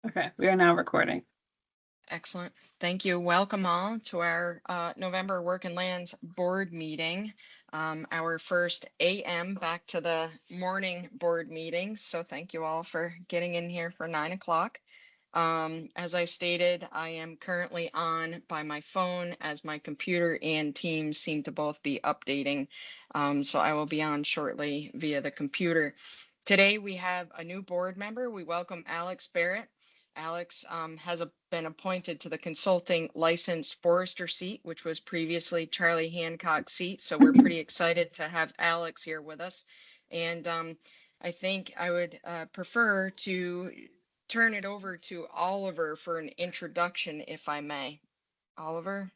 Okay, we are now recording. Excellent. Thank you. Welcome all to our November Work and Lands board meeting. Our first AM back to the morning board meetings. So thank you all for getting in here for 9 o'clock. As I stated, I am currently on by my phone as my computer and Teams seem to both be updating. So I will be on shortly via the computer. Today we have a new board member. We welcome Alex Barrett. Alex been appointed to the consulting licensed forester seat, which was previously Charlie Hancock's seat. So we're pretty excited to have Alex here with us. And I think I would prefer to turn it over to Oliver for an introduction, if I may. Oliver?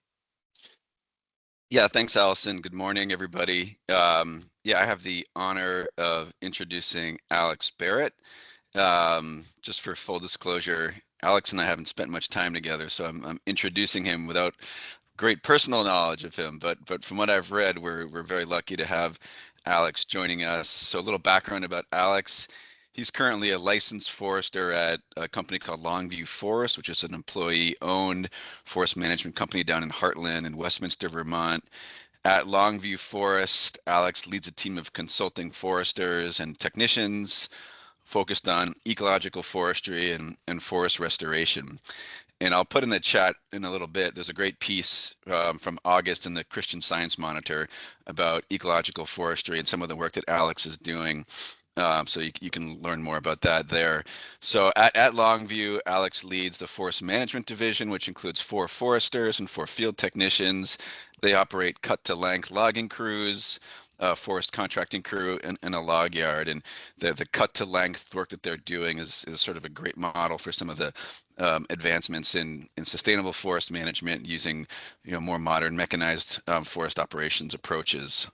Yeah, thanks, Allison. Good morning, everybody. Yeah, I have the honor of introducing Alex Barrett. Just for full disclosure, Alex and I haven't spent much time together, so I'm introducing him without great personal knowledge of him. But from what I've read, we're very lucky to have Alex joining us. So a little background about Alex. He's currently a licensed forester at a company called Longview Forest, which is an employee-owned forest management company down in Heartland in Westminster, Vermont. At Longview Forest, Alex leads a team of consulting foresters and technicians focused on ecological forestry and forest restoration. And I'll put in the chat in a little bit, there's a great piece from August in the Christian Science Monitor about ecological forestry and some of the work that Alex is doing. So you can learn more about that there. So at Longview, Alex leads the forest management division, which includes 4 foresters and 4 field technicians. They operate cut to length logging crews, forest contracting crew, and a log yard. And the cut to length work that they're doing is sort of a great model for some of the advancements in sustainable forest management using more modern mechanized forest operations approaches.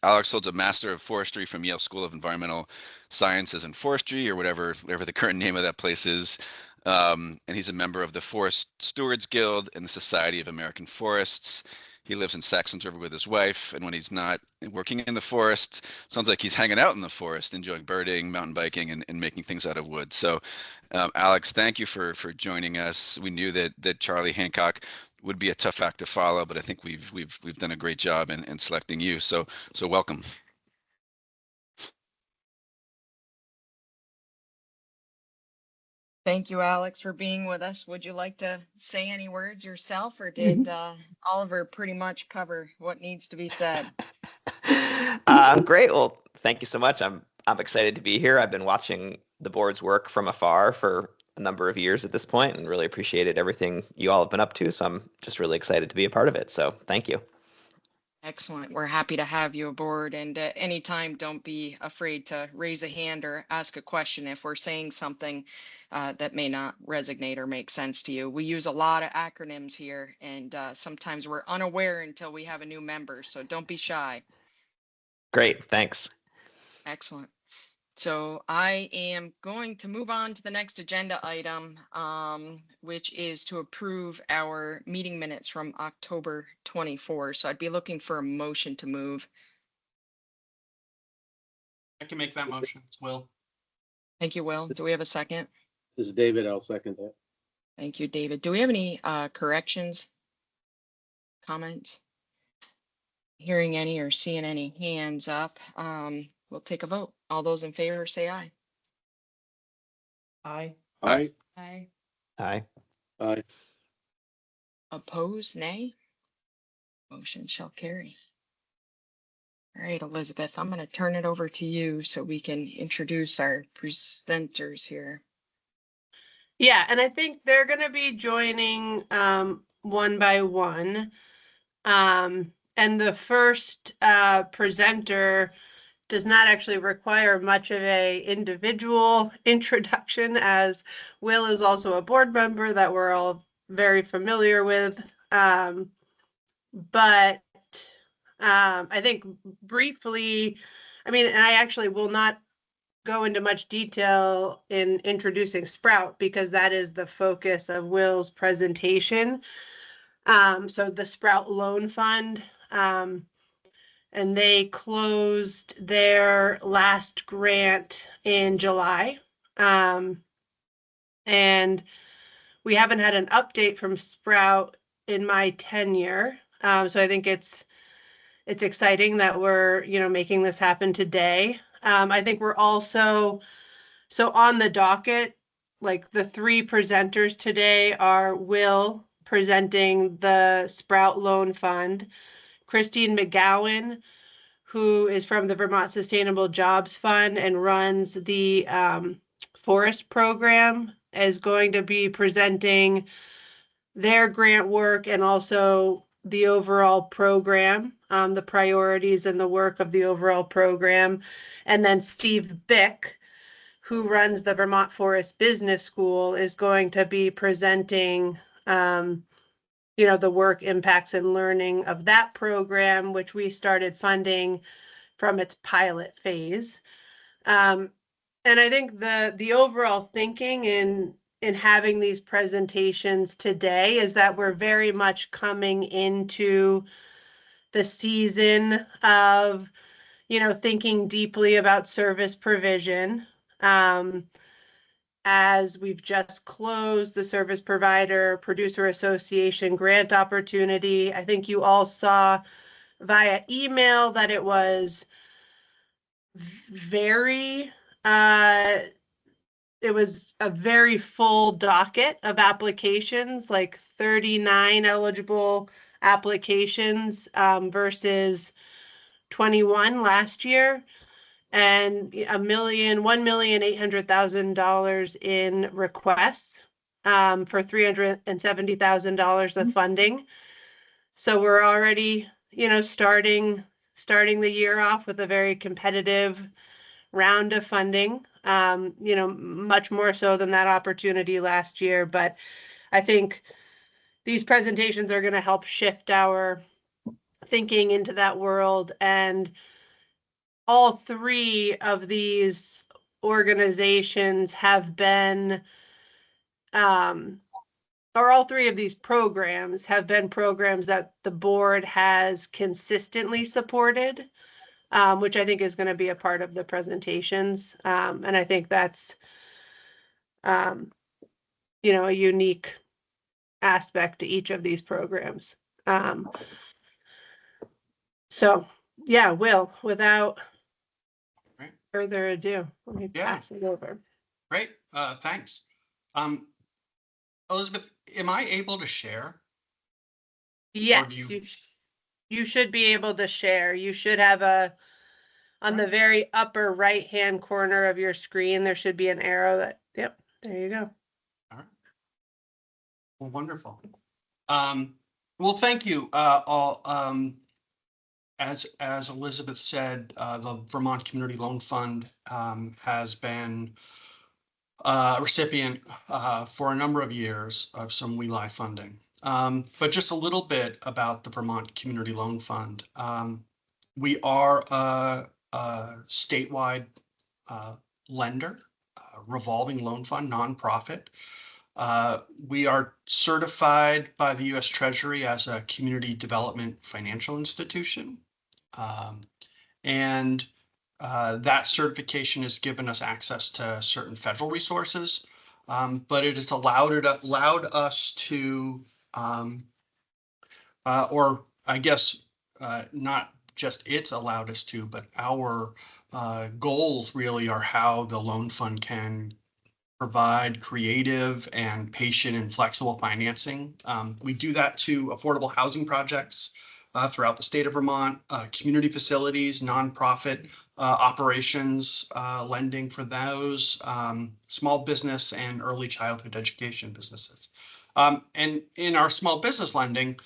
Alex holds a Master of Forestry from Yale School of Environmental Sciences and Forestry, or whatever the current name of that place is. And he's a member of the Forest Stewards Guild and the Society of American Forests. He lives in Saxons River with his wife, and when he's not working in the forest, sounds like he's hanging out in the forest, enjoying birding, mountain biking, and making things out of wood. So, Alex, thank you for joining us. We knew that Charlie Hancock would be a tough act to follow, but I think we've done a great job in selecting you. So welcome. Thank you, Alex, for being with us. Would you like to say any words yourself, or did Oliver pretty much cover what needs to be said? Great. Well, thank you so much. I'm excited to be here. I've been watching the board's work from afar for a number of years at this point and really appreciated everything you all have been up to. So I'm just really excited to be a part of it. So thank you. Excellent. We're happy to have you aboard. And anytime, don't be afraid to raise a hand or ask a question if we're saying something that may not resonate or make sense to you. We use a lot of acronyms here, and sometimes we're unaware until we have a new member. So don't be shy. Great. Thanks. Excellent. So I am going to move on to the next agenda item, which is to approve our meeting minutes from October 24. So I'd be looking for a motion to move. I can make that motion. It's Will. Thank you, Will. Do we have a second? This is David. I'll second that. Thank you, David. Do we have any corrections, comments? Hearing any or seeing any hands up, we'll take a vote. All those in favor say aye. Aye. Aye. Aye. Aye. Aye. Opposed, nay? Motion shall carry. All right, Elizabeth, I'm going to turn it over to you so we can introduce our presenters here. Yeah, and I think they're going to be joining one by one. And the first presenter does not actually require much of a individual introduction, as Will is also a board member that we're all very familiar with. But I think briefly, and I actually will not go into much detail in introducing Sprout because that is the focus of Will's presentation. So the Sprout Loan Fund, and they closed their last grant in July. And we haven't had an update from Sprout in my tenure. So I think it's exciting that we're, making this happen today. I think we're also, so on the docket, like the three presenters today are Will presenting the Sprout Loan Fund, Christine McGowan, who is from the Vermont Sustainable Jobs Fund and runs the forest program, is going to be presenting their grant work and also the overall program, the priorities and the work of the overall program. And then Steve Bick, who runs the Vermont Forest Business School, is going to be presenting the work, impacts, and learning of that program, which we started funding from its pilot phase. And I think the overall thinking in having these presentations today is that we're very much coming into the season of, thinking deeply about service provision. As we've just closed the Service Provider Producer Association grant opportunity. I think you all saw via email that it was very it was a very full docket of applications, like 39 eligible applications versus 21 last year, and $1,800,000 in requests for $370,000 of funding. So we're already, starting the year off with a very competitive round of funding, much more so than that opportunity last year. But I think these presentations are going to help shift our thinking into that world. And all three of these organizations have been, or all three of these programs have been programs that the board has consistently supported, which I think is going to be a part of the presentations. And I think that's, a unique aspect to each of these programs. So yeah, Will, without Right. further ado, let me Yeah. pass it over. Great, thanks. Elizabeth, am I able to share? Yes, you- you should be able to share. You should have on the very upper right-hand corner of your screen, there should be an arrow that, yep, there you go. All right. Well, wonderful. Well, thank you, all. As Elizabeth said, the Vermont Community Loan Fund has been a recipient for a number of years of some WELI funding. But just a little bit about the Vermont Community Loan Fund. We are a statewide lender, revolving loan fund, nonprofit. We are certified by the U.S. Treasury as a community development financial institution. And that certification has given us access to certain federal resources, but it has allowed us to, or I guess not just it's allowed us to, but our goals really are how the loan fund can provide creative and patient and flexible financing. We do that to affordable housing projects throughout the state of Vermont, community facilities, nonprofit operations, lending for those, small business and early childhood education businesses. And in our small business lending,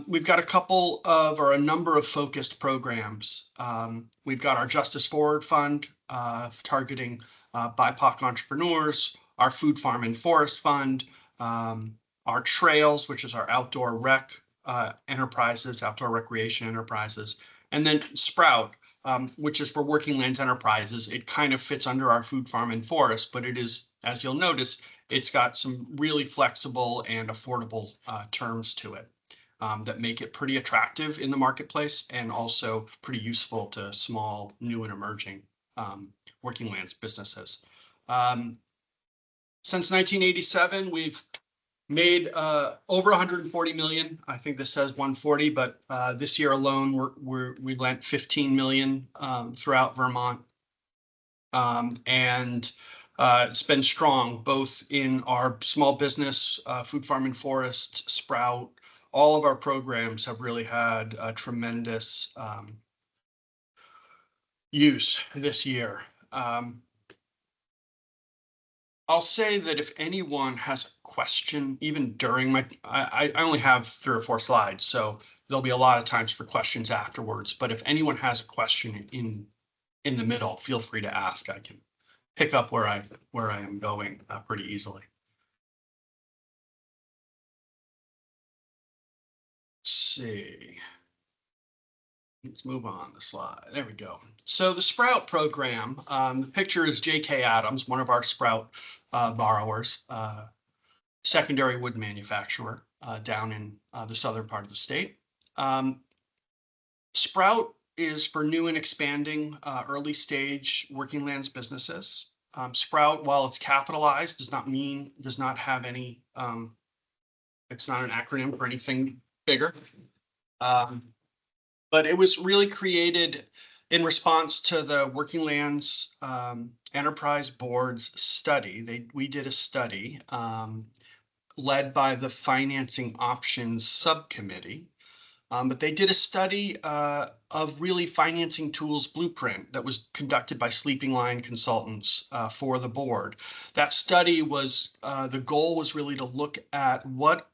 we've got a number of focused programs. We've got our Justice Forward Fund targeting BIPOC entrepreneurs, our Food, Farm, and Forest Fund, our Trails, which is our outdoor rec enterprises, outdoor recreation enterprises, and then Sprout, which is for working lands enterprises. It kind of fits under our Food, Farm, and Forest, but it is, as you'll notice, it's got some really flexible and affordable terms to it that make it pretty attractive in the marketplace and also pretty useful to small, new, and emerging working lands businesses. Since 1987, we've made over 140 million. I think this says 140, but this year alone, we lent 15 million throughout Vermont. And it's been strong both in our small business, food, farm and forest, Sprout. All of our programs have really had a tremendous use this year. I'll say that if anyone has a question, even during I only have 3 or 4 slides, so there'll be a lot of times for questions afterwards. But if anyone has a question in the middle, feel free to ask. I can pick up where I am going pretty easily. Let's see. Let's move on the slide. There we go. So the Sprout program, the picture is J.K. Adams, one of our Sprout borrowers, secondary wood manufacturer down in the southern part of the state. Sprout is for new and expanding early stage working lands businesses. Sprout, while it's capitalized, does not have any, it's not an acronym for anything bigger. But it was really created in response to the Working Lands Enterprise Board's study. We did a study led by the Financing Options Subcommittee. But they did a study of really financing tools blueprint that was conducted by Sleeping Lion Consultants for the board. That study was, the goal was really to look at what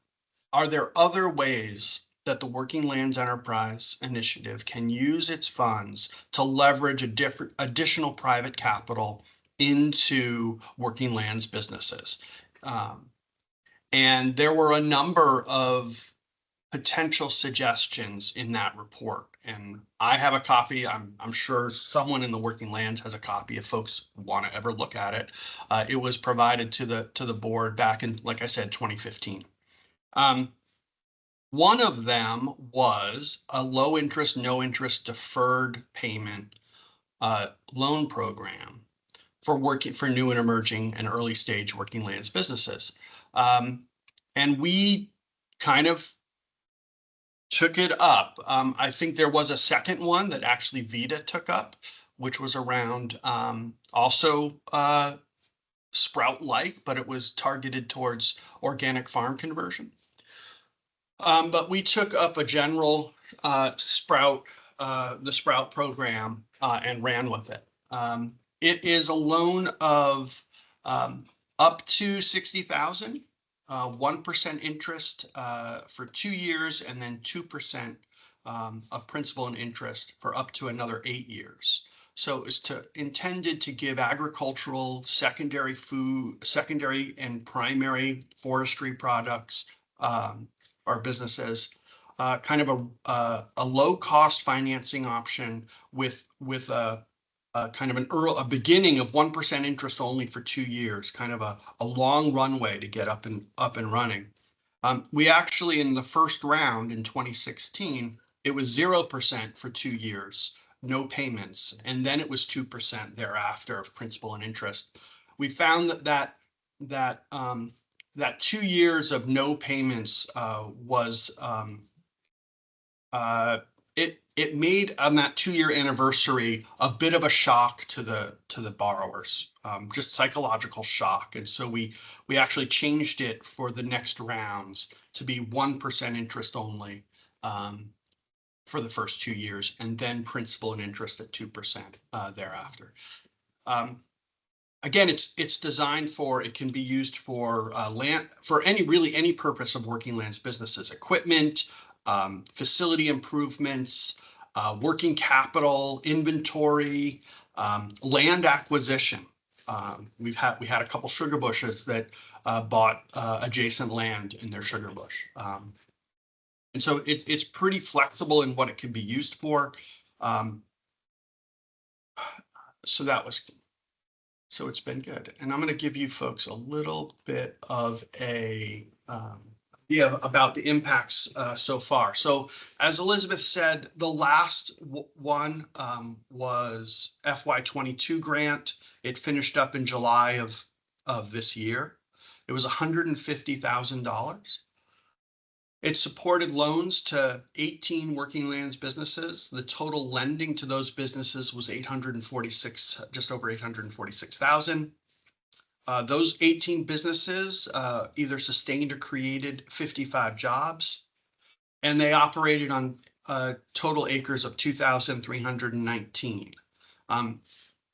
are there other ways that the Working Lands Enterprise Initiative can use its funds to leverage additional private capital into working lands businesses. And there were a number of potential suggestions in that report. And I have a copy. I'm sure someone in the Working Lands has a copy if folks want to ever look at it. It was provided to the board back in, like I said, 2015. One of them was a low interest, no interest deferred payment loan program for new and emerging and early stage working lands businesses. And we kind of took it up. I think there was a second one that actually Vita took up, which was around also Sprout-like, but it was targeted towards organic farm conversion. But we took up a general Sprout, the Sprout program and ran with it. It is a loan of up to $60,000, 1% interest for 2 years, and then 2% of principal and interest for up to another 8 years. So it's intended to give agricultural, secondary food, secondary and primary forestry products our businesses, kind of a low cost financing option with a kind of a beginning of 1% interest only for 2 years, kind of a long runway to get up and running. We actually, in the first round in 2016, it was 0% for 2 years, no payments, and then it was 2% thereafter of principal and interest. We found that 2 years of no payments was it made on that 2-year anniversary a bit of a shock to the borrowers, just psychological shock. And so we actually changed it for the next rounds to be 1% interest only for the first 2 years, and then principal and interest at 2% thereafter. Again, it's designed for, it can be used for land, for any purpose of working lands businesses, equipment, facility improvements, working capital, inventory, land acquisition. We had a couple sugar bushes that bought adjacent land in their sugar bush. And so it's pretty flexible in what it can be used for. So it's been good. And I'm going to give you folks a little bit of a idea about the impacts so far. So as Elizabeth said, the last one was FY22 grant. It finished up in July of this year. It was $150,000. It supported loans to 18 Working Lands businesses. The total lending to those businesses was just over 846,000. Those 18 businesses either sustained or created 55 jobs, and they operated on total acres of 2,319.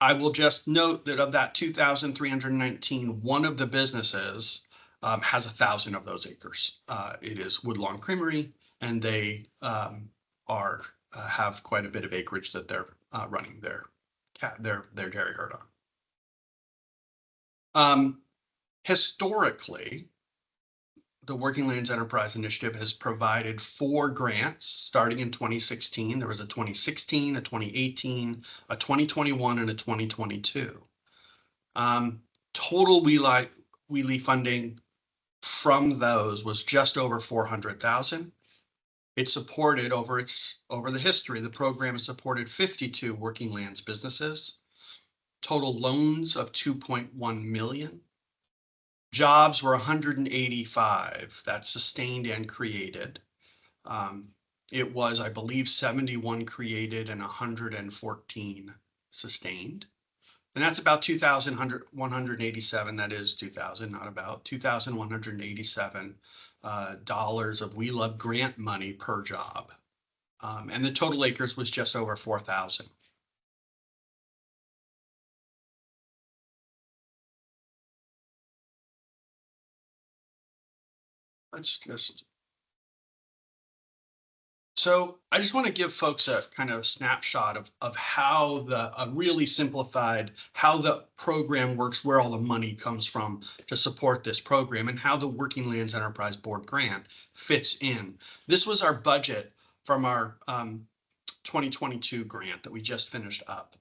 I will just note that of that 2,319, one of the businesses has 1,000 of those acres. It is Woodlawn Creamery, and they have quite a bit of acreage that they're running their dairy herd on. Historically, the Working Lands Enterprise Initiative has provided 4 grants starting in 2016. There was a 2016, a 2018, a 2021, and a 2022. Total WELI funding from those was just over 400,000. It supported over the history, the program has supported 52 Working Lands businesses, total loans of 2.1 million. Jobs were 185, that's sustained and created. It was, I believe, 71 created and 114 sustained. And that's about 2,187, that is 2,000, not about, $2,187 of We Love grant money per job. And the total acres was just over 4,000. So I just want to give folks a kind of snapshot of how a really simplified, how the program works, where all the money comes from to support this program, and how the Working Lands Enterprise Board grant fits in. This was our budget from our 2022 grant that we just finished up.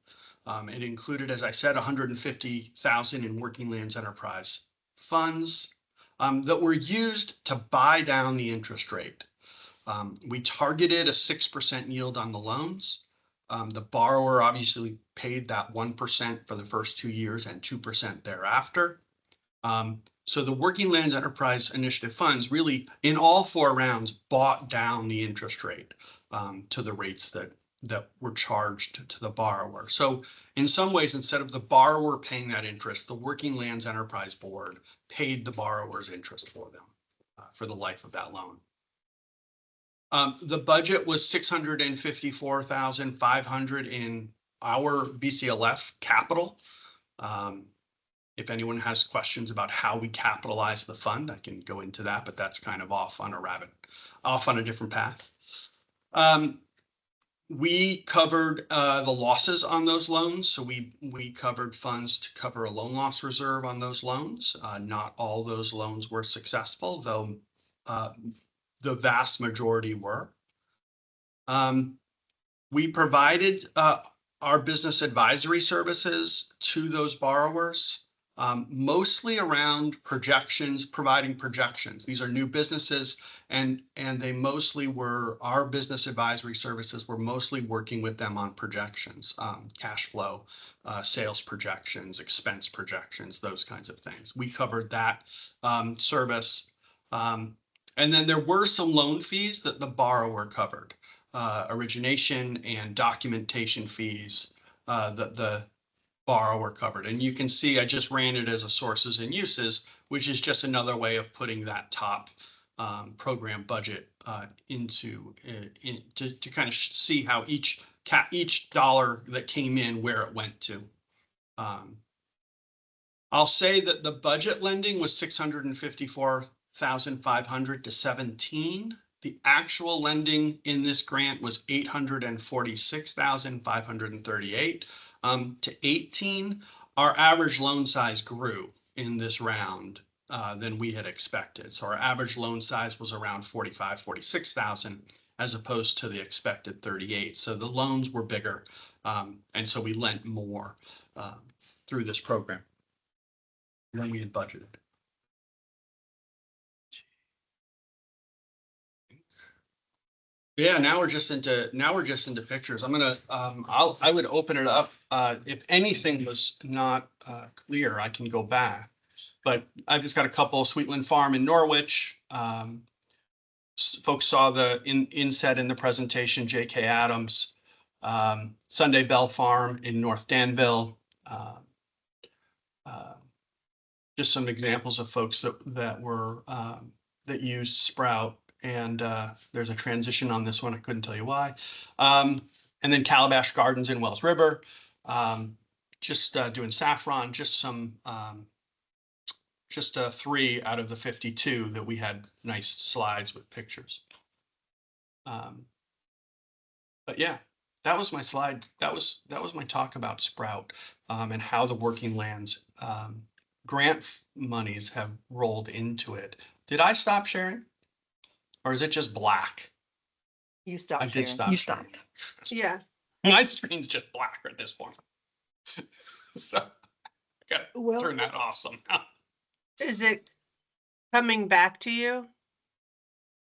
It included, as I said, 150,000 in Working Lands Enterprise funds that were used to buy down the interest rate. We targeted a 6% yield on the loans. The borrower obviously paid that 1% for the first 2 years and 2% thereafter. So the Working Lands Enterprise Initiative funds really, in all 4 rounds, bought down the interest rate to the rates that were charged to the borrower. So in some ways, instead of the borrower paying that interest, the Working Lands Enterprise Board paid the borrower's interest for them for the life of that loan. The budget was $654,500 in our BCLF capital. If anyone has questions about how we capitalize the fund, I can go into that, but that's kind of off on a different path. We covered the losses on those loans. So we covered funds to cover a loan loss reserve on those loans. Not all those loans were successful, though the vast majority were. We provided our business advisory services to those borrowers, mostly around projections, providing projections. These are new businesses, and they mostly were, our business advisory services were mostly working with them on projections, cash flow, sales projections, expense projections, those kinds of things. We covered that service. And then there were some loan fees that the borrower covered, origination and documentation fees that the borrower covered. And you can see I just ran it as a sources and uses, which is just another way of putting that top program budget to kind of see how each dollar that came in, where it went to. I'll say that the budget lending was $654,500 to 17. The actual lending in this grant was $846,538 to 18. Our average loan size grew in this round than we had expected. So our average loan size was around 46,000 as opposed to the expected 38. So the loans were bigger, and so we lent more through this program than we had budgeted. Yeah, now we're just into pictures. I'm gonna I would open it up. If anything was not clear, I can go back. but I've just got a couple, Sweetland Farm in Norwich. Folks saw the inset in the presentation, J.K. Adams. Sunday Bell Farm in North Danville. Just some examples of folks that use Sprout, and there's a transition on this one. I couldn't tell you why. And then Calabash Gardens in Wells River, just doing saffron, just some, just 3 out of the 52 that we had nice slides with pictures. But yeah, that was my slide. That was my talk about Sprout, and how the Working Lands grant monies have rolled into it. Did I stop sharing? Or is it just black? You stopped I did sharing. stop. You sharing. stopped. Yeah. My screen's just black at this point. So I gotta Well, turn that off somehow. Is it coming back to you?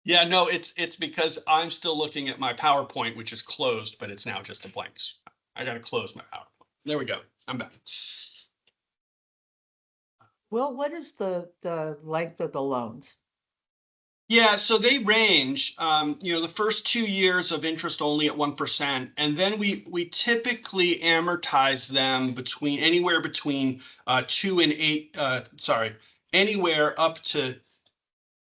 Yeah, no, it's because I'm still looking at my PowerPoint, which is closed, but it's now just a blank. I gotta close my PowerPoint. There we go. I'm back. well, what is the length of the loans? Yeah, so they range, the first 2 years of interest only at 1%, and then we typically amortize them anywhere between 2 and 8. Anywhere up to,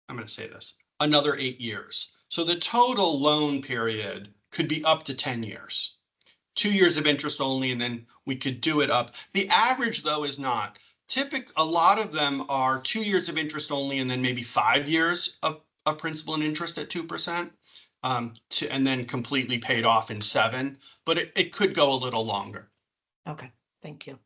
I'm going to say this, another 8 years. So the total loan period could be up to 10 years. 2 years of interest only, and then we could do it up. The average, though, is not. A lot of them are 2 years of interest only, and then maybe 5 years of principal and interest at 2%, and then completely paid off in 7. But it could go a little longer. Okay, thank you.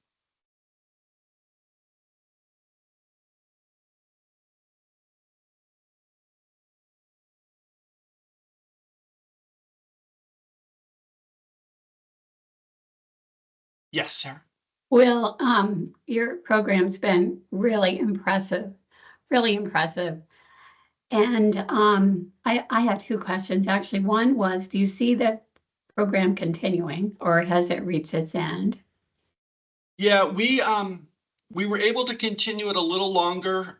Yes, Sarah. Well, your program's been really impressive, really impressive. And I have 2 questions, actually. One was, do you see the program continuing, or has it reached its end? Yeah, we were able to continue it a little longer.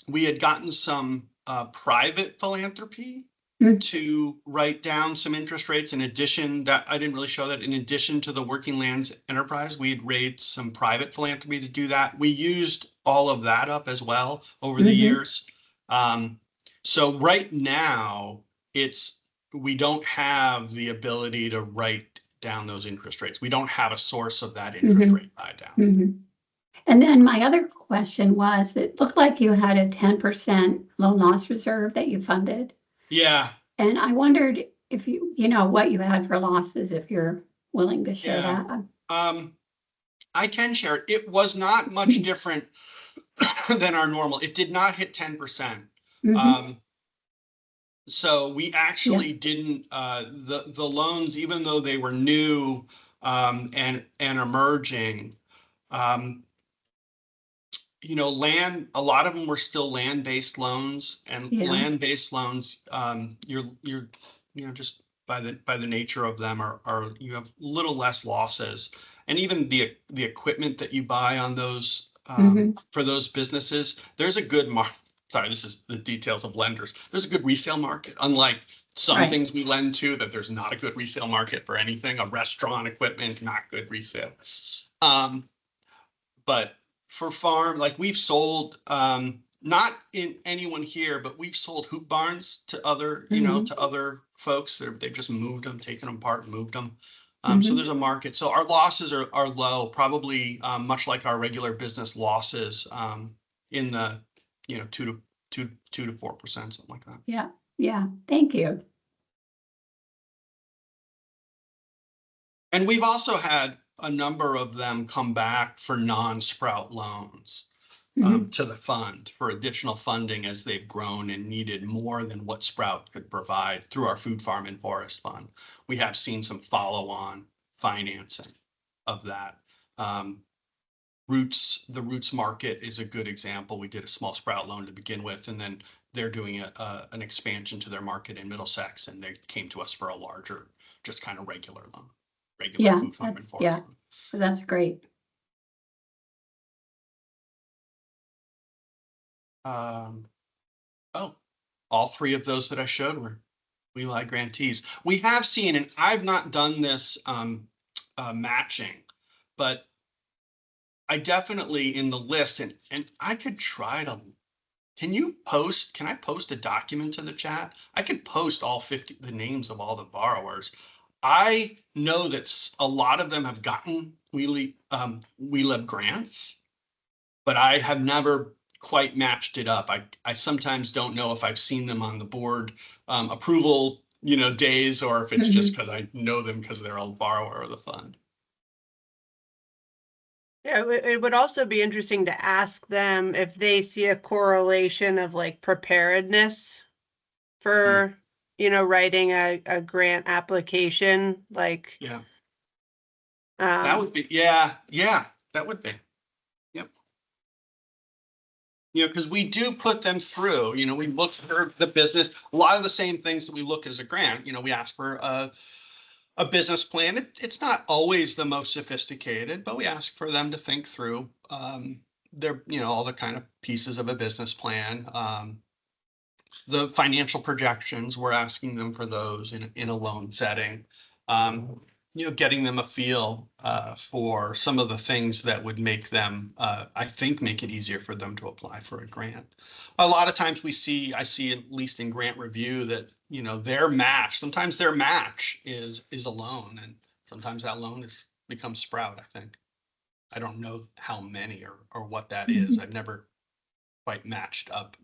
We had gotten some private philanthropy to write down some interest rates. In addition, that I didn't really show that. In addition to the Working Lands Enterprise, we had raised some private philanthropy to do that. We used all of that up as well over the years. So right now, we don't have the ability to write down those interest rates. We don't have a source of that interest rate buy down. And then my other question was, it looked like you had a 10% loan loss reserve that you funded. Yeah. And I wondered if what you had for losses, if you're willing to share that. I can share it. It was not much different than our normal. It did not hit 10%. So we actually didn't, the loans, even though they were new and emerging, a lot of them were still land-based loans, and land-based loans, you're just by the nature of them are you have little less losses, and even the equipment that you buy on those for those businesses, there's a good sorry, this is the details of lenders. There's a good resale market, unlike some things we lend to that there's not a good resale market for anything. A restaurant equipment, not good resale. But for farm, like we've sold, not in anyone here, but we've sold hoop barns to other, to other folks. They've just moved them, taken them apart and moved them. So there's a market. So our losses are low, probably much like our regular business losses, in the 2 to 4%, something like that. Yeah. Thank you. And we've also had a number of them come back for non-Sprout loans to the fund for additional funding as they've grown and needed more than what Sprout could provide through our Food, Farm, and Forest Fund. We have seen some follow-on financing of that. The Roots market is a good example. We did a small Sprout loan to begin with, and then they're doing an expansion to their market in Middlesex, and they came to us for a larger, just kind of regular loan. Food, Farm, and Forest. That's great. Oh, all three of those that I showed were WELI grantees. We have seen, and I've not done this matching, but I definitely in the list, and I could try to. Can I post a document to the chat? I could post all 50, the names of all the borrowers. I know that a lot of them have gotten WeLib grants, but I have never quite matched it up. I sometimes don't know if I've seen them on the board approval, days, or if it's just because I know them because they're a borrower of the fund. Yeah, it would also be interesting to ask them if they see a correlation of like preparedness for, writing a grant application, like. Yeah. That would be, yeah, that would be. Yep. Because we do put them through, we look for the business, a lot of the same things that we look as a grant, we ask for a business plan. It's not always the most sophisticated, but we ask for them to think through their, all the kind of pieces of a business plan. The financial projections, we're asking them for those in a loan setting. Getting them a feel for some of the things that would make them, I think, make it easier for them to apply for a grant. A lot of times I see at least in grant review that, sometimes their match is a loan, and sometimes that loan becomes Sprout, I think. I don't know how many or what that is. I've never quite matched up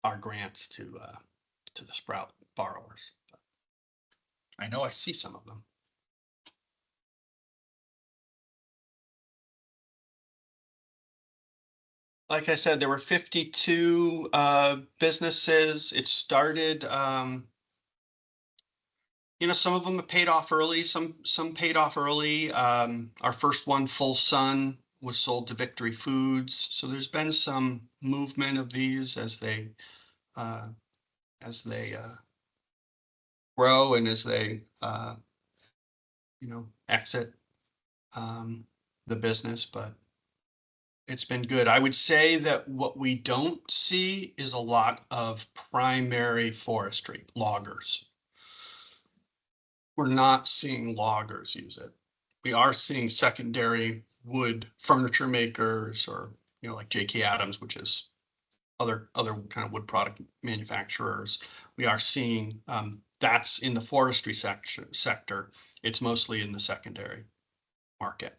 our grants to the Sprout borrowers. I know I see some of them. Like I said, there were 52 businesses. It started, some of them have paid off early, some paid off early. Our first one, Full Sun, was sold to Victory Foods. So there's been some movement of these as they grow and as they exit the business, but it's been good. I would say that what we don't see is a lot of primary forestry, loggers. We're not seeing loggers use it. We are seeing secondary wood furniture makers, or like J.K. Adams, which is other kind of wood product manufacturers. We are seeing that's in the forestry sector. It's mostly in the secondary market.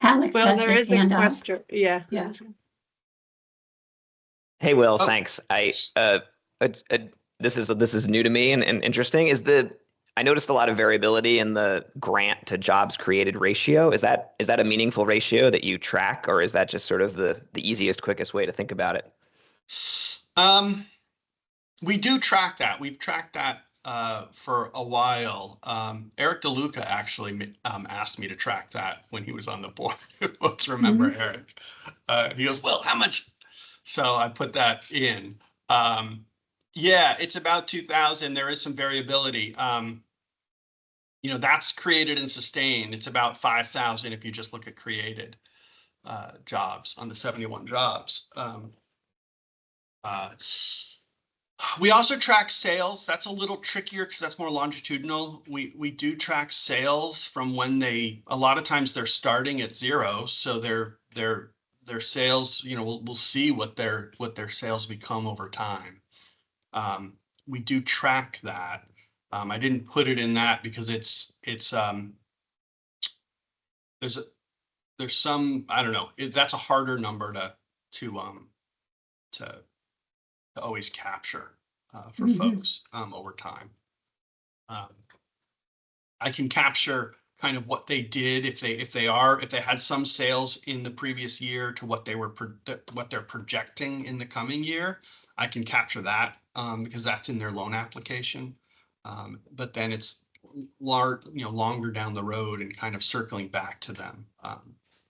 Alex Well, has there his is a hand up. question. Yeah. Yeah. Hey, Will, Oh. thanks. This is new to me and interesting. I noticed a lot of variability in the grant to jobs created ratio. Is that a meaningful ratio that you track, or is that just sort of the easiest, quickest way to think about it? We do track that. We've tracked that for a while. Eric DeLuca actually asked me to track that when he was on the board. Let's remember Eric. He goes, well, how much? So I put that in. Yeah, it's about 2,000. There is some variability. That's created and sustained. It's about 5,000 if you just look at created jobs on the 71 jobs. We also track sales. That's a little trickier because that's more longitudinal. We do track sales from when a lot of times they're starting at zero. So their sales, we'll see what their sales become over time. We do track that. I didn't put it in that because there's some, I don't know, that's a harder number to always capture for folks over time. I can capture kind of what they did if they had some sales in the previous year to what they're projecting in the coming year. I can capture that because that's in their loan application. But then it's longer down the road and kind of circling back to them.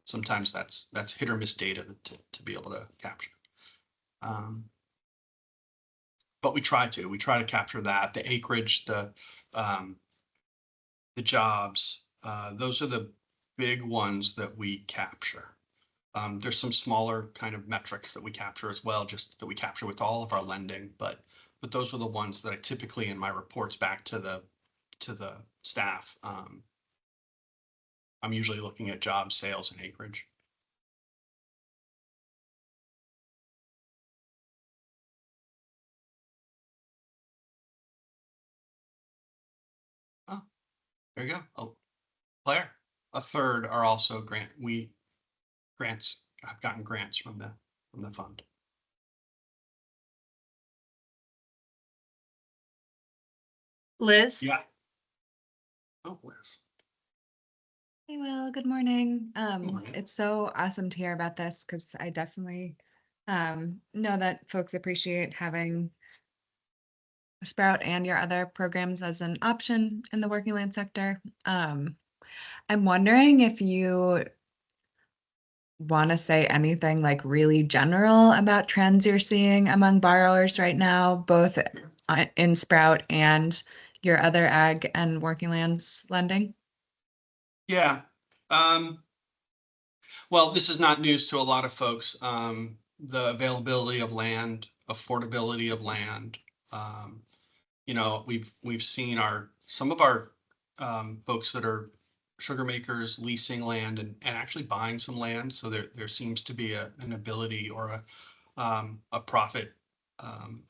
Sometimes that's hit or miss data to be able to capture. But we try to capture that, the acreage, the jobs. Those are the big ones that we capture. There's some smaller kind of metrics that we capture as well, just that we capture with all of our lending, but those are the ones that I typically in my reports back to the staff. I'm usually looking at jobs, sales, and acreage. Oh, there you go. Oh, Claire, a third are also grants. I've gotten grants from the fund. Liz? Yeah. Oh, Liz. Hey, Will, good morning. Morning. It's so awesome to hear about this because I definitely know that folks appreciate having Sprout and your other programs as an option in the working land sector. I'm wondering if you want to say anything like really general about trends you're seeing among borrowers right now, both in Sprout and your other ag and working lands lending? Yeah. Well, this is not news to a lot of folks. The availability of land, affordability of land. You know, we've seen some of our folks that are sugar makers leasing land and actually buying some land. So there seems to be an ability or a profit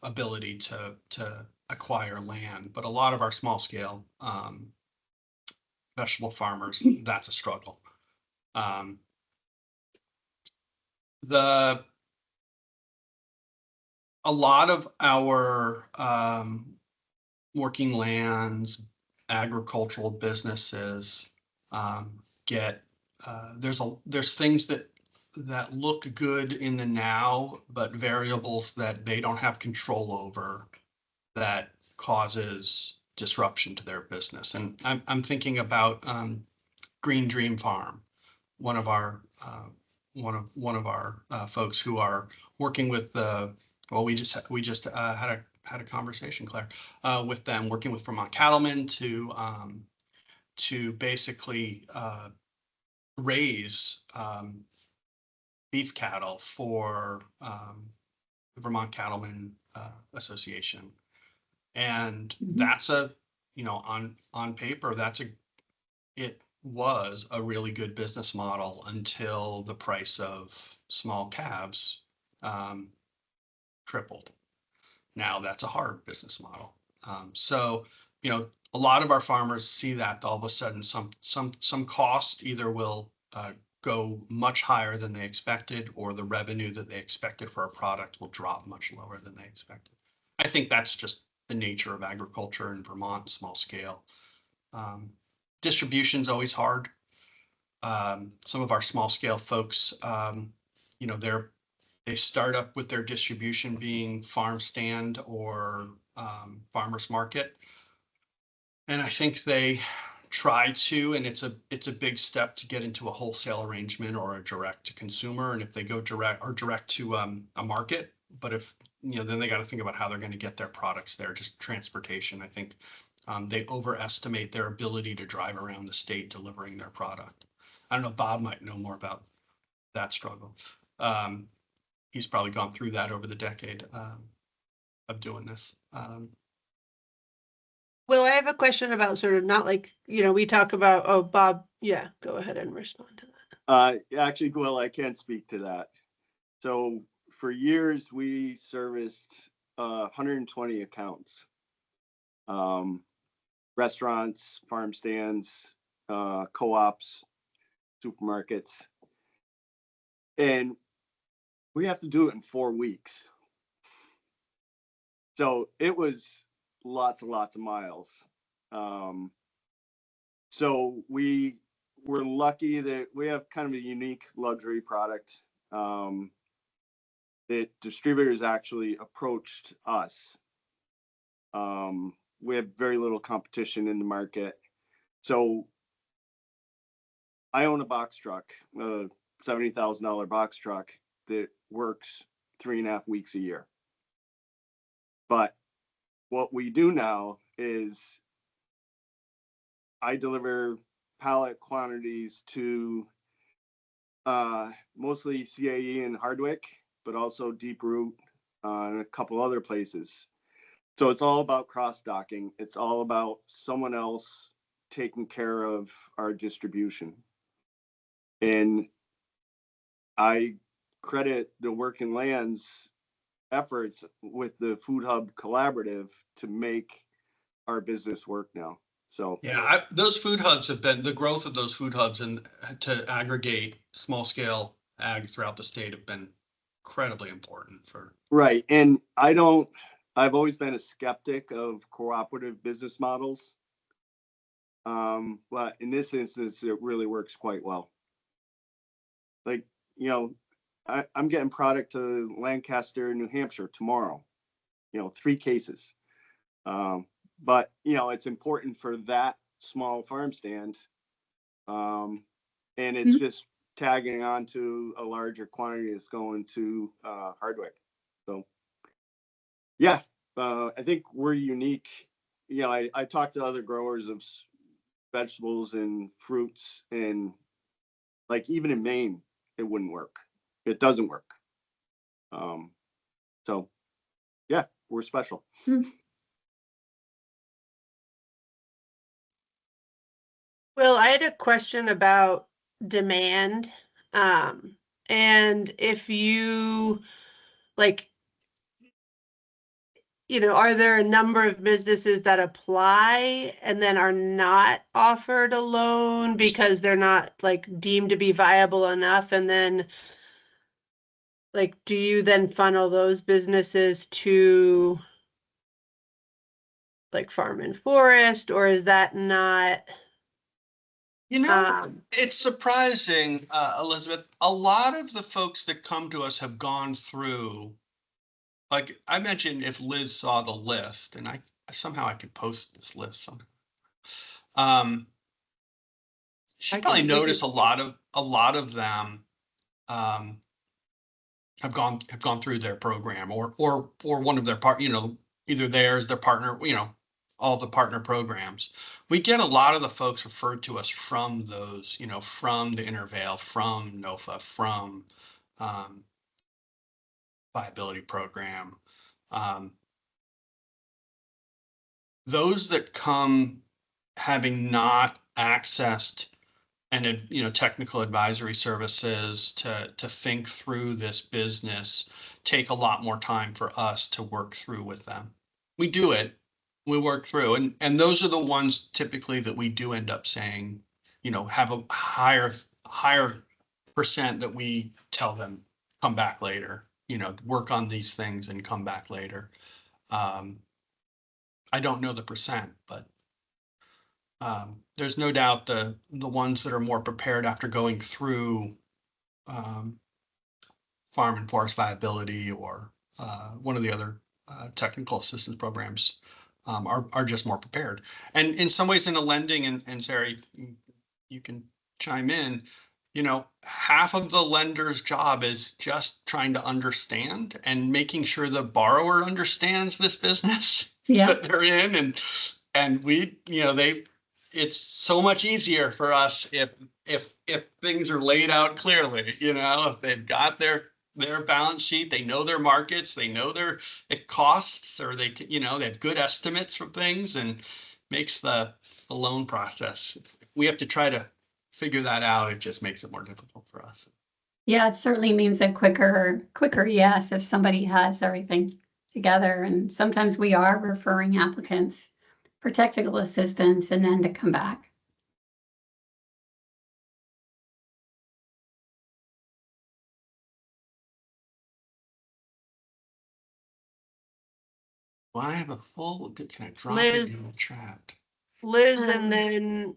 ability to acquire land. But a lot of our small scale vegetable farmers, that's a struggle. A lot of our working lands, agricultural businesses get there's things that look good in the now, but variables that they don't have control over that causes disruption to their business. And I'm thinking about Green Dream Farm, one of our folks who are working with the well, we just had a conversation, Claire, with them, working with Vermont Cattlemen to basically raise beef cattle for the Vermont Cattlemen Association, and that's on paper it was a really good business model until the price of small calves tripled. Now that's a hard business model. So, a lot of our farmers see that all of a sudden some cost either will go much higher than they expected, or the revenue that they expected for a product will drop much lower than they expected. I think that's just the nature of agriculture in Vermont, small scale. Distribution's always hard. Some of our small scale folks, they start up with their distribution being farm stand or farmers market. And I think they try to, and it's a big step to get into a wholesale arrangement or a direct to consumer. And if they go direct to a market, but if, then they got to think about how they're going to get their products there, just transportation. I think they overestimate their ability to drive around the state delivering their product. I don't know, Bob might know more about that struggle. He's probably gone through that over the decade of doing this. Well, I have a question about sort of not like, we talk about, oh, Bob, yeah, go ahead and respond to that. Actually, Will, I can't speak to that. So for years, we serviced 120 accounts. Restaurants, farm stands, co-ops, supermarkets. And we have to do it in 4 weeks. So it was lots and lots of miles. So we were lucky that we have kind of a unique luxury product that distributors actually approached us. We have very little competition in the market. So I own a box truck, a $70,000 box truck that works 3.5 weeks a year. But what we do now is I deliver pallet quantities to mostly CAE and Hardwick, but also Deep Root and a couple other places. So it's all about cross-docking. It's all about someone else taking care of our distribution. And I credit the Working Lands efforts with the Food Hub Collaborative to make our business work now. So Yeah, those food hubs have been, the growth of those food hubs and to aggregate small scale ag throughout the state have been incredibly important for. right. And I've always been a skeptic of cooperative business models. But in this instance, it really works quite well. Like, you know, I'm getting product to Lancaster, New Hampshire tomorrow, 3 cases. But, it's important for that small farm stand. And it's just tagging on to a larger quantity that's going to Hardwick. So, yeah, I think we're unique. I talked to other growers of vegetables and fruits, and like even in Maine, it wouldn't work. It doesn't work. So, yeah, we're special. Well, I had a question about demand. And if you like, are there a number of businesses that apply and then are not offered a loan because they're not like deemed to be viable enough? And then like, do you then funnel those businesses to like Farm and Forest, or is that not? It's surprising, Elizabeth. A lot of the folks that come to us have gone through, like I mentioned, if Liz saw the list, and I somehow I could post this list somehow. She probably noticed a lot of them have gone through their program or one of their either theirs, their partner, all the partner programs. We get a lot of the folks referred to us from those, from the Intervale, from NOFA, from Viability Program. Those that come having not accessed and technical advisory services to think through this business take a lot more time for us to work through with them. We do it. We work through, and those are the ones typically that we do end up saying, have a higher percent that we tell them come back later, work on these things and come back later. I don't know the percent, but there's no doubt the ones that are more prepared after going through Farm and Forest Viability or one of the other technical assistance programs are just more prepared. And in some ways in the lending, and Sarah, you can chime in, half of the lender's job is just trying to understand and making sure the borrower understands this business that they're in. And we, it's so much easier for us if things are laid out clearly, if they've got their balance sheet, they know their markets, they know their costs, or they have good estimates for things, and makes the loan process. We have to try to figure that out. It just makes it more difficult for us. Yeah, it certainly means a quicker yes if somebody has everything together. And sometimes we are referring applicants for technical assistance and then to come back. Well, I have a full, can I drop it in the chat? Liz and then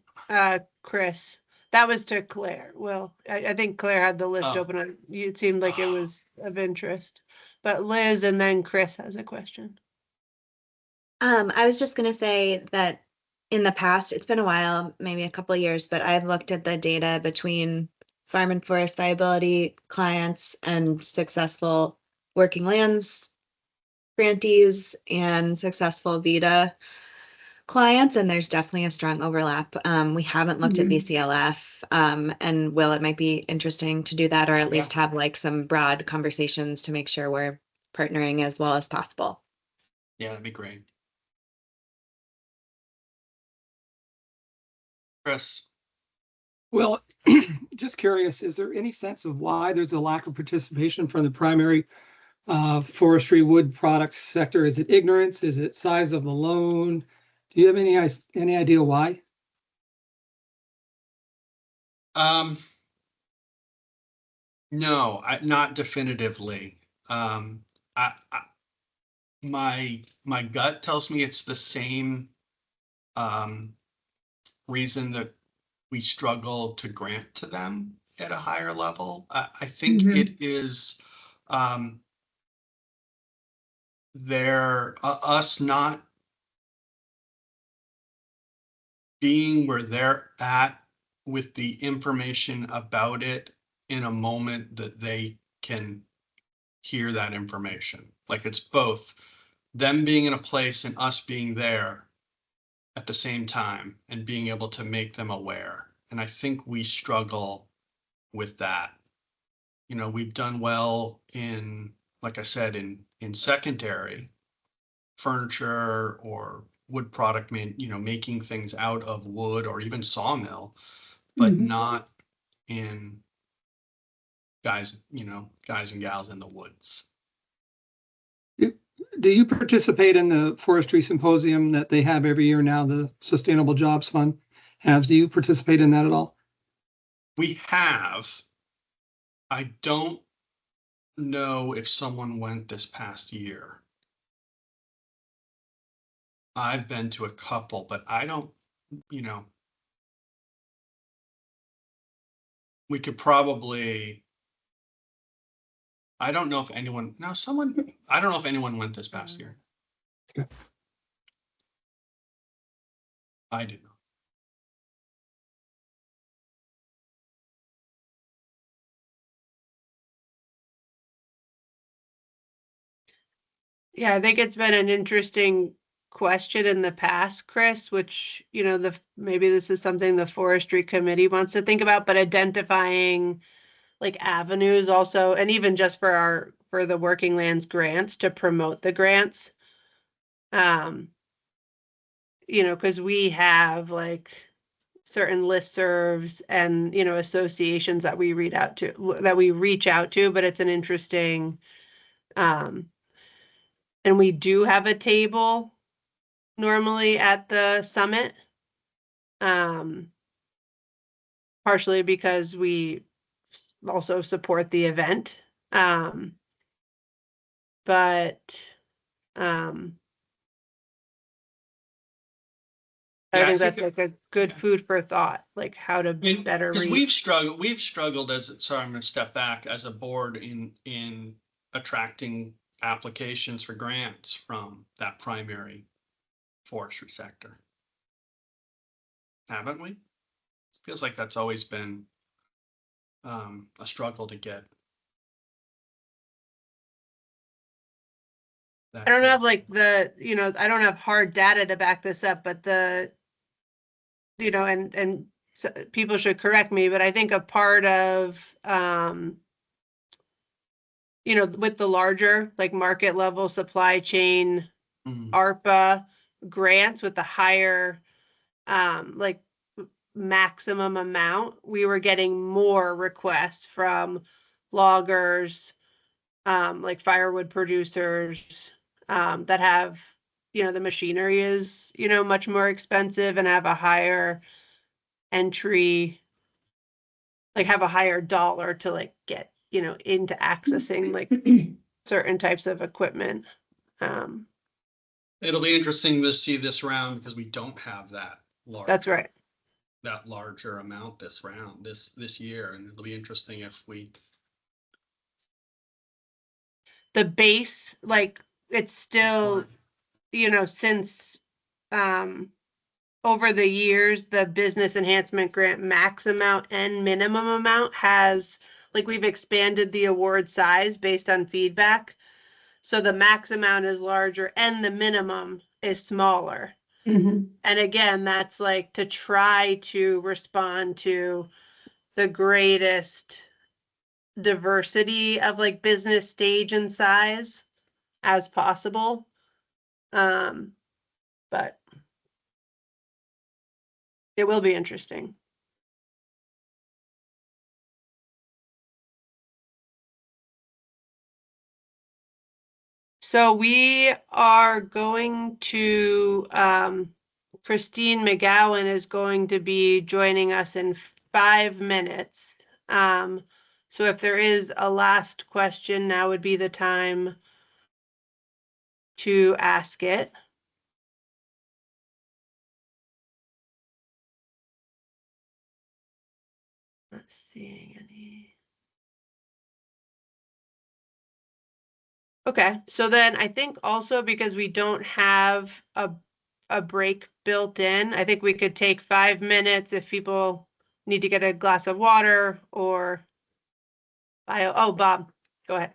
Chris. That was to Claire. Well, I think Claire had the list open. It seemed like it was of interest. But Liz and then Chris has a question. I was just going to say that in the past, it's been a while, maybe a couple of years, but I've looked at the data between Farm and Forest Viability clients and successful Working Lands grantees and successful VITA clients, and there's definitely a strong overlap. We haven't looked at Mhm. VCLF, and Will, it might be interesting to do that, or at least have like some broad conversations to make sure we're partnering as well as possible. Yeah, that'd be great. Chris, Well, just curious, is there any sense of why there's a lack of participation from the primary forestry wood products sector? Is it ignorance? Is it size of the loan? Do you have any idea why? no, not definitively. I my gut tells me it's the same reason that we struggle to grant to them at a higher level. I think Mhm. it is us not being where they're at with the information about it in a moment that they can hear that information. Like it's both them being in a place and us being there at the same time and being able to make them aware. And I think we struggle with that. You know, we've done well in, like I said, in secondary furniture or wood product, making things out of wood or even sawmill, but Mhm. not in guys and gals in the woods. Do you participate in the forestry symposium that they have every year now, the Sustainable Jobs Fund has? Do you participate in that at all? We have. I don't know if someone went this past year. I've been to a couple, but I don't, we could probably, I don't know if anyone, no, someone, I don't know if anyone went this past year. Okay. I do. Yeah, I think it's been an interesting question in the past, Chris, which, maybe this is something the forestry committee wants to think about, but identifying like avenues also, and even just for the Working Lands grants to promote the grants. Because we have like certain listservs and, associations that we reach out to, but it's an interesting, and we do have a table normally at the summit. Partially because we also support the event. But Yeah, I think that's like a good food for thought, like how to better because reach. we've struggled sorry, I'm going to step back, as a board in attracting applications for grants from that primary forestry sector. Haven't we? Feels like that's always been a struggle to get. I don't have like I don't have hard data to back this up, but and so people should correct me, but I think a part of, with the larger, like market level supply chain, ARPA grants with the higher, like maximum amount, we were getting more requests from loggers, like firewood producers, that have, the machinery is, much more expensive and have a higher entry, like have a higher dollar to like get, into accessing like certain types of equipment. It'll be interesting to see this round because we don't have that large. That's right. That larger amount this round, this year, and it'll be interesting if the base, like it's still, since over the years, the business enhancement grant max amount and minimum amount has, like, we've expanded the award size based on feedback. So the max amount is larger and the minimum is smaller. Mhm. And again, that's like to try to respond to the greatest diversity of like business stage and size as possible. But it will be interesting. So we are going to, Christine McGowan is going to be joining us in 5 minutes. So if there is a last question, now would be the time to ask it. Not seeing any. Okay, so then I think also because we don't have a break built in, I think we could take 5 minutes if people need to get a glass of water or oh, Bob, go ahead.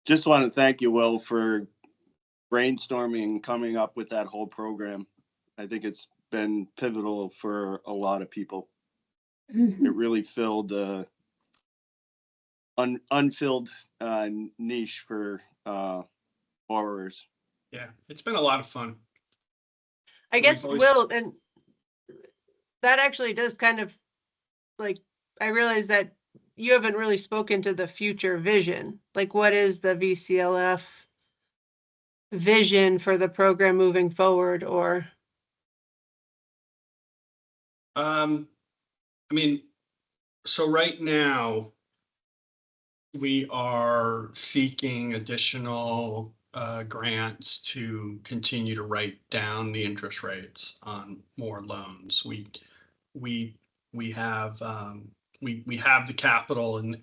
Just want to thank you, Will, for brainstorming, coming up with that whole program. I think it's been pivotal for a lot of people. It really filled unfilled niche for borrowers. Yeah, it's been a lot of fun. I guess, always- Will, and that actually does kind of like, I realize that you haven't really spoken to the future vision. Like, what is the VCLF vision for the program moving forward? Or I mean, so right now we are seeking additional grants to continue to write down the interest rates on more loans. We have we have the capital and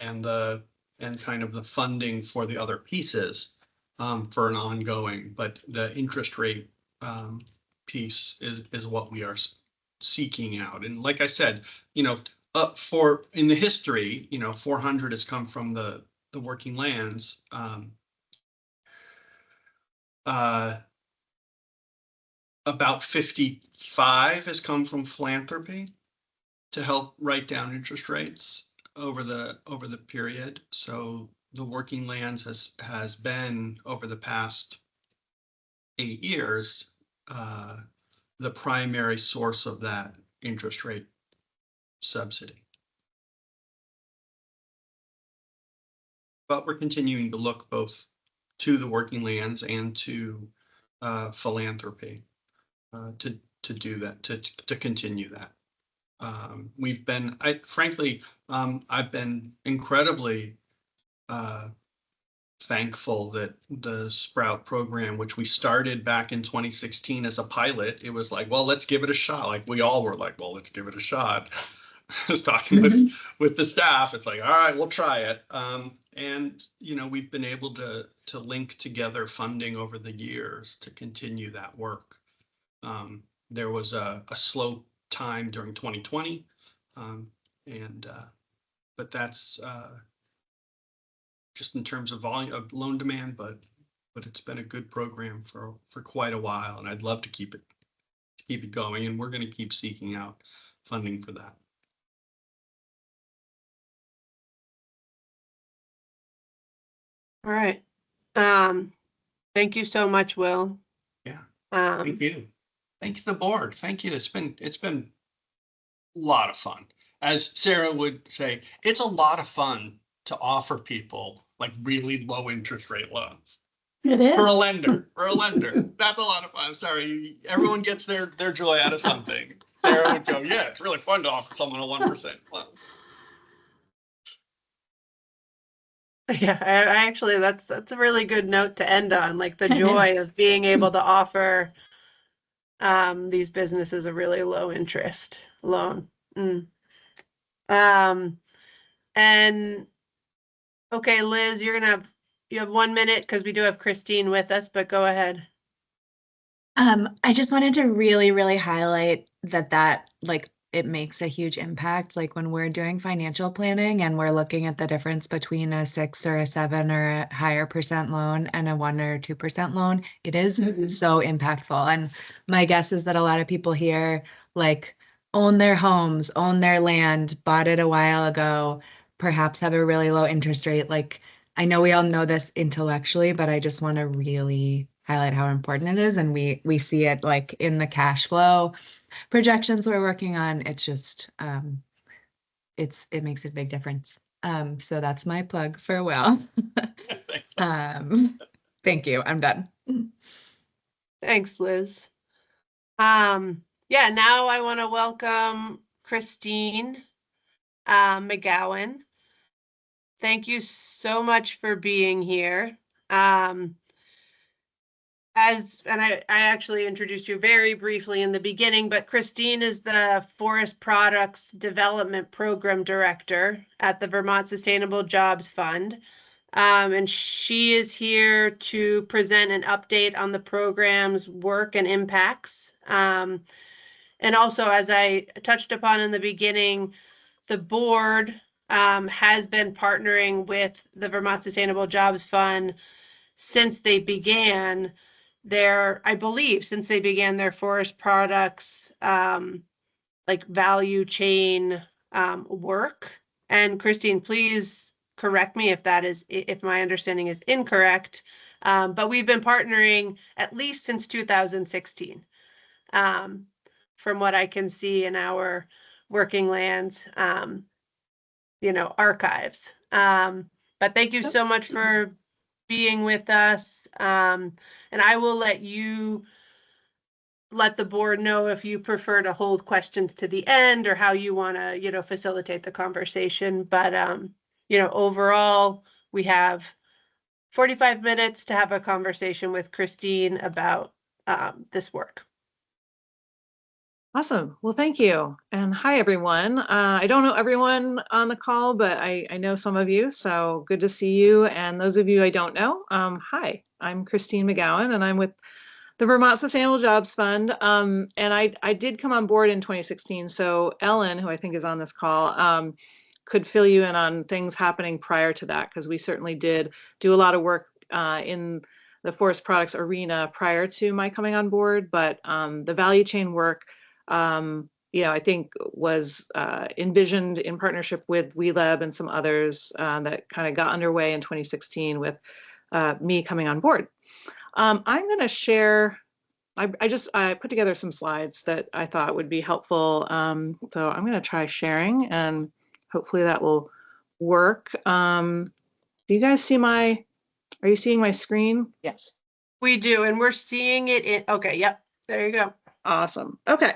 kind of the funding for the other pieces for an ongoing, but the interest rate piece is what we are seeking out. And like I said, you know, for in the history, you know, 400 has come from the working lands. About 55 has come from philanthropy to help write down interest rates over the period. So the working lands has been over the past 8 years the primary source of that interest rate subsidy. But we're continuing to look both to the working lands and to philanthropy to do that, to continue that. We've been, frankly, I've been incredibly thankful that the Sprout program, which we started back in 2016 as a pilot, it was like, well, let's give it a shot. Like we all were like, well, let's give it a shot. I was talking with the staff. It's like, all right, we'll try it. And you know, we've been able to link together funding over the years to continue that work. There was a slow time during 2020, but that's just in terms of volume of loan demand, but it's been a good program for quite a while, and I'd love to keep it going, and we're going to keep seeking out funding for that. all right. Thank you so much, Will. Yeah. Thank you. Thank you to the board. Thank you. It's been a lot of fun. As Sarah would say, it's a lot of fun to offer people like really low interest rate loans. It is. For a lender. That's a lot of fun. I'm sorry. Everyone gets their joy out of something. Sarah would go, yeah, it's really fun to offer someone a 1% loan. Yeah, I actually, that's a really good note to end on, like the joy of being able to offer these businesses a really low interest loan. And okay, Liz, you have 1 minute because we do have Christine with us, but go ahead. I just wanted to really, really highlight that like it makes a huge impact. Like when we're doing financial planning and we're looking at the difference between a 6 or a 7 or a higher percent loan and a 1 or 2% loan, it is so impactful. And my guess is that a lot of people here like own their homes, own their land, bought it a while ago, perhaps have a really low interest rate. Like I know we all know this intellectually, but I just want to really highlight how important it is. And we see it like in the cash flow projections we're working on. It's just, it makes a big difference. So that's my plug for Will. Thank you. I'm done. Thanks, Liz. Yeah, now I want to welcome Christine McGowan. Thank you so much for being here. I actually introduced you very briefly in the beginning, but Christine is the Forest Products Development Program Director at the Vermont Sustainable Jobs Fund. And she is here to present an update on the program's work and impacts. And also, as I touched upon in the beginning, the board has been partnering with the Vermont Sustainable Jobs Fund since they began their forest products like value chain work. And Christine, please correct me if my understanding is incorrect. But we've been partnering at least since 2016, from what I can see in our Working Lands, archives. But thank you so much for being with us. And I will let the board know if you prefer to hold questions to the end or how you want to, facilitate the conversation. But, overall, we have 45 minutes to have a conversation with Christine about this work. Awesome. Well, thank you. And hi, everyone. I don't know everyone on the call, but I know some of you, so good to see you. And those of you I don't know, hi, I'm Christine McGowan, and I'm with the Vermont Sustainable Jobs Fund. And I did come on board in 2016, so Ellen, who I think is on this call, could fill you in on things happening prior to that, because we certainly did do a lot of work in the forest products arena prior to my coming on board, but the value chain work I think was envisioned in partnership with WeLab and some others that kind of got underway in 2016 with me coming on board. I'm going to share, I put together some slides that I thought would be helpful. So I'm going to try sharing and hopefully that will work. Do you guys see are you seeing my screen? Yes. We do, and we're seeing it okay, yep, there you go. Awesome. Okay.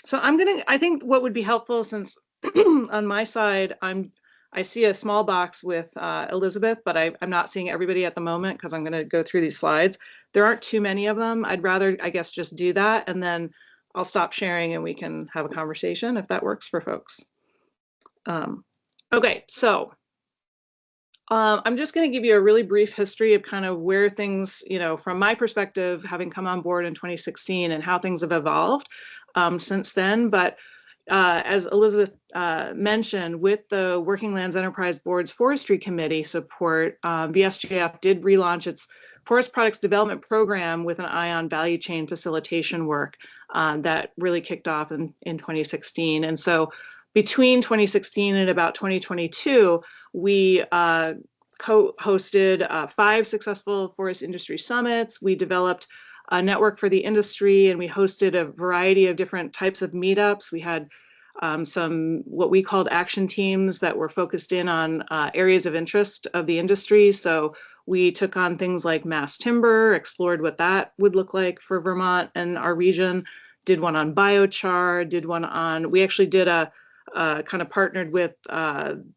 So I think what would be helpful, since on my side, I see a small box with Elizabeth, but I'm not seeing everybody at the moment because I'm going to go through these slides. There aren't too many of them. I'd rather, I guess, just do that, and then I'll stop sharing and we can have a conversation if that works for folks. Okay, so I'm just going to give you a really brief history of kind of where things, from my perspective, having come on board in 2016 and how things have evolved since then. But as Elizabeth mentioned, with the Working Lands Enterprise Board's Forestry Committee support, VSJF did relaunch its Forest Products Development Program with an eye on value chain facilitation work that really kicked off in 2016. And so between 2016 and about 2022, we co-hosted 5 successful forest industry summits. We developed a network for the industry, and we hosted a variety of different types of meetups. We had some what we called action teams that were focused in on areas of interest of the industry. So we took on things like mass timber, explored what that would look like for Vermont and our region, did one on biochar, we actually did a kind of partnered with and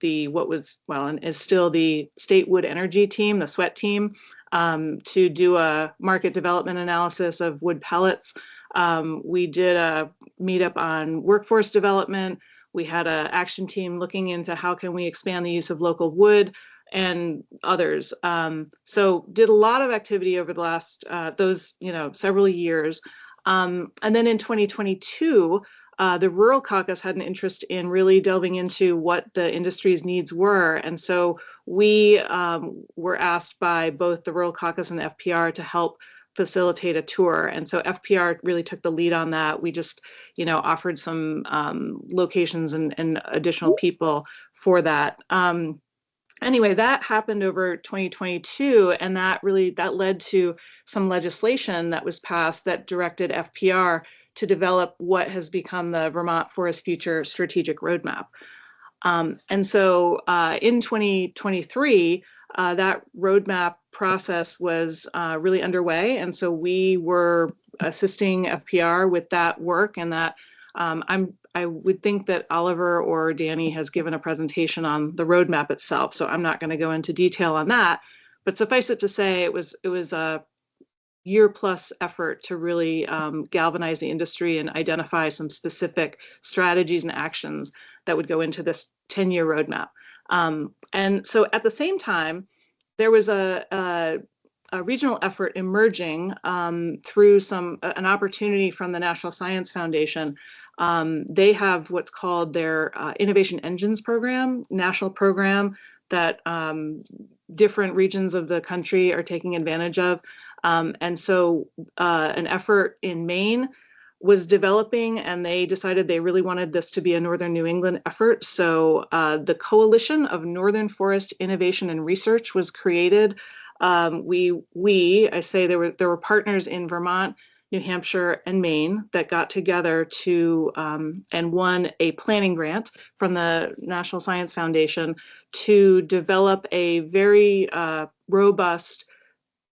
is still the State Wood Energy team, the SWET team, to do a market development analysis of wood pellets. We did a meetup on workforce development. We had an action team looking into how can we expand the use of local wood and others. So did a lot of activity over the last, several years. And then in 2022, the Rural Caucus had an interest in really delving into what the industry's needs were. And so we were asked by both the Rural Caucus and the FPR to help facilitate a tour. And so FPR really took the lead on that. We just, offered some locations and additional people for that. Anyway, that happened over 2022, and that led to some legislation that was passed that directed FPR to develop what has become the Vermont Forest Future Strategic Roadmap. And so in 2023, that roadmap process was really underway. And so we were assisting FPR with that work, and that I would think that Oliver or Danny has given a presentation on the roadmap itself. So I'm not going to go into detail on that, but suffice it to say, it was a year-plus effort to really galvanize the industry and identify some specific strategies and actions that would go into this 10-year roadmap. And so at the same time, there was a regional effort emerging through an opportunity from the National Science Foundation. They have what's called their Innovation Engines program, national program that different regions of the country are taking advantage of. And so an effort in Maine was developing, and they decided they really wanted this to be a Northern New England effort. So the Coalition of Northern Forest Innovation and Research was created. I say there were partners in Vermont, New Hampshire, and Maine that got together to and won a planning grant from the National Science Foundation to develop a very robust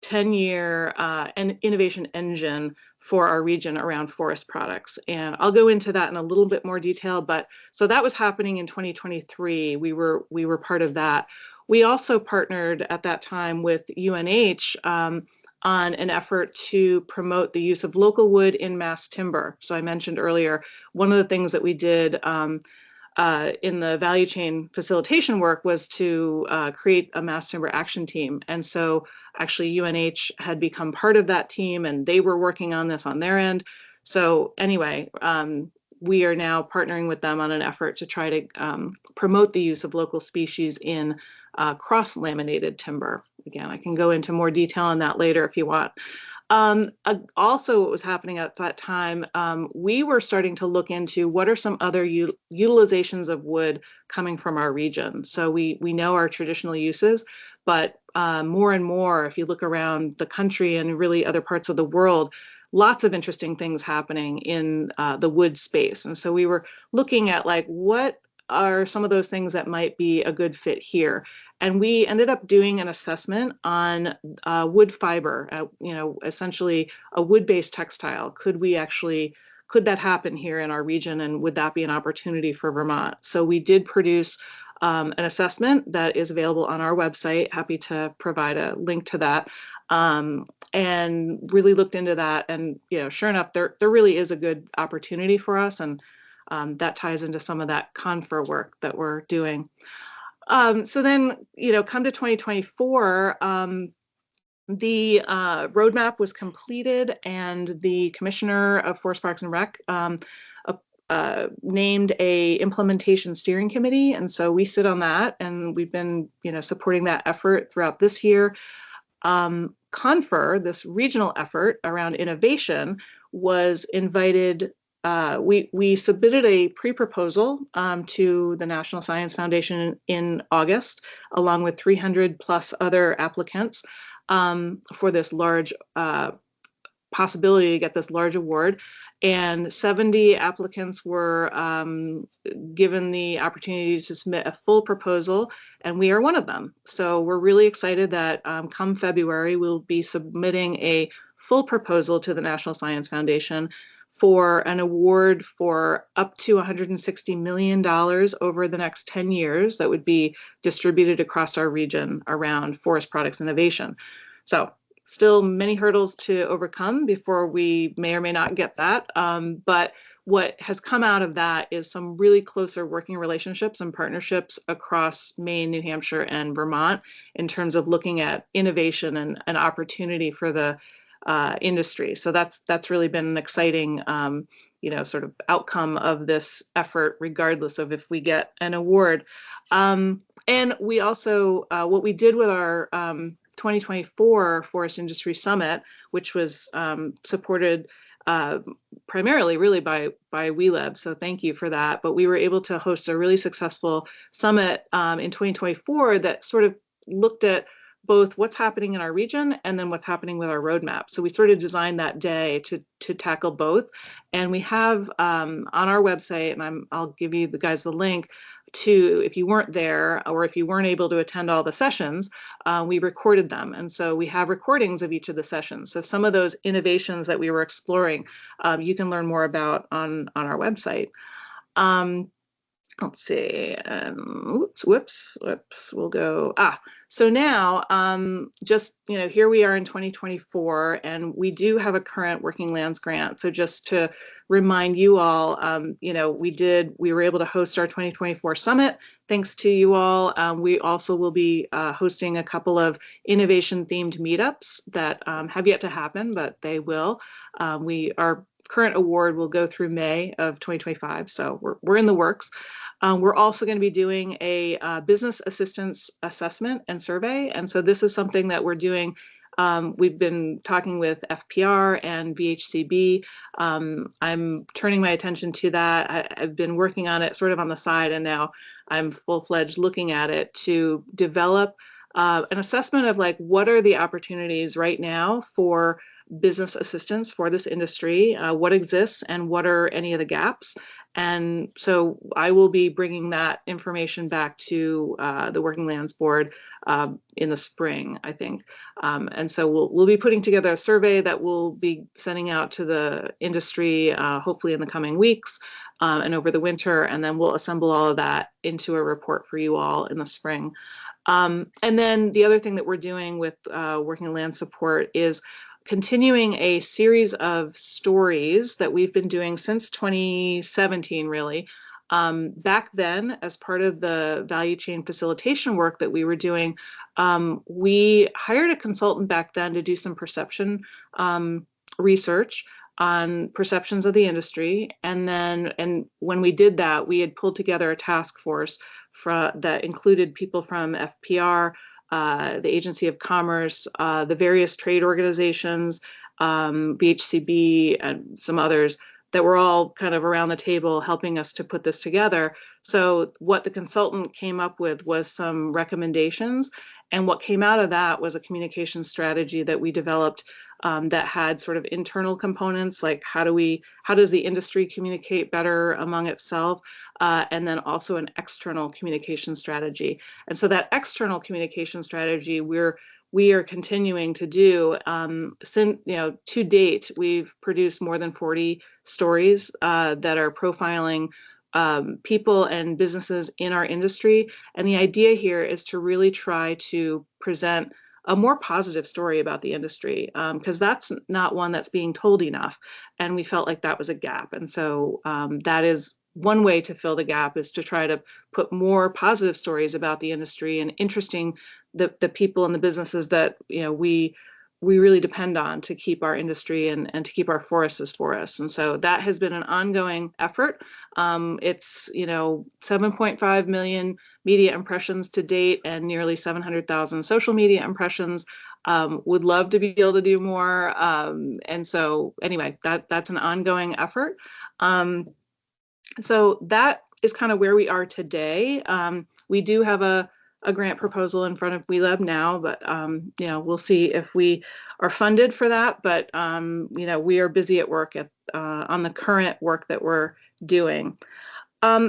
10-year and innovation engine for our region around forest products. And I'll go into that in a little bit more detail, but so that was happening in 2023. We were part of that. We also partnered at that time with UNH on an effort to promote the use of local wood in mass timber. So I mentioned earlier, one of the things that we did in the value chain facilitation work was to create a mass timber action team. And so actually UNH had become part of that team, and they were working on this on their end. So anyway, we are now partnering with them on an effort to try to promote the use of local species in cross-laminated timber. Again, I can go into more detail on that later if you want. Also, what was happening at that time, we were starting to look into what are some other utilizations of wood coming from our region. So we know our traditional uses, but more and more, if you look around the country and really other parts of the world, lots of interesting things happening in the wood space. And so we were looking at what are some of those things that might be a good fit here. And we ended up doing an assessment on wood fiber, essentially a wood-based textile. Could that happen here in our region, and would that be an opportunity for Vermont? So we did produce an assessment that is available on our website. Happy to provide a link to that. And really looked into that, and sure enough, there really is a good opportunity for us, and that ties into some of that confer work that we're doing. So then, come to 2024, the roadmap was completed, and the Commissioner of Forest Parks and Rec named a implementation steering committee. And so we sit on that, and we've been, supporting that effort throughout this year. Confer, this regional effort around innovation, was invited. We submitted a pre-proposal to the National Science Foundation in August, along with 300 plus other applicants for this large possibility to get this large award. And 70 applicants were given the opportunity to submit a full proposal, and we are one of them. So we're really excited that come February, we'll be submitting a full proposal to the National Science Foundation for an award for up to $160 million over the next 10 years that would be distributed across our region around forest products innovation. So still many hurdles to overcome before we may or may not get that. But what has come out of that is some really closer working relationships and partnerships across Maine, New Hampshire, and Vermont in terms of looking at innovation and an opportunity for the industry. So that's really been an exciting sort of outcome of this effort, regardless of if we get an award. And we also, what we did with our 2024 Forest Industry Summit, which was supported primarily really by WeLab, so thank you for that. But we were able to host a really successful summit in 2024 that sort of looked at both what's happening in our region and then what's happening with our roadmap. So we sort of designed that day to tackle both. And we have on our website, and I'll give you the guys the link to, if you weren't there or if you weren't able to attend all the sessions, we recorded them. And so we have recordings of each of the sessions. So some of those innovations that we were exploring, you can learn more about on our website. Let's see, whoops, we'll go, so now, just, here we are in 2024, and we do have a current Working Lands grant. So just to remind you all, we were able to host our 2024 summit, thanks to you all. We also will be hosting a couple of innovation themed meetups that have yet to happen, but they will. Our current award will go through May of 2025, so we're in the works. We're also going to be doing a business assistance assessment and survey. And so this is something that we're doing. We've been talking with FPR and VHCB. I'm turning my attention to that. I've been working on it sort of on the side, and now I'm full-fledged looking at it to develop an assessment of like, what are the opportunities right now for business assistance for this industry, what exists and what are any of the gaps. And so I will be bringing that information back to the Working Lands Board in the spring, I think. And so we'll be putting together a survey that we'll be sending out to the industry, hopefully in the coming weeks and over the winter, and then we'll assemble all of that into a report for you all in the spring. And then the other thing that we're doing with Working Land Support is continuing a series of stories that we've been doing since 2017, really. Back then, as part of the value chain facilitation work that we were doing, we hired a consultant back then to do some perception research on perceptions of the industry. And when we did that, we had pulled together a task force that included people from FPR, the Agency of Commerce, the various trade organizations, BHCB, and some others that were all kind of around the table helping us to put this together. So what the consultant came up with was some recommendations. And what came out of that was a communication strategy that we developed that had sort of internal components, like how does the industry communicate better among itself, and then also an external communication strategy. And so that external communication strategy we are continuing to do. Since to date, we've produced more than 40 stories that are profiling people and businesses in our industry. And the idea here is to really try to present a more positive story about the industry, because that's not one that's being told enough. And we felt like that was a gap. And so that is one way to fill the gap, is to try to put more positive stories about the industry and interesting the people and the businesses that we really depend on to keep our industry and to keep our forests for us. And so that has been an ongoing effort. It's 7.5 million media impressions to date and nearly 700,000 social media impressions. Would love to be able to do more. And so anyway, that's an ongoing effort. So that is kind of where we are today. We do have a grant proposal in front of WeLab now, but we'll see if we are funded for that. But we are busy at work on the current work that we're doing.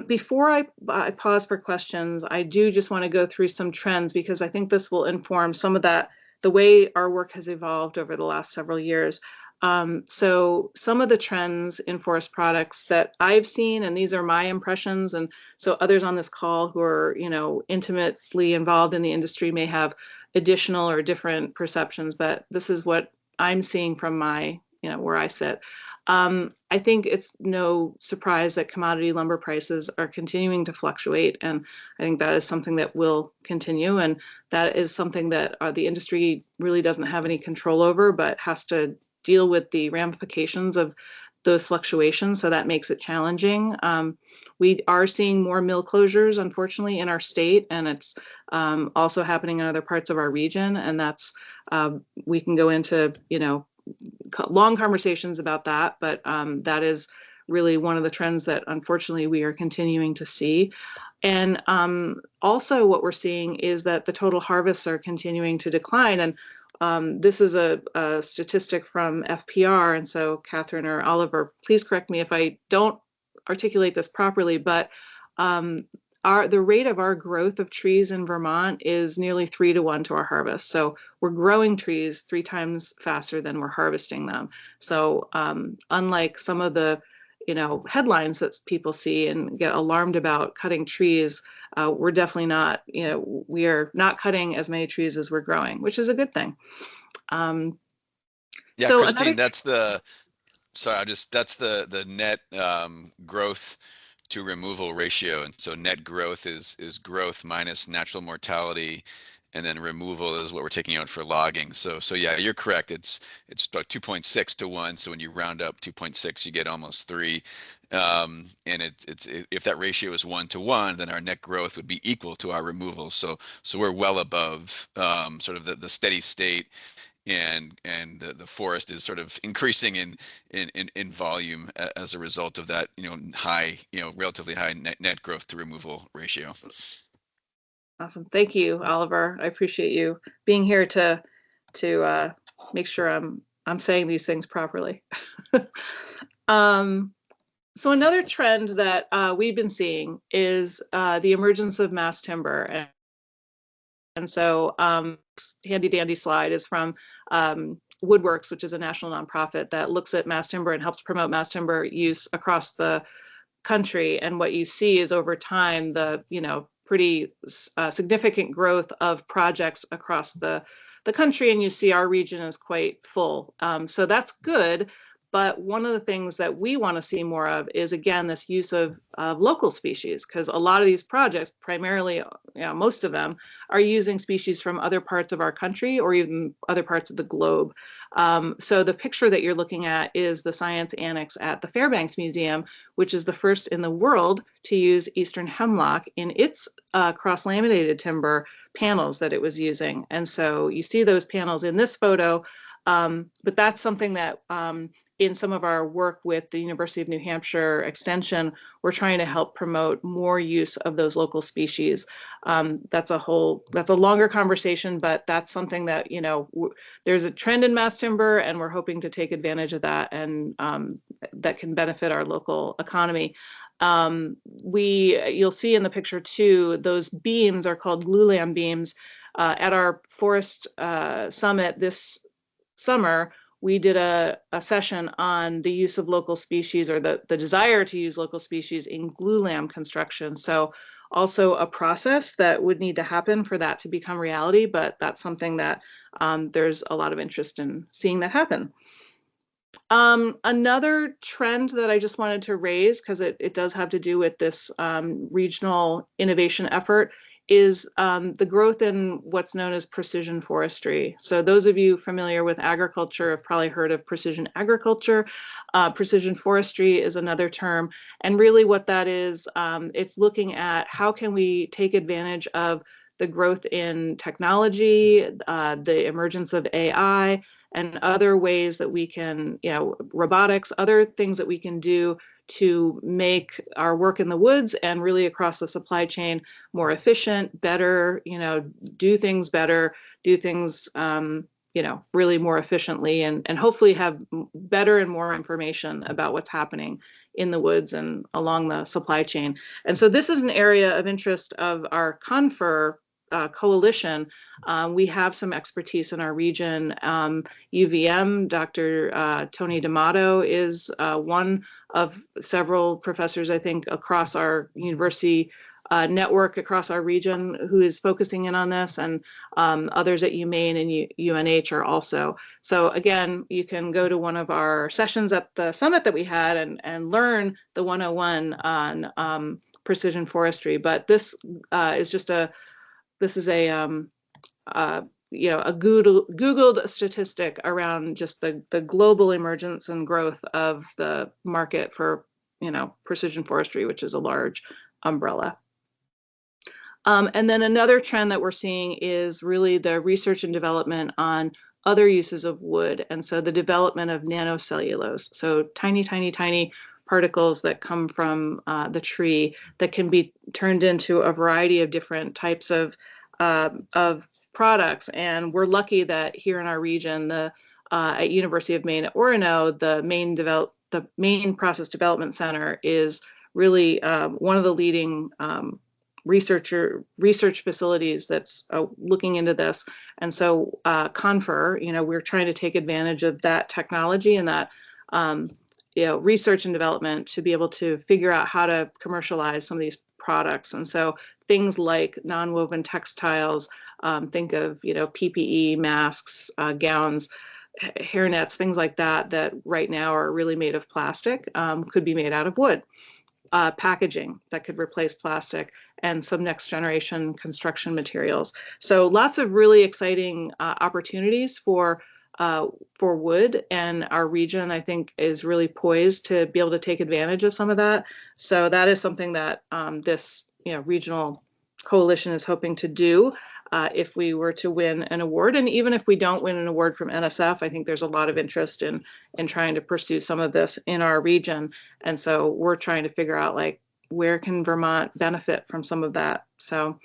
Before I pause for questions, I do just want to go through some trends, because I think this will inform some of that, the way our work has evolved over the last several years. So some of the trends in forest products that I've seen, and these are my impressions, and so others on this call who are, intimately involved in the industry may have additional or different perceptions, but this is what I'm seeing from my where I sit. I think it's no surprise that commodity lumber prices are continuing to fluctuate, and I think that is something that will continue, and that is something that the industry really doesn't have any control over, but has to deal with the ramifications of those fluctuations. So that makes it challenging. We are seeing more mill closures, unfortunately, in our state, and it's also happening in other parts of our region. And that's we can go into long conversations about that, but that is really one of the trends that unfortunately we are continuing to see. And also what we're seeing is that the total harvests are continuing to decline. And this is a statistic from FPR. And so Catherine or Oliver, please correct me if I don't articulate this properly, but the rate of our growth of trees in Vermont is nearly 3 to 1 to our harvest. So we're growing trees 3 times faster than we're harvesting them. So unlike some of the headlines that people see and get alarmed about cutting trees, we're definitely not, we are not cutting as many trees as we're growing, which is a good thing. Yeah, so Christine, that's the net growth to removal ratio. And so net growth is growth minus natural mortality, and then removal is what we're taking out for logging. So yeah, you're correct. It's about 2.6 to 1. So when you round up 2.6, you get almost 3. And it's if that ratio is 1 to 1, then our net growth would be equal to our removal. So we're well above sort of the steady state. And the forest is sort of increasing in volume as a result of that, relatively high net growth to removal ratio. Awesome. Thank you, Oliver. I appreciate you being here to make sure I'm saying these things properly. So another trend that we've been seeing is the emergence of mass timber. And so handy dandy slide is from Woodworks, which is a national nonprofit that looks at mass timber and helps promote mass timber use across the country. And what you see is over time, the pretty significant growth of projects across the country, and you see our region is quite full. So that's good. But one of the things that we want to see more of is, again, this use of local species, because a lot of these projects, primarily, most of them, are using species from other parts of our country or even other parts of the globe. So the picture that you're looking at is the science annex at the Fairbanks Museum, which is the first in the world to use eastern hemlock in its cross-laminated timber panels that it was using. And so you see those panels in this photo, but that's something that in some of our work with the University of New Hampshire Extension, we're trying to help promote more use of those local species. That's a longer conversation, but that's something that, there's a trend in mass timber, and we're hoping to take advantage of that, and that can benefit our local economy. You'll see in the picture too, those beams are called glulam beams. At our forest summit this summer, we did a session on the use of local species, or the desire to use local species in glulam construction. So also a process that would need to happen for that to become reality, but that's something that there's a lot of interest in seeing that happen. Another trend that I just wanted to raise, because it does have to do with this regional innovation effort, is the growth in what's known as precision forestry. So those of you familiar with agriculture have probably heard of precision agriculture. Precision forestry is another term. And really what that is, it's looking at how can we take advantage of the growth in technology, the emergence of AI, and other ways that we can, robotics, other things that we can do to make our work in the woods and really across the supply chain more efficient, better, do things better, do things, really more efficiently, and hopefully have better and more information about what's happening in the woods and along the supply chain. And so this is an area of interest of our CONFER coalition. We have some expertise in our region. UVM, Dr. Tony D'Amato is one of several professors, I think, across our university network across our region who is focusing in on this, and others at UMaine and UNH are also. So again, you can go to one of our sessions at the summit that we had and learn the 101 on precision forestry. But this is just a Googled statistic around just the global emergence and growth of the market for, precision forestry, which is a large umbrella. And then another trend that we're seeing is really the research and development on other uses of wood. And so the development of nanocellulose, so tiny, tiny, tiny particles that come from the tree that can be turned into a variety of different types of products. And we're lucky that here in our region, at University of Maine at Orono, the Maine Process Development Center is really one of the leading research facilities that's looking into this. And so Confer, we're trying to take advantage of that technology and that research and development to be able to figure out how to commercialize some of these products. And so things like non-woven textiles, think of PPE, masks, gowns, hairnets, things like that right now are really made of plastic, could be made out of wood. Packaging that could replace plastic, and some next generation construction materials. So lots of really exciting opportunities for wood, and our region, I think, is really poised to be able to take advantage of some of that. So that is something that this regional coalition is hoping to do if we were to win an award. And even if we don't win an award from NSF, I think there's a lot of interest in trying to pursue some of this in our region. And so we're trying to figure out, like, where can Vermont benefit from some of that? So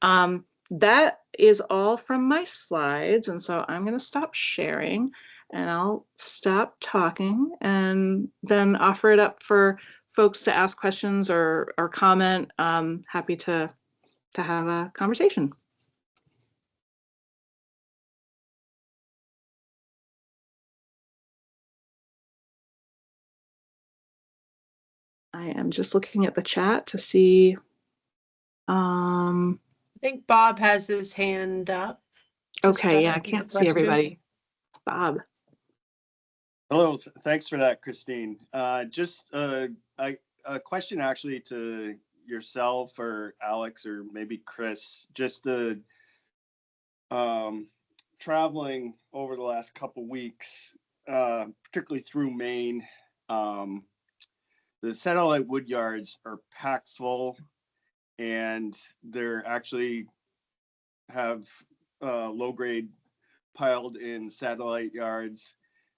that is all from my slides. And so I'm going to stop sharing and I'll stop talking and then offer it up for folks to ask questions or comment. Happy to have a conversation. I am just looking at the chat to see. I think Bob has his hand up. Okay, yeah, I can't see everybody. Bob. Hello, thanks for that, Christine. Just a question actually to yourself or Alex or maybe Chris. Just traveling over the last couple weeks, particularly through Maine. The satellite wood yards are packed full, and they're actually have low grade piled in satellite yards.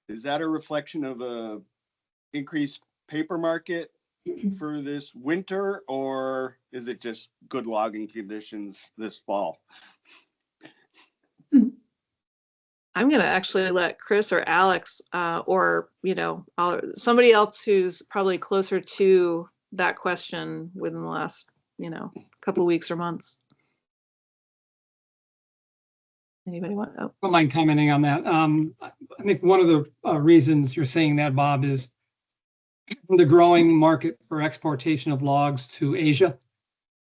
Is that a reflection of a increased paper market for this winter, or is it just good logging conditions this fall? I'm going to actually let Chris or Alex or, somebody else who's probably closer to that question within the last, couple of weeks or months. Anybody want to? I don't mind commenting on that. I think one of the reasons you're saying that, Bob, is the growing market for exportation of logs to Asia.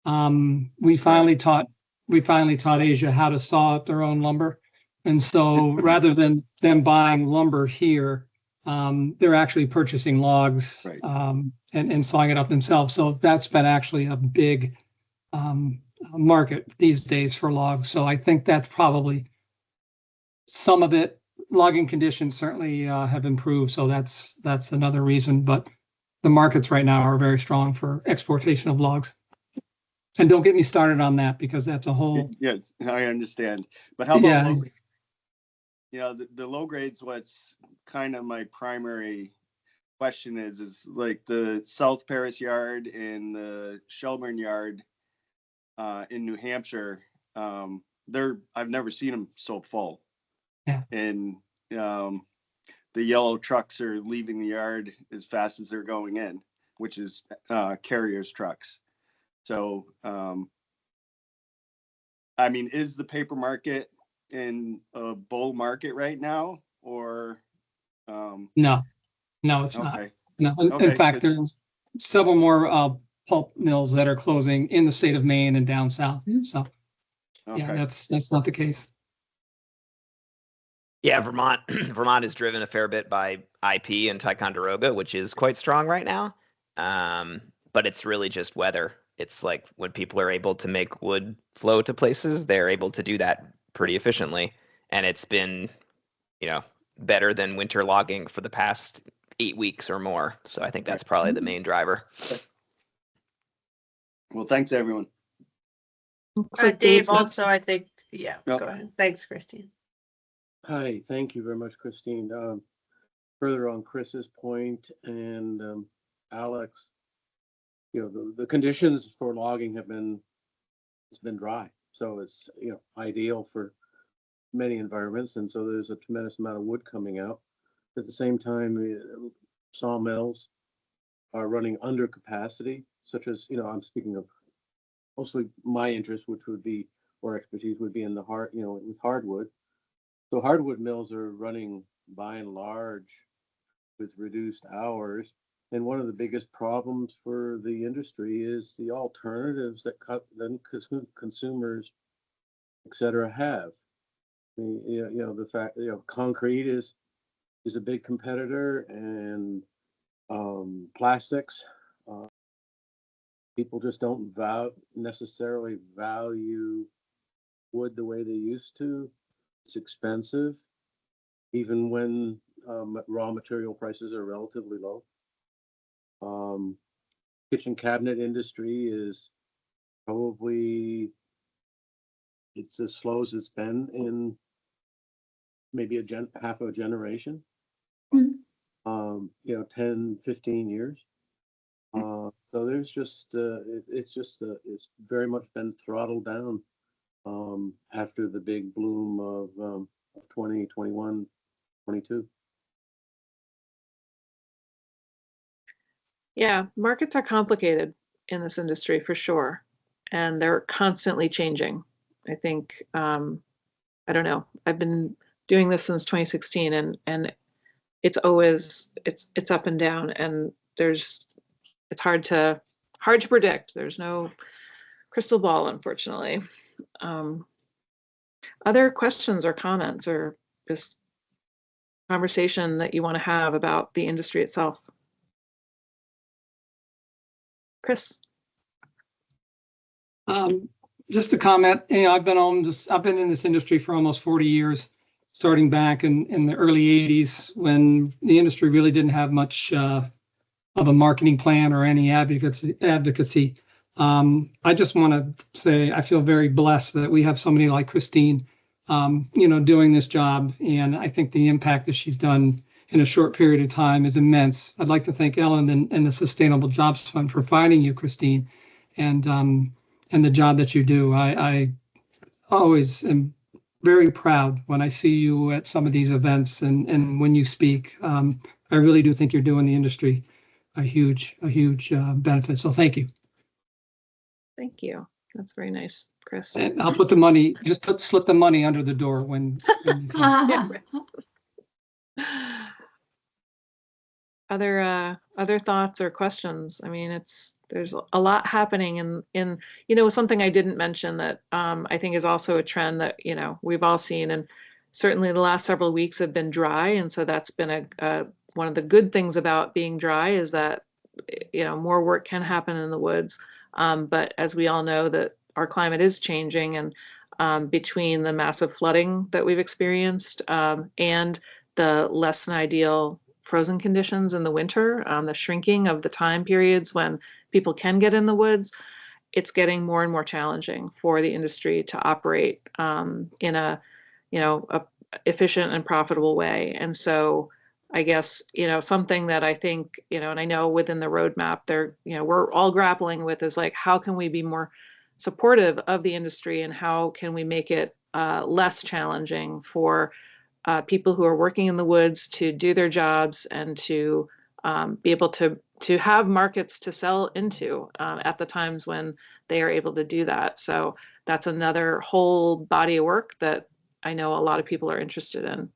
We finally taught Asia how to saw up their own lumber. And so rather than them buying lumber here, they're actually purchasing logs, right, and sawing it up themselves. So that's been actually a big market these days for logs. So I think that's probably some of it. Logging conditions certainly have improved. So that's another reason. But the markets right now are very strong for exportation of logs. And don't get me started on that, because that's a whole. Yes, I understand. But how about the low grades? What's kind of my primary question is like the South Paris yard and the Shelburne yard in New Hampshire. I've never seen them so full. Yeah. And the yellow trucks are leaving the yard as fast as they're going in, which is carriers trucks. So, I mean, is the paper market in a bull market right now, or? No, it's not. Okay. No, Okay, in fact, there's several more pulp mills that are closing in the state of Maine and down south. So yeah, Okay. that's not the case. Yeah, Vermont Vermont is driven a fair bit by IP and Ticonderoga, which is quite strong right now. But it's really just weather. It's like when people are able to make wood flow to places, they're able to do that pretty efficiently. And it's been, better than winter logging for the past 8 weeks or more. So I think that's probably the main driver. Well, thanks, everyone. Looks like Dave Dave's next. also, I think, yeah, Yep. go ahead. Thanks, Christine. Hi, thank you very much, Christine. Further on Chris's point and Alex, the conditions for logging it's been dry. So it's, ideal for many environments. And so there's a tremendous amount of wood coming out. At the same time, sawmills are running under capacity, such as, I'm speaking of mostly my interest, which would be, or expertise would be in the with hardwood. So hardwood mills are running by and large with reduced hours. And one of the biggest problems for the industry is the alternatives that consumers, et cetera, have. The fact, concrete is a big competitor, and plastics. People just don't necessarily value wood the way they used to. It's expensive, even when raw material prices are relatively low. Kitchen cabinet industry is probably, it's as slow as it's been in maybe half a generation. 10, 15 years. So there's just, it's very much been throttled down after the big bloom of 2021, 22. Yeah, markets are complicated in this industry for sure, and they're constantly changing. I think, I don't know, I've been doing this since 2016, and it's always, it's up and down, and it's hard to predict. There's no crystal ball, unfortunately. Other questions or comments or just conversation that you want to have about the industry itself? Chris? Just a comment, I've been in this industry for almost 40 years, starting back in the early 80s when the industry really didn't have much of a marketing plan or any advocacy. I just want to say I feel very blessed that we have somebody like Christine, doing this job. And I think the impact that she's done in a short period of time is immense. I'd like to thank Ellen and the Sustainable Jobs Fund for finding you, Christine, and the job that you do. I always am very proud when I see you at some of these events and when you speak. I really do think you're doing the industry a huge benefit. So thank you. Thank you. That's very nice, Chris. And I'll put the money, slip the money under the door when you come. Yeah, right. Other thoughts or questions? I mean, there's a lot happening in something I didn't mention that I think is also a trend that we've all seen, and certainly the last several weeks have been dry, and so that's been one of the good things about being dry is that more work can happen in the woods. But as we all know, that our climate is changing, and between the massive flooding that we've experienced and the less than ideal frozen conditions in the winter, the shrinking of the time periods when people can get in the woods, it's getting more and more challenging for the industry to operate in a efficient and profitable way. And so I guess, something that I think, and I know within the roadmap there, we're all grappling with is like, how can we be more supportive of the industry, and how can we make it less challenging for people who are working in the woods to do their jobs and to be able to have markets to sell into at the times when they are able to do that. So that's another whole body of work that I know a lot of people are interested in.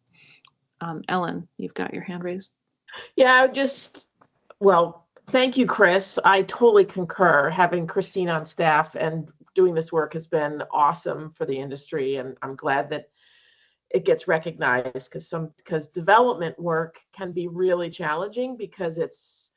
Ellen, you've got your hand raised. Yeah, Thank you, Chris. I totally concur. Having Christine on staff and doing this work has been awesome for the industry, and I'm glad that it gets recognized because development work can be really challenging because it's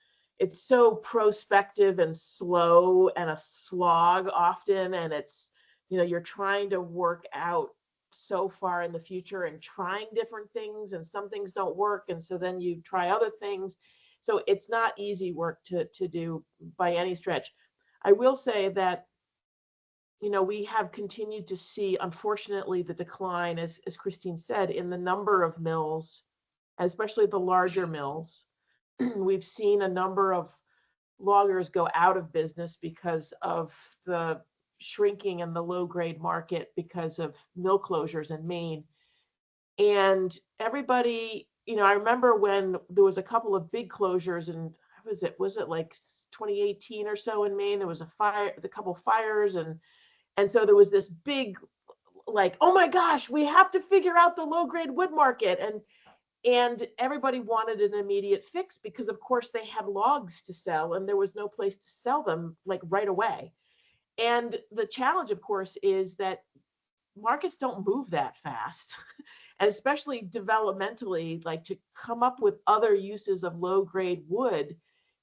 so prospective and slow and a slog often, and it's, you know, you're trying to work out so far in the future and trying different things, and some things don't work, and so then you try other things. So it's not easy work to do by any stretch. I will say that, you know, we have continued to see, unfortunately, the decline, as Christine said, in the number of mills, especially the larger mills. We've seen a number of loggers go out of business because of the shrinking in the low grade market because of mill closures in Maine. And everybody, you know, I remember when there was a couple of big closures, and was it like 2018 or so in Maine? There was a couple fires, and so there was this big, like, oh my gosh, we have to figure out the low grade wood market, and everybody wanted an immediate fix because of course they had logs to sell and there was no place to sell them like right away. And the challenge, of course, is that markets don't move that fast. And especially developmentally, like to come up with other uses of low grade wood,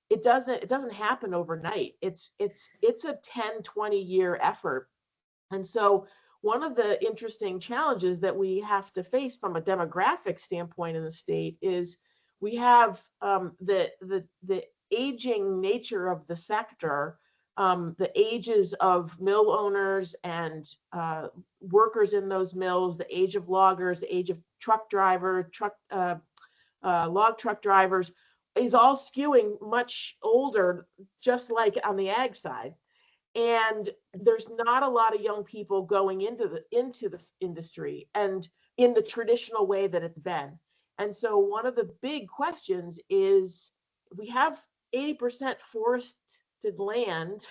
it doesn't happen overnight. It's a 10, 20 year effort. And so one of the interesting challenges that we have to face from a demographic standpoint in the state is we have the aging nature of the sector, the ages of mill owners and workers in those mills, the age of loggers, the age of truck driver, log truck drivers is all skewing much older, just like on the ag side. And there's not a lot of young people going into the industry and in the traditional way that it's been. And so one of the big questions is, we have 80% forested land,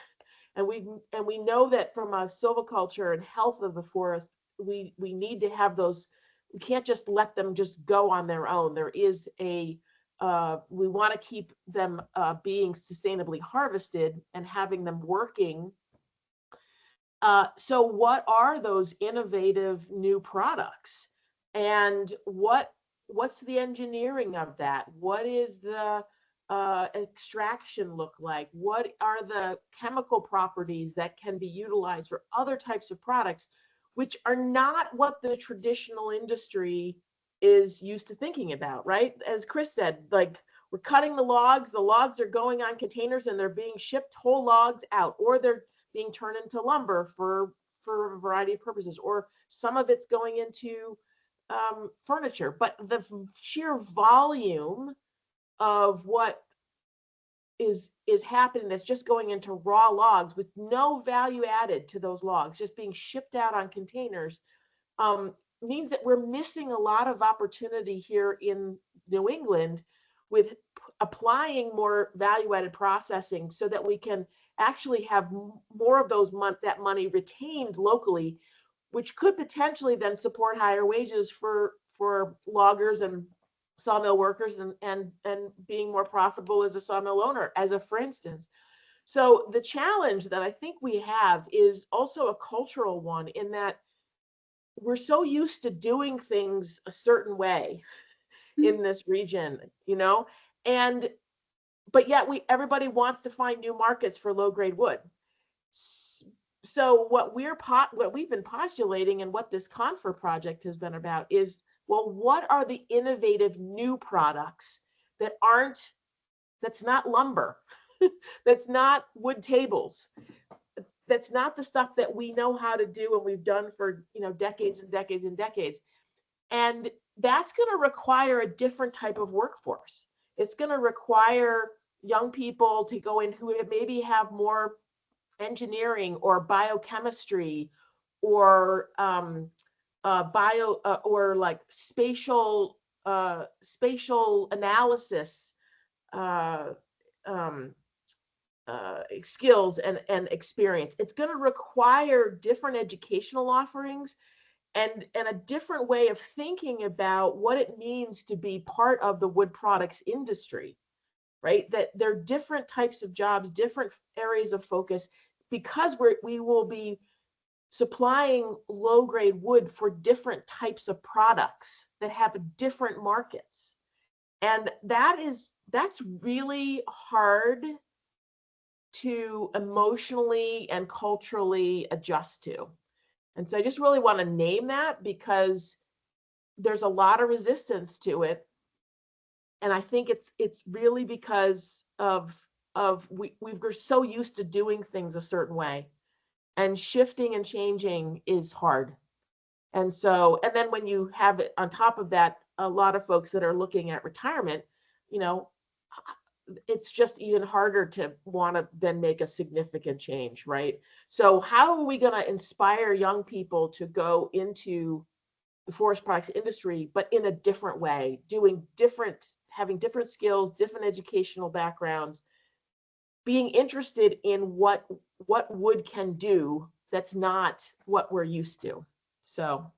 and we know that from a silviculture and health of the forest, we need to have those. We can't just let them just go on their own. There is we want to keep them being sustainably harvested and having them working. So what are those innovative new products? And what's the engineering of that? What is the extraction look like? What are the chemical properties that can be utilized for other types of products, which are not what the traditional industry is used to thinking about, right? As Chris said, like, we're cutting the logs are going on containers and they're being shipped whole logs out, or they're being turned into lumber for a variety of purposes, or some of it's going into furniture. But the sheer volume of what is happening that's just going into raw logs with no value added to those logs, just being shipped out on containers, means that we're missing a lot of opportunity here in New England with applying more value-added processing so that we can actually have more of that money retained locally, which could potentially then support higher wages for loggers and sawmill workers and being more profitable as a sawmill owner, for instance. So the challenge that I think we have is also a cultural one, in that we're so used to doing things a certain way in this region, you know, but yet everybody wants to find new markets for low grade wood. So what we've been postulating, and what this Confer project has been about, is, well, what are the innovative new products that's not lumber, that's not wood tables, that's not the stuff that we know how to do and we've done for, you know, decades and decades and decades. And that's going to require a different type of workforce. It's going to require young people to go in who maybe have more engineering or biochemistry or or like spatial analysis skills and experience. It's going to require different educational offerings and a different way of thinking about what it means to be part of the wood products industry. right? That they're different types of jobs, different areas of focus, because we will be supplying low grade wood for different types of products that have different markets. And that's really hard to emotionally and culturally adjust to. And so I just really want to name that, because there's a lot of resistance to it. And I think it's really because of we're so used to doing things a certain way, and shifting and changing is hard. And so, and then when you have it on top of that, a lot of folks that are looking at retirement, you know, it's just even harder to want to then make a significant change, right? So how are we going to inspire young people to go into the forest products industry, but in a different way, having different skills, different educational backgrounds, being interested in what wood can do that's not what we're used to. So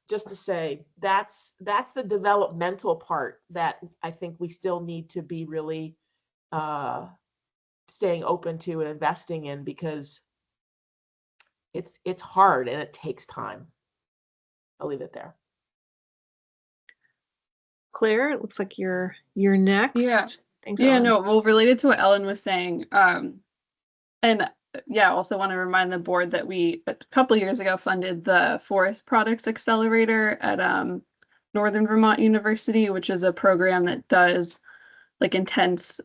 just to say, that's the developmental part that I think we still need to be really staying open to and investing in, because it's hard and it takes time. I'll leave it there. Claire, it looks like you're next. Yeah. Thanks, Yeah, Ellen. no, well, related to what Ellen was saying, and yeah, I also want to remind the board that we, a couple years ago, funded the Forest Products Accelerator at Northern Vermont University, which is a program that does like intense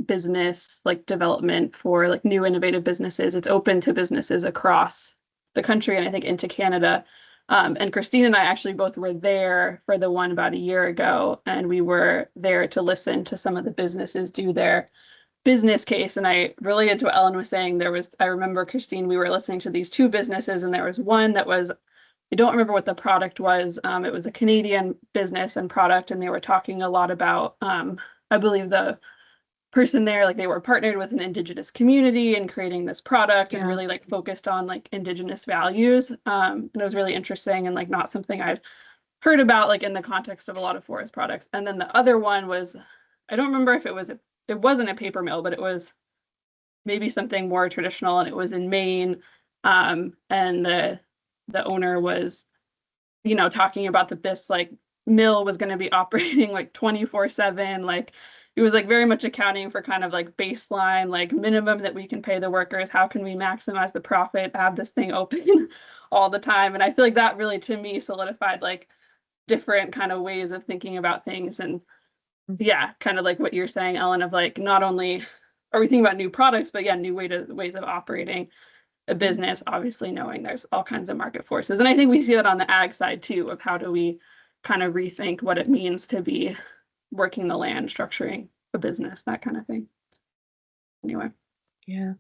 business like development for like new innovative businesses. It's open to businesses across the country and I think into Canada. And Christine and I actually both were there for the one about a year ago, and we were there to listen to some of the businesses do their business case. And I related to what Ellen was saying. I remember, Christine, we were listening to these two businesses, and there was one that was, I don't remember what the product was. It was a Canadian business and product, and they were talking a lot about, I believe the person there, like they were partnered with an Indigenous community and creating this product and really like focused on like Indigenous values. And it was really interesting and like not something I'd heard about like in the context of a lot of forest products. And then the other one was, I don't remember if it wasn't a paper mill, but it was maybe something more traditional, and it was in Maine. And the owner was, you know, talking about that this like mill was going to be operating like 24/7, like it was like very much accounting for kind of like baseline, like minimum that we can pay the workers. How can we maximize the profit, have this thing open all the time? And I feel like that really, to me, solidified like different kind of ways of thinking about things. And yeah, kind of like what you're saying, Ellen, of like, not only are we thinking about new products, but yeah, new ways of operating a business, obviously knowing there's all kinds of market forces. And I think we see that on the ag side too, of how do we kind of rethink what it means to be working the land, structuring a business, that kind of thing. Anyway. Yeah.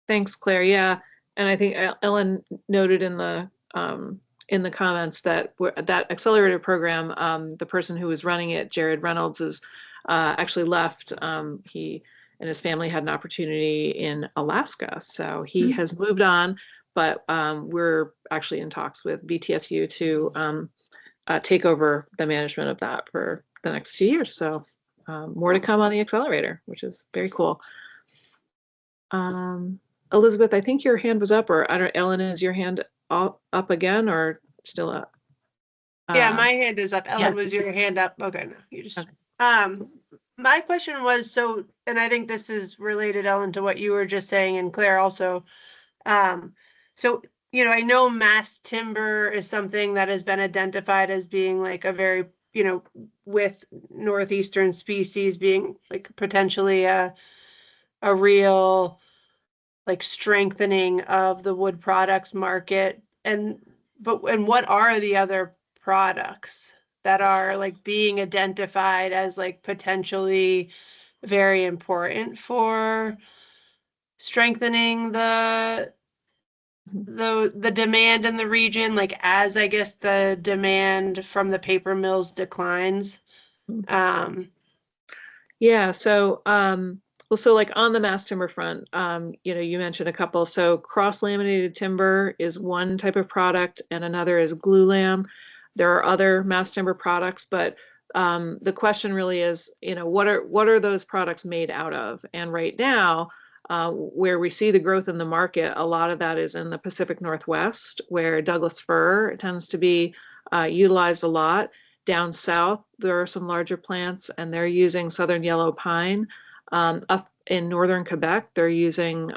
Thanks, Claire. Yeah. And I think Ellen noted in the comments that that accelerator program, the person who was running it, Jared Reynolds, is actually left. He and his family had an opportunity in Alaska, so he has moved on. But we're actually in talks with BTSU to take over the management of that for the next 2 years. So more to come on the accelerator, which is very cool. Elizabeth, I think your hand was up, or I don't. Ellen, is your hand up again or still up? Yeah, my hand is up. Ellen, was your hand up? Okay, no, you just. Okay. My question was, so, and I think this is related, Ellen, to what you were just saying, and Claire also. So, you know, I know mass timber is something that has been identified as being like a very, you know, with northeastern species being like potentially a real like strengthening of the wood products market. And what are the other products that are like being identified as like potentially very important for strengthening the demand in the region, like as I guess the demand from the paper mills declines? Yeah, so well, so like on the mass timber front, you know, you mentioned a couple. So cross-laminated timber is one type of product, and another is glulam. There are other mass timber products, but the question really is, what are those products made out of? And right now, where we see the growth in the market, a lot of that is in the Pacific Northwest, where Douglas fir tends to be utilized a lot. Down south, there are some larger plants, and they're using southern yellow pine. Up in northern Quebec, they're using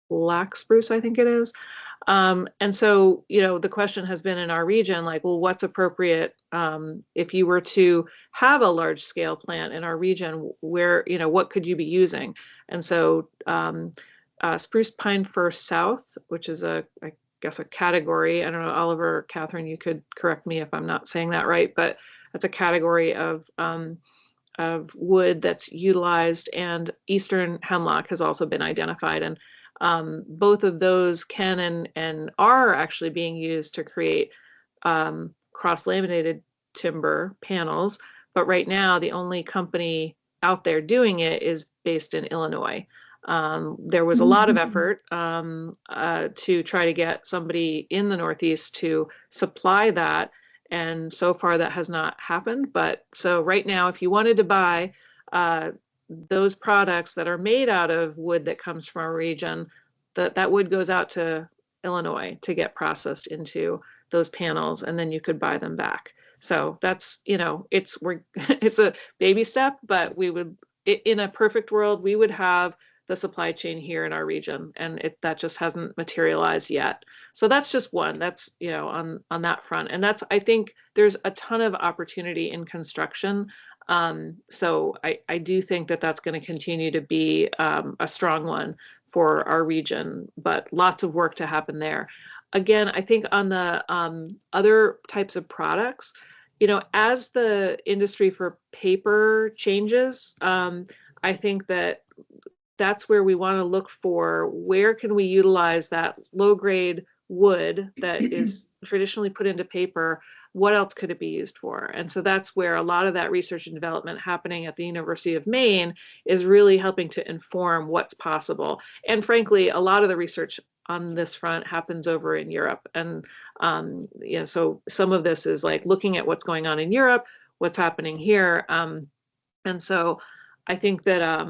black spruce, I think it is. And so, the question has been in our region, like, well, what's appropriate if you were to have a large scale plant in our region, where, what could you be using? And so spruce pine fir south, which is I guess a category, I don't know, Oliver, Catherine, you could correct me if I'm not saying that right, but that's a category of wood that's utilized, and eastern hemlock has also been identified. And both of those can and are actually being used to create cross-laminated timber panels. But right now, the only company out there doing it is based in Illinois. There was a lot of effort to try to get somebody in the Northeast to supply that. And so far that has not happened. But so right now, if you wanted to buy those products that are made out of wood that comes from our region, that wood goes out to Illinois to get processed into those panels, and then you could buy them back. So that's, it's a baby step, but we would, in a perfect world, we would have the supply chain here in our region, and that just hasn't materialized yet. So that's just one. That's, on that front. And I think there's a ton of opportunity in construction. So I do think that that's going to continue to be a strong one for our region, but lots of work to happen there. Again, I think on the other types of products, as the industry for paper changes, I think that's where we want to look for, where can we utilize that low grade wood that is traditionally put into paper? What else could it be used for? And so that's where a lot of that research and development happening at the University of Maine is really helping to inform what's possible. And frankly, a lot of the research on this front happens over in Europe. And so some of this is like looking at what's going on in Europe, what's happening here. And so I think that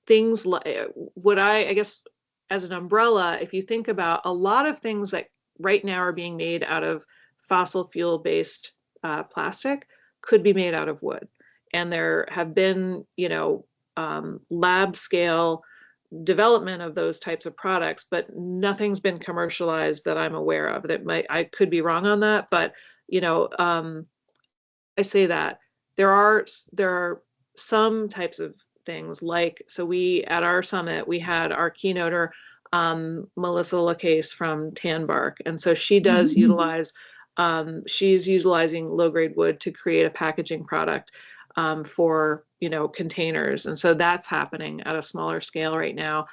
things like I guess as an umbrella, if you think about a lot of things that right now are being made out of fossil fuel based plastic could be made out of wood. And there have been, lab scale development of those types of products, but nothing's been commercialized that I'm aware of. I could be wrong on that, but I say that there are some types of things like, so at our summit, we had our keynoter, Melissa Lacase from Tanbark. And so she does utilize, she's utilizing low grade wood to create a packaging product for, containers. And so that's happening at a smaller scale right now.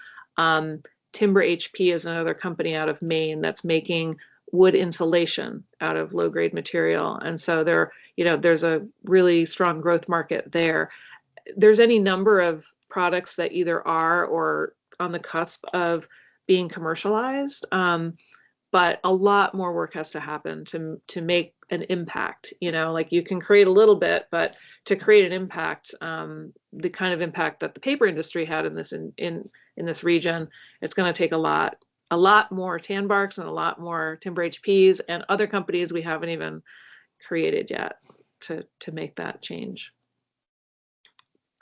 Timber HP is another company out of Maine that's making wood insulation out of low grade material. And so there's a really strong growth market there. There's any number of products that either are or on the cusp of being commercialized, but a lot more work has to happen to make an impact. Like you can create a little bit, but to create an impact, the kind of impact that the paper industry had in this region, it's going to take a lot more Tanbarks and a lot more Timber HPs and other companies we haven't even created yet to make that change.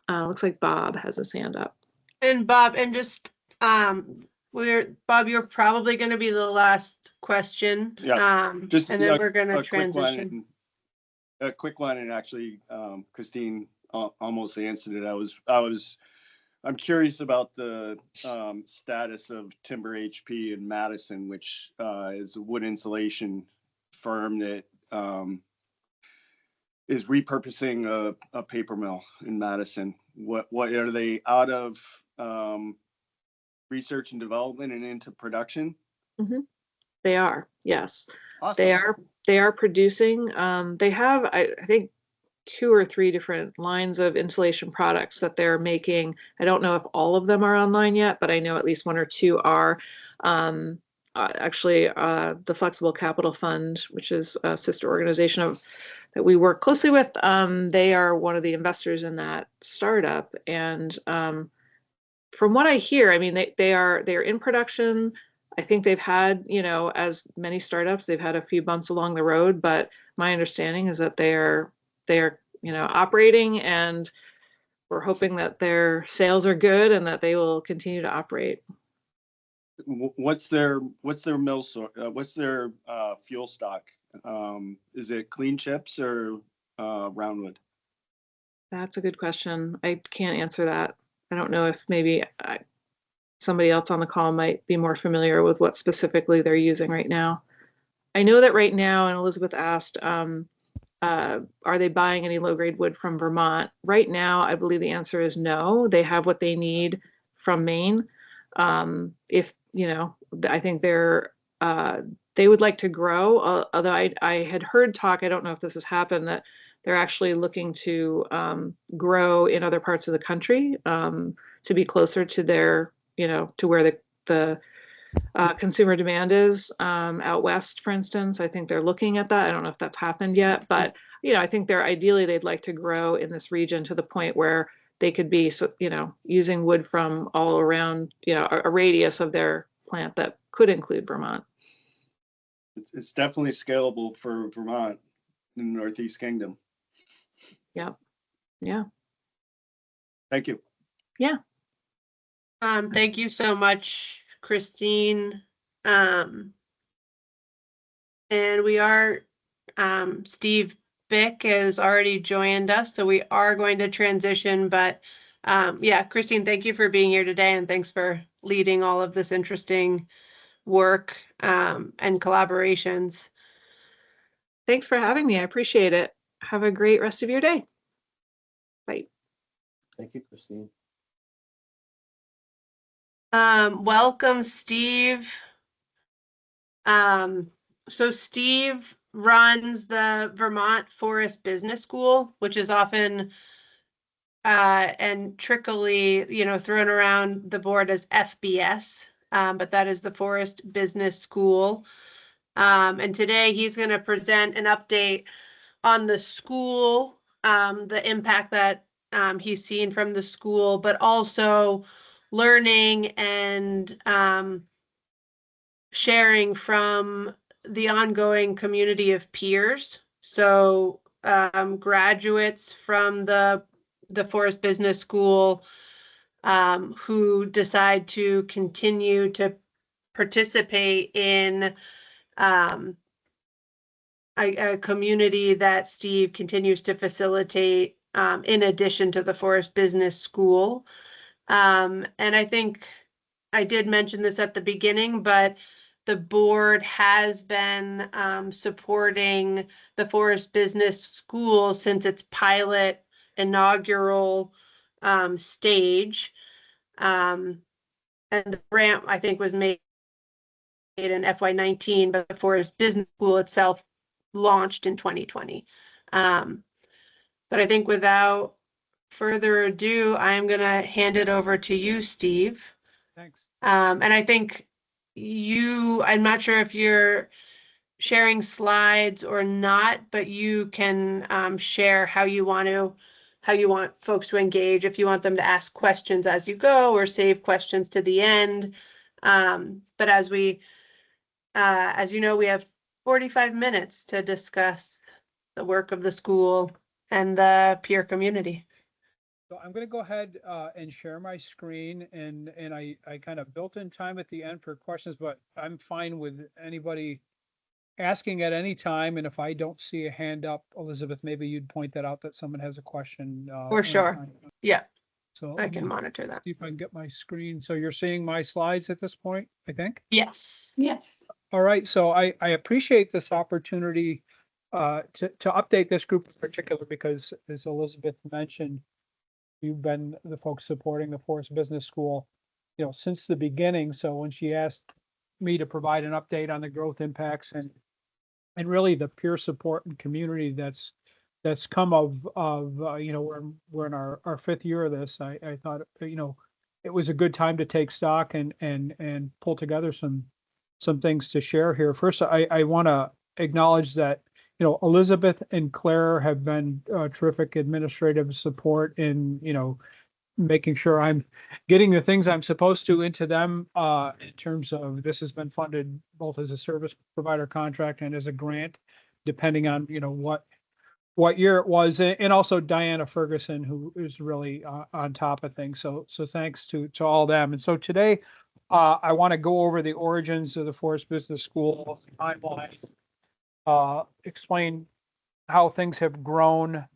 Looks like Bob has his hand up. And Bob, and just Bob, you're probably going to be the last question. Yeah. Just and then we're going to transition. A quick one, and actually, Christine almost answered it. I'm curious about the status of Timber HP in Madison, which is a wood insulation firm that is repurposing a paper mill in Madison. What are they out of research and development and into production? Mm-hmm. They are, yes. Awesome. They are producing. They have, I think, 2 or 3 different lines of insulation products that they're making. I don't know if all of them are online yet, but I know at least 1 or 2 are. actually the Flexible Capital Fund, which is a sister organization of that we work closely with. They are one of the investors in that startup, and from what I hear, I mean, they are in production. I think they've had, you know, as many startups, they've had a few bumps along the road, but my understanding is that they are, you know, operating, and we're hoping that their sales are good and that they will continue to operate. What's their mill what's their fuel stock? Is it clean chips or roundwood? That's a good question. I can't answer that. I don't know if maybe somebody else on the call might be more familiar with what specifically they're using right now. I know that right now, and Elizabeth asked, are they buying any low-grade wood from Vermont? Right now, I believe the answer is no. They have what they need from Maine. If, you know, I think they would like to grow, although I had heard talk, I don't know if this has happened, that they're actually looking to grow in other parts of the country to be closer to their, you know, to where the consumer demand is out west, for instance. I think they're looking at that. I don't know if that's happened yet, but you know, I think ideally they'd like to grow in this region to the point where they could be, you know, using wood from all around, you know, a radius of their plant that could include Vermont. It's definitely scalable for Vermont in the Northeast Kingdom. Yeah. Yeah. Thank you. Yeah. Thank you so much, Christine. And we are, Steve Bick has already joined us, so we are going to transition, but yeah, Christine, thank you for being here today, and thanks for leading all of this interesting work and collaborations. Thanks for having me. I appreciate it. Have a great rest of your day. Bye. Thank you, Christine. Welcome, Steve. So Steve runs the Vermont Forest Business School, which is often and trickily, you know, thrown around the board as FBS, but that is the Forest Business School. And today he's going to present an update on the school, the impact that he's seen from the school, but also learning and sharing from the ongoing community of peers. So graduates from the Forest Business School who decide to continue to participate in a community that Steve continues to facilitate in addition to the Forest Business School. And I think I did mention this at the beginning, but the board has been supporting the Forest Business School since its pilot inaugural stage. And the grant, I think, was made in FY19, but the Forest Business School itself launched in 2020. But I think without further ado, I'm going to hand it over to you, Steve. Thanks. And I think I'm not sure if you're sharing slides or not, but you can share how you want folks to engage, if you want them to ask questions as you go or save questions to the end. But as you know, we have 45 minutes to discuss the work of the school and the peer community. So I'm going to go ahead and share my screen, and I kind of built in time at the end for questions, but I'm fine with anybody asking at any time. And if I don't see a hand up, Elizabeth, maybe you'd point that out that someone has a question. For sure. Yeah. So I can monitor that. See if I can get my screen. So you're seeing my slides at this point, I think? Yes. Yes. All right. So I appreciate this opportunity to update this group in particular, because as Elizabeth mentioned, you've been the folks supporting the Forest Business School, you know, since the beginning. So when she asked me to provide an update on the growth impacts and really the peer support and community that's come of you know, we're in our fifth year of this, I thought, you know, it was a good time to take stock and pull together some some things to share here. First, I want to acknowledge that, you know, Elizabeth and Claire have been terrific administrative support in, you know, making sure I'm getting the things I'm supposed to into them in terms of this has been funded both as a service provider contract and as a grant, depending on, you know, what year it was, and also Diana Ferguson, who is really on top of things. So thanks to all them. And so today, I want to go over the origins of the Forest Business School timeline, explain how things have grown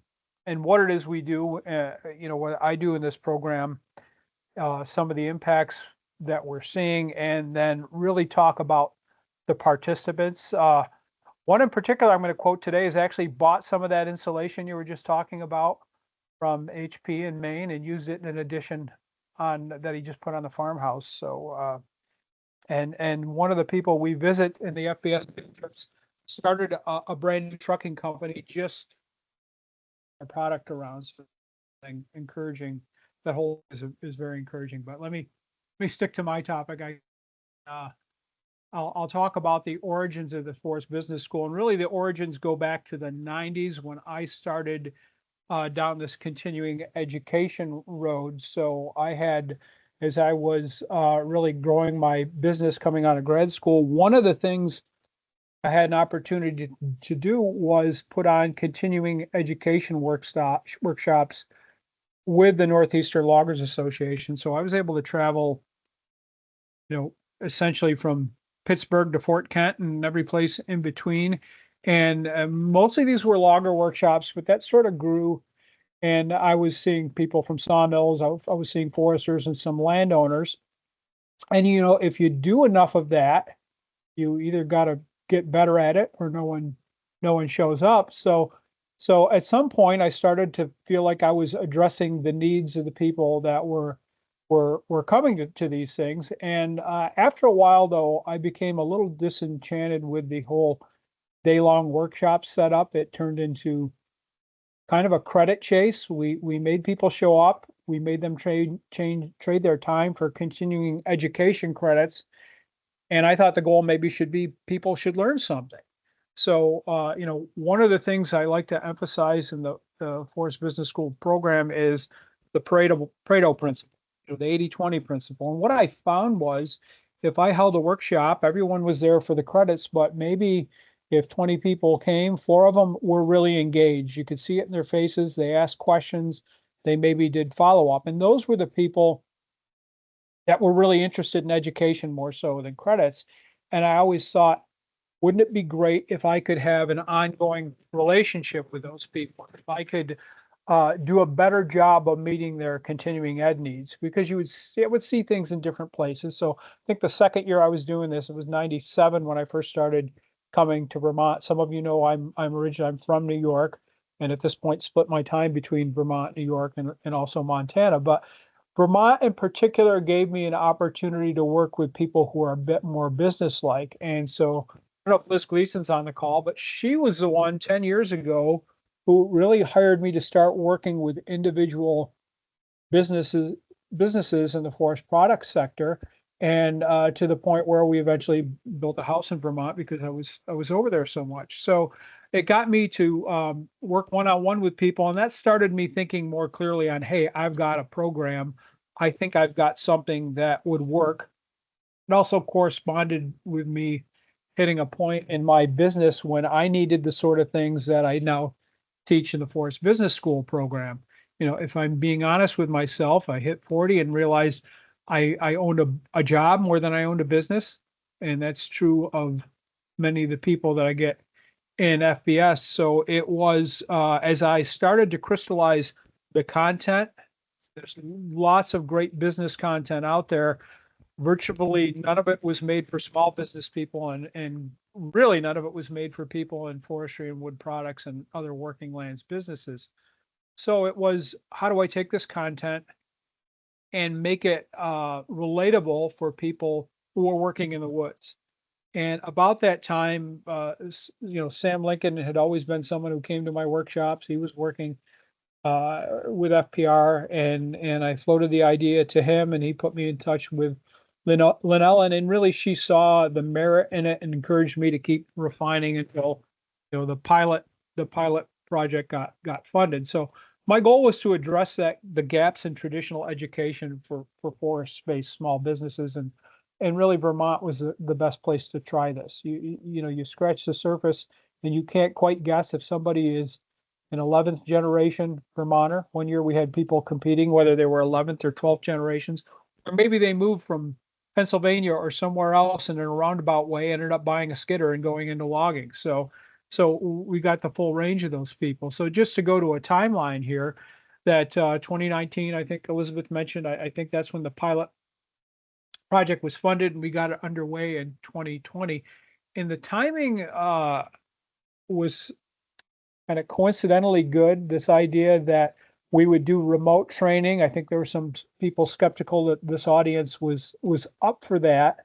and what it is we do, you know, what I do in this program, some of the impacts that we're seeing, and then really talk about the participants. One in particular I'm going to quote today has actually bought some of that insulation you were just talking about from HP in Maine and used it in an addition on that he just put on the farmhouse. So, and one of the people we visit in the FBS trips started a brand new trucking company just a product around, so encouraging. That whole is very encouraging. But let me stick to my topic. I'll talk about the origins of the Forest Business School, and really the origins go back to the 90s when I started down this continuing education road. So I had, as I was really growing my business coming out of grad school, one of the things I had an opportunity to do was put on continuing education workshops with the Northeastern Loggers Association. So I was able to travel, you know, essentially from Pittsburgh to Fort Kent and every place in between. And mostly these were logger workshops, but that sort of grew. And I was seeing people from sawmills. I was seeing foresters and some landowners. And, you know, if you do enough of that, you either got to get better at it or no one shows up. So at some point I started to feel like I was addressing the needs of the people that were coming to these things. And after a while, though, I became a little disenchanted with the whole day-long workshop setup. It turned into kind of a credit chase. We made people show up. We made them trade their time for continuing education credits. And I thought the goal maybe should be people should learn something. So, you know, one of the things I like to emphasize in the Forest Business School program is the Pareto principle, you know, the 80-20 principle. And what I found was if I held a workshop, everyone was there for the credits, but maybe if 20 people came, 4 of them were really engaged. You could see it in their faces. They asked questions. They maybe did follow up. And those were the people that were really interested in education more so than credits. And I always thought, wouldn't it be great if I could have an ongoing relationship with those people? If I could do a better job of meeting their continuing ed needs, because you would see things in different places. So I think the second year I was doing this, it was 97 when I first started coming to Vermont. Some of you know I'm from New York, and at this point split my time between Vermont, New York, and also Montana. But Vermont in particular gave me an opportunity to work with people who are a bit more business-like. And so I don't know if Liz Gleason's on the call, but she was the one 10 years ago who really hired me to start working with individual businesses in the forest products sector. And to the point where we eventually built a house in Vermont because I was over there so much. So it got me to work one-on-one with people, and that started me thinking more clearly on, hey, I've got a program. I think I've got something that would work. It also corresponded with me hitting a point in my business when I needed the sort of things that I now teach in the Forest Business School program. You know, if I'm being honest with myself, I hit 40 and realized I owned a job more than I owned a business. And that's true of many of the people that I get in FBS. So it was, as I started to crystallize the content, there's lots of great business content out there. Virtually none of it was made for small business people, and really none of it was made for people in forestry and wood products and other working lands businesses. So it was, how do I take this content and make it relatable for people who are working in the woods? And about that time, you know, Sam Lincoln had always been someone who came to my workshops. He was working with FPR, and I floated the idea to him, and he put me in touch with Lynn Ellen, and really she saw the merit in it and encouraged me to keep refining until, the pilot project got funded. So my goal was to address the gaps in traditional education for forest-based small businesses, and really Vermont was the best place to try this. You scratch the surface and you can't quite guess if somebody is an 11th generation Vermonter. One year we had people competing, whether they were 11th or 12th generations, or maybe they moved from Pennsylvania or somewhere else and in a roundabout way ended up buying a skidder and going into logging. So we got the full range of those people. So just to go to a timeline here, that 2019, I think Elizabeth mentioned, I think that's when the pilot project was funded and we got it underway in 2020. And the timing was kind of coincidentally good. This idea that we would do remote training. I think there were some people skeptical that this audience was up for that.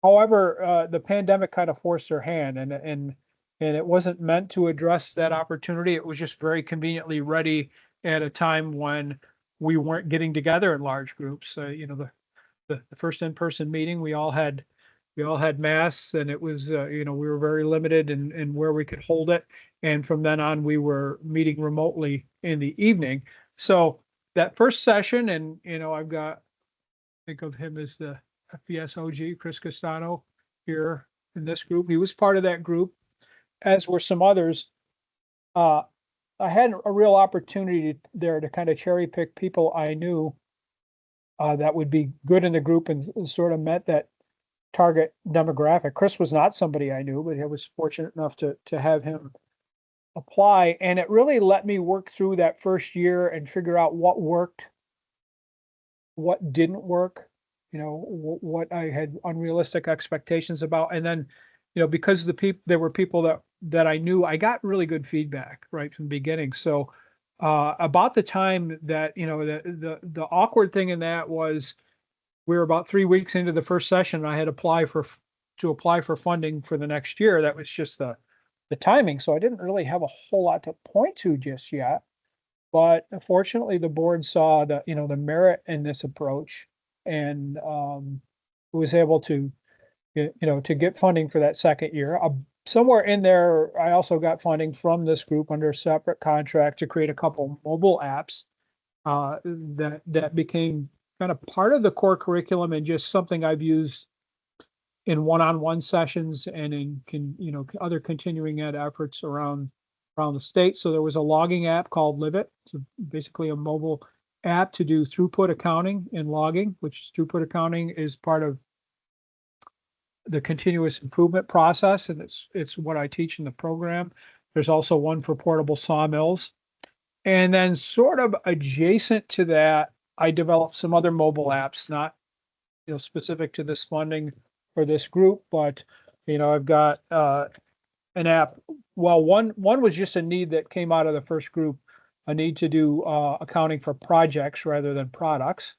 However, the pandemic kind of forced their hand, and it wasn't meant to address that opportunity. It was just very conveniently ready at a time when we weren't getting together in large groups. The first in-person meeting, we all had masks, and it was we were very limited in where we could hold it. And from then on, we were meeting remotely in the evening. So that first session, and think of him as the FBS OG, Chris Castano, here in this group. He was part of that group, as were some others. I had a real opportunity there to kind of cherry pick people I knew that would be good in the group and sort of met that target demographic. Chris was not somebody I knew, but I was fortunate enough to have him apply, and it really let me work through that first year and figure out what worked, what didn't work, what I had unrealistic expectations about. And then, because there were people that I knew, I got really good feedback right from the beginning. So about the time that, the awkward thing in that was we were about 3 weeks into the first session. I had to apply for funding for the next year. That was just the timing. So I didn't really have a whole lot to point to just yet. But fortunately, the board saw the merit in this approach, and was able to get funding for that second year. Somewhere in there, I also got funding from this group under a separate contract to create a couple mobile apps that became kind of part of the core curriculum and just something I've used in one-on-one sessions and in other continuing ed efforts around the state. So there was a logging app called Live-It. It's basically a mobile app to do throughput accounting and logging, which throughput accounting is part of the continuous improvement process, and it's what I teach in the program. There's also one for portable sawmills. And then sort of adjacent to that, I developed some other mobile apps, not specific to this funding for this group, but I've got an app. Well, one was just a need that came out of the first group, a need to do accounting for projects rather than products,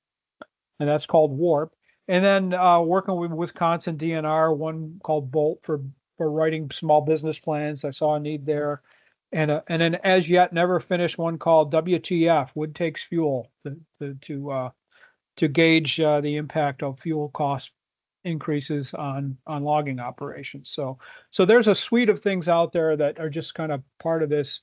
and that's called Warp. And then working with Wisconsin DNR, one called Bolt for writing small business plans. I saw a need there. And then as yet never finished one called WTF, Wood Takes Fuel, to gauge the impact of fuel cost increases on logging operations. So there's a suite of things out there that are just kind of part of this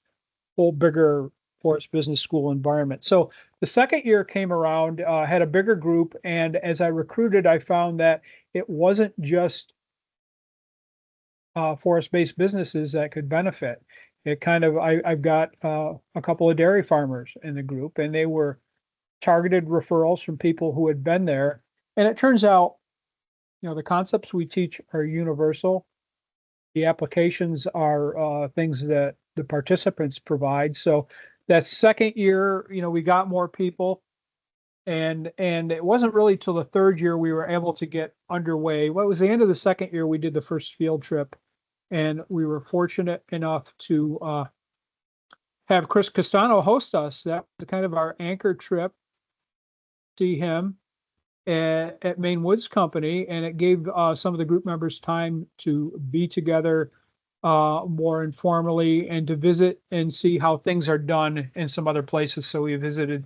whole bigger Forest Business School environment. So the second year came around, had a bigger group, and as I recruited, I found that it wasn't just forest-based businesses that could benefit. I've got a couple of dairy farmers in the group, and they were targeted referrals from people who had been there. And it turns out, the concepts we teach are universal. The applications are things that the participants provide. So that second year, we got more people, and it wasn't really till the third year we were able to get underway. Well, it was the end of the second year we did the first field trip, and we were fortunate enough to have Chris Castano host us. That was kind of our anchor trip. See him at Maine Woods Company, and it gave some of the group members time to be together more informally and to visit and see how things are done in some other places. So we visited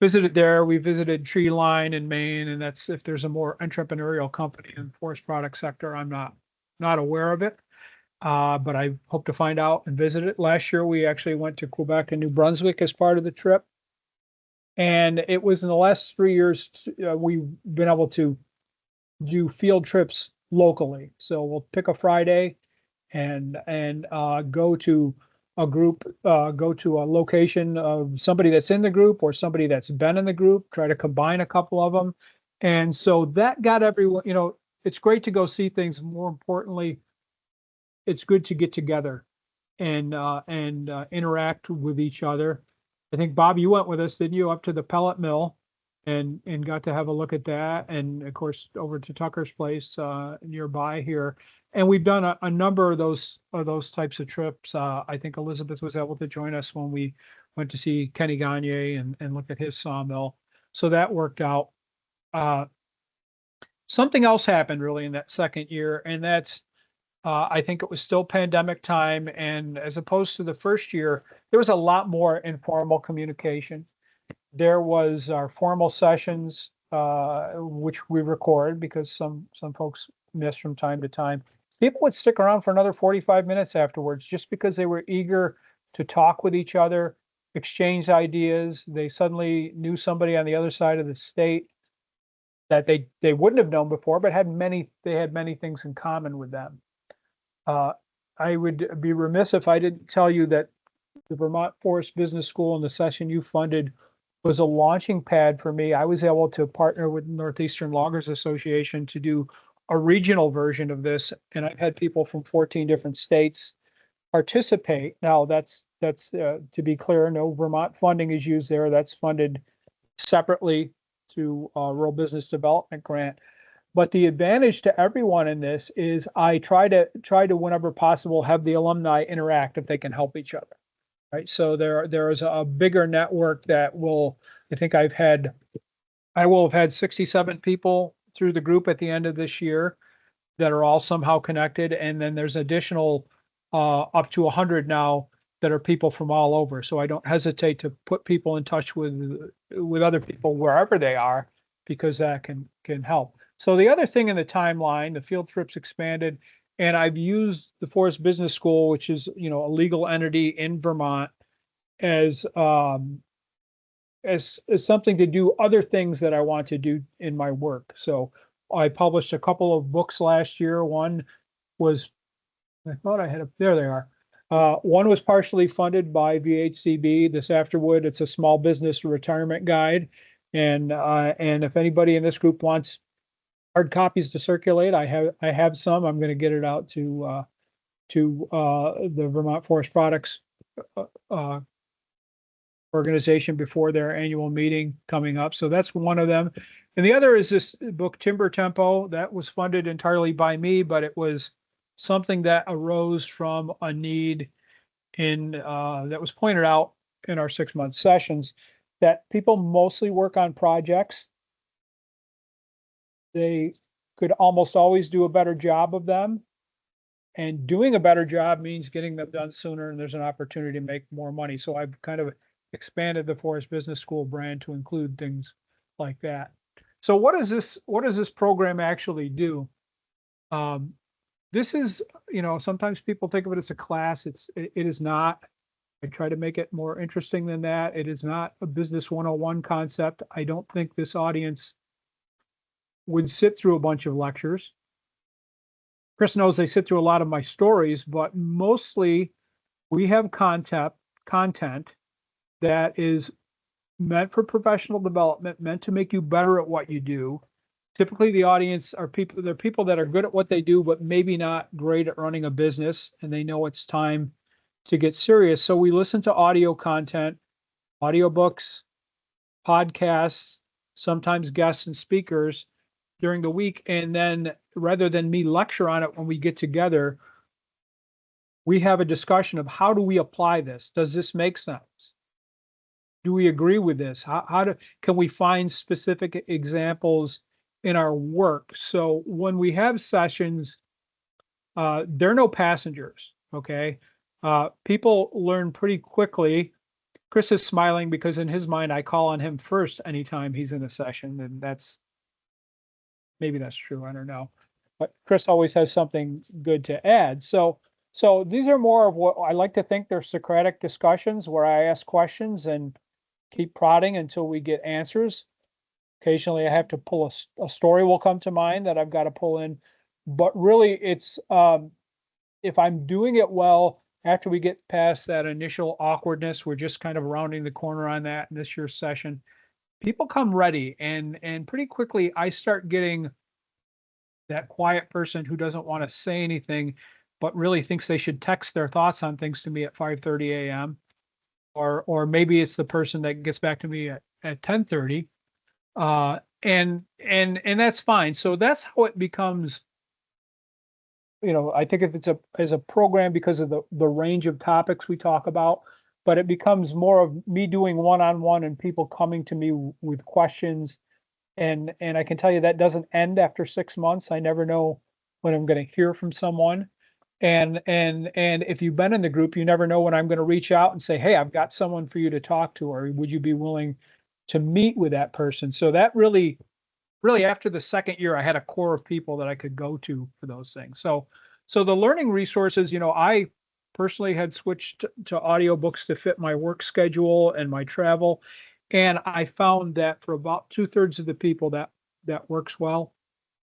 visited there. We visited Tree Line in Maine, and that's if there's a more entrepreneurial company in the forest product sector. I'm not aware of it. But I hope to find out and visit it. Last year, we actually went to Quebec and New Brunswick as part of the trip. And it was in the last 3 years, we've been able to do field trips locally. So we'll pick a Friday and go to a group, go to a location of somebody that's in the group or somebody that's been in the group, try to combine a couple of them. And so that got everyone, it's great to go see things. More importantly, it's good to get together and interact with each other. I think, Bob, you went with us, didn't you, up to the pellet mill and got to have a look at that. And of course, over to Tucker's place nearby here. And we've done a number of those types of trips. I think Elizabeth was able to join us when we went to see Kenny Gagne and look at his sawmill. So that worked out. Something else happened really in that second year, and that's I think it was still pandemic time. And as opposed to the first year, there was a lot more informal communication. There was our formal sessions, which we record because some folks miss from time to time. People would stick around for another 45 minutes afterwards just because they were eager to talk with each other, exchange ideas. They suddenly knew somebody on the other side of the state that they wouldn't have known before, but they had many things in common with them. I would be remiss if I didn't tell you that the Vermont Forest Business School and the session you funded was a launching pad for me. I was able to partner with Northeastern Loggers Association to do a regional version of this, and I've had people from 14 different states participate. Now, that's to be clear, no Vermont funding is used there. That's funded separately through a Rural Business Development Grant. But the advantage to everyone in this is I try to whenever possible have the alumni interact if they can help each other, right? So there is a bigger network that I will have had 67 people through the group at the end of this year that are all somehow connected, and then there's additional up to 100 now that are people from all over. So I don't hesitate to put people in touch with other people wherever they are, because that can help. So the other thing in the timeline, the field trips expanded, and I've used the Forest Business School, which is a legal entity in Vermont, as something to do other things that I want to do in my work. So I published a couple of books last year. One was, I thought I had there they are. One was partially funded by VHCB. This Afterwood, it's a small business retirement guide, and if anybody in this group wants hard copies to circulate, I have some. I'm going to get it out to the Vermont Forest Products organization before their annual meeting coming up. So that's one of them. And the other is this book, Timber Tempo, that was funded entirely by me, but it was something that arose from a need that was pointed out in our 6-month sessions, that people mostly work on projects. They could almost always do a better job of them. And doing a better job means getting them done sooner, and there's an opportunity to make more money. So I've kind of expanded the Forest Business School brand to include things like that. So what does this program actually do? This is, sometimes people think of it as a class. It is not. I try to make it more interesting than that. It is not a business 101 concept. I don't think this audience would sit through a bunch of lectures. Chris knows they sit through a lot of my stories, but mostly we have content that is meant for professional development, meant to make you better at what you do. Typically, the audience are people that are good at what they do, but maybe not great at running a business, and they know it's time to get serious. So we listen to audio content, audiobooks, podcasts, sometimes guests and speakers during the week. And then rather than me lecture on it when we get together, we have a discussion of how do we apply this? Does this make sense? Do we agree with this? Can we find specific examples in our work? So when we have sessions, there are no passengers, okay? People learn pretty quickly Chris is smiling because in his mind, I call on him first anytime he's in a session, and maybe that's true. I don't know. But Chris always has something good to add. So these are more of what I like to think they're Socratic discussions where I ask questions and keep prodding until we get answers. Occasionally I have to pull a story will come to mind that I've got to pull in. But really it's, if I'm doing it well, after we get past that initial awkwardness, we're just kind of rounding the corner on that in this year's session. People come ready and pretty quickly I start getting that quiet person who doesn't want to say anything, but really thinks they should text their thoughts on things to me at 5:30 a.m. Or maybe it's the person that gets back to me at 10:30. And that's fine. So that's how it becomes, I think if it's as a program because of the range of topics we talk about, but it becomes more of me doing one-on-one and people coming to me with questions. And I can tell you that doesn't end after 6 months. I never know when I'm going to hear from someone. And if you've been in the group, you never know when I'm going to reach out and say, hey, I've got someone for you to talk to, or would you be willing to meet with that person? So that really after the second year, I had a core of people that I could go to for those things. So the learning resources, I personally had switched to audiobooks to fit my work schedule and my travel. And I found that for about 2/3 of the people that works well.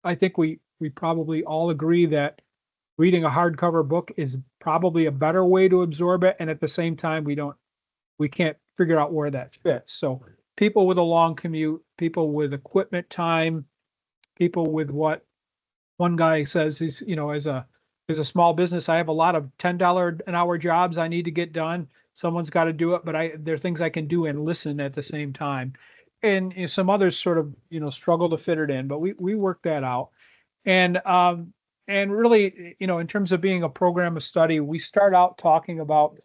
I think we probably all agree that reading a hardcover book is probably a better way to absorb it. And at the same time, we can't figure out where that fits. So people with a long commute, people with equipment time, people with what one guy says is, as a small business, I have a lot of $10 an hour jobs I need to get done. Someone's got to do it, but there are things I can do and listen at the same time. And some others sort of, struggle to fit it in, but we work that out. And really, in terms of being a program of study, we start out talking about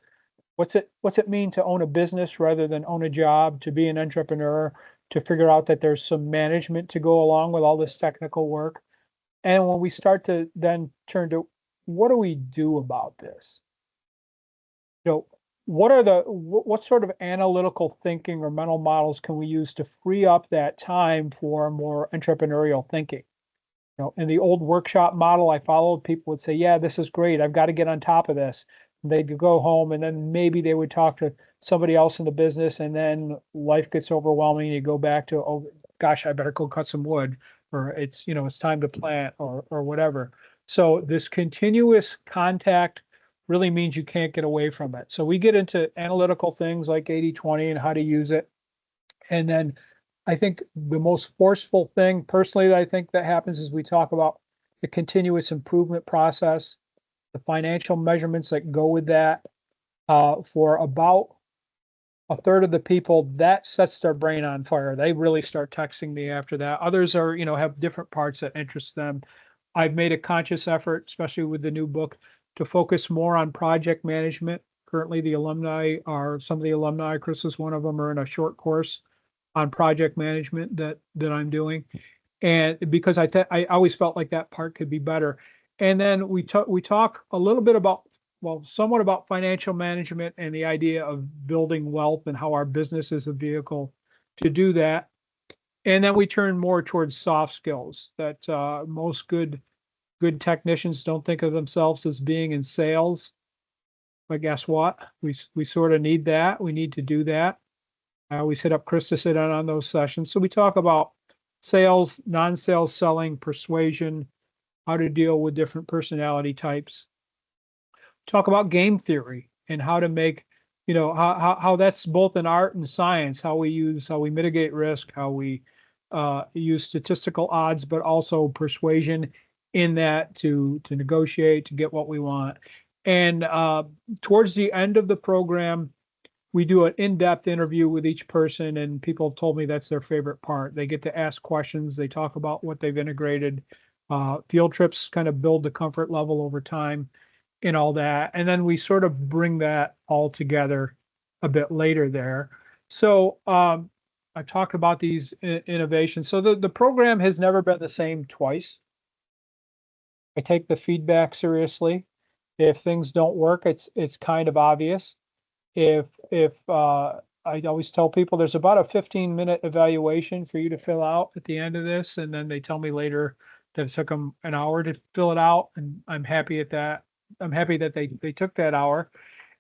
what's it mean to own a business rather than own a job, to be an entrepreneur, to figure out that there's some management to go along with all this technical work. And when we start to then turn to what do we do about this? What sort of analytical thinking or mental models can we use to free up that time for more entrepreneurial thinking? In the old workshop model I followed, people would say, yeah, this is great. I've got to get on top of this. And they'd go home and then maybe they would talk to somebody else in the business and then life gets overwhelming. You go back to, oh gosh, I better go cut some wood, or it's time to plant or whatever. So this continuous contact really means you can't get away from it. So we get into analytical things like 80-20 and how to use it. And then I think the most forceful thing personally that I think that happens is we talk about the continuous improvement process, the financial measurements that go with that. For about 1/3 of the people, that sets their brain on fire. They really start texting me after that. Others are, have different parts that interest them. I've made a conscious effort, especially with the new book, to focus more on project management. Currently, some of the alumni, Chris is one of them, are in a short course on project management that I'm doing. And because I always felt like that part could be better. And then we talk a little bit somewhat about financial management and the idea of building wealth and how our business is a vehicle to do that. And then we turn more towards soft skills that most good technicians don't think of themselves as being in sales. But guess what? We sort of need that. We need to do that. I always hit up Chris to sit in on those sessions. So we talk about sales, non-sales selling, persuasion, how to deal with different personality types. Talk about game theory and how to make, how that's both an art and science, how we mitigate risk, how we use statistical odds, but also persuasion in that to negotiate, to get what we want. And towards the end of the program, we do an in-depth interview with each person, and people told me that's their favorite part. They get to ask questions. They talk about what they've integrated. Field trips kind of build the comfort level over time and all that. And then we sort of bring that all together a bit later there. So I talked about these innovations. So the program has never been the same twice. I take the feedback seriously. If things don't work, it's kind of obvious. I always tell people there's about a 15-minute evaluation for you to fill out at the end of this, and then they tell me later that it took them an hour to fill it out, and I'm happy at that. I'm happy that they took that hour,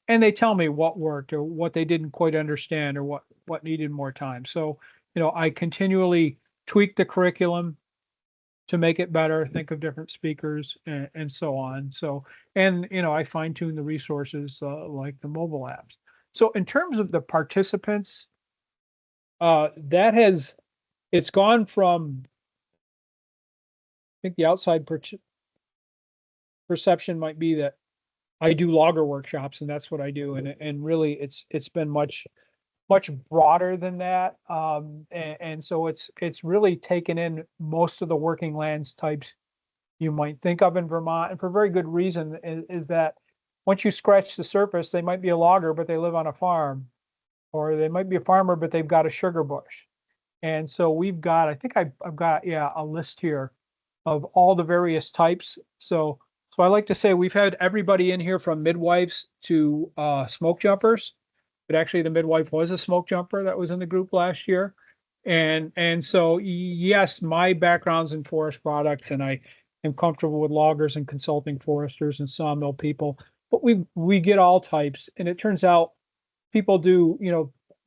and they tell me what worked or what they didn't quite understand or what needed more time. So, I continually tweak the curriculum to make it better, think of different speakers and so on. So, and, I fine tune the resources like the mobile apps. So in terms of the participants, it's gone from, I think the outside perception might be that I do logger workshops and that's what I do. And really it's been much broader than that. And so it's really taken in most of the working lands types you might think of in Vermont, and for very good reason is that once you scratch the surface, they might be a logger, but they live on a farm, or they might be a farmer, but they've got a sugar bush. And so we've got, I think I've got, a list here of all the various types. So I like to say we've had everybody in here from midwives to smoke jumpers. But actually the midwife was a smoke jumper that was in the group last year. And so, yes, my background's in forest products, and I am comfortable with loggers and consulting foresters and sawmill people, but we get all types. And it turns out people do,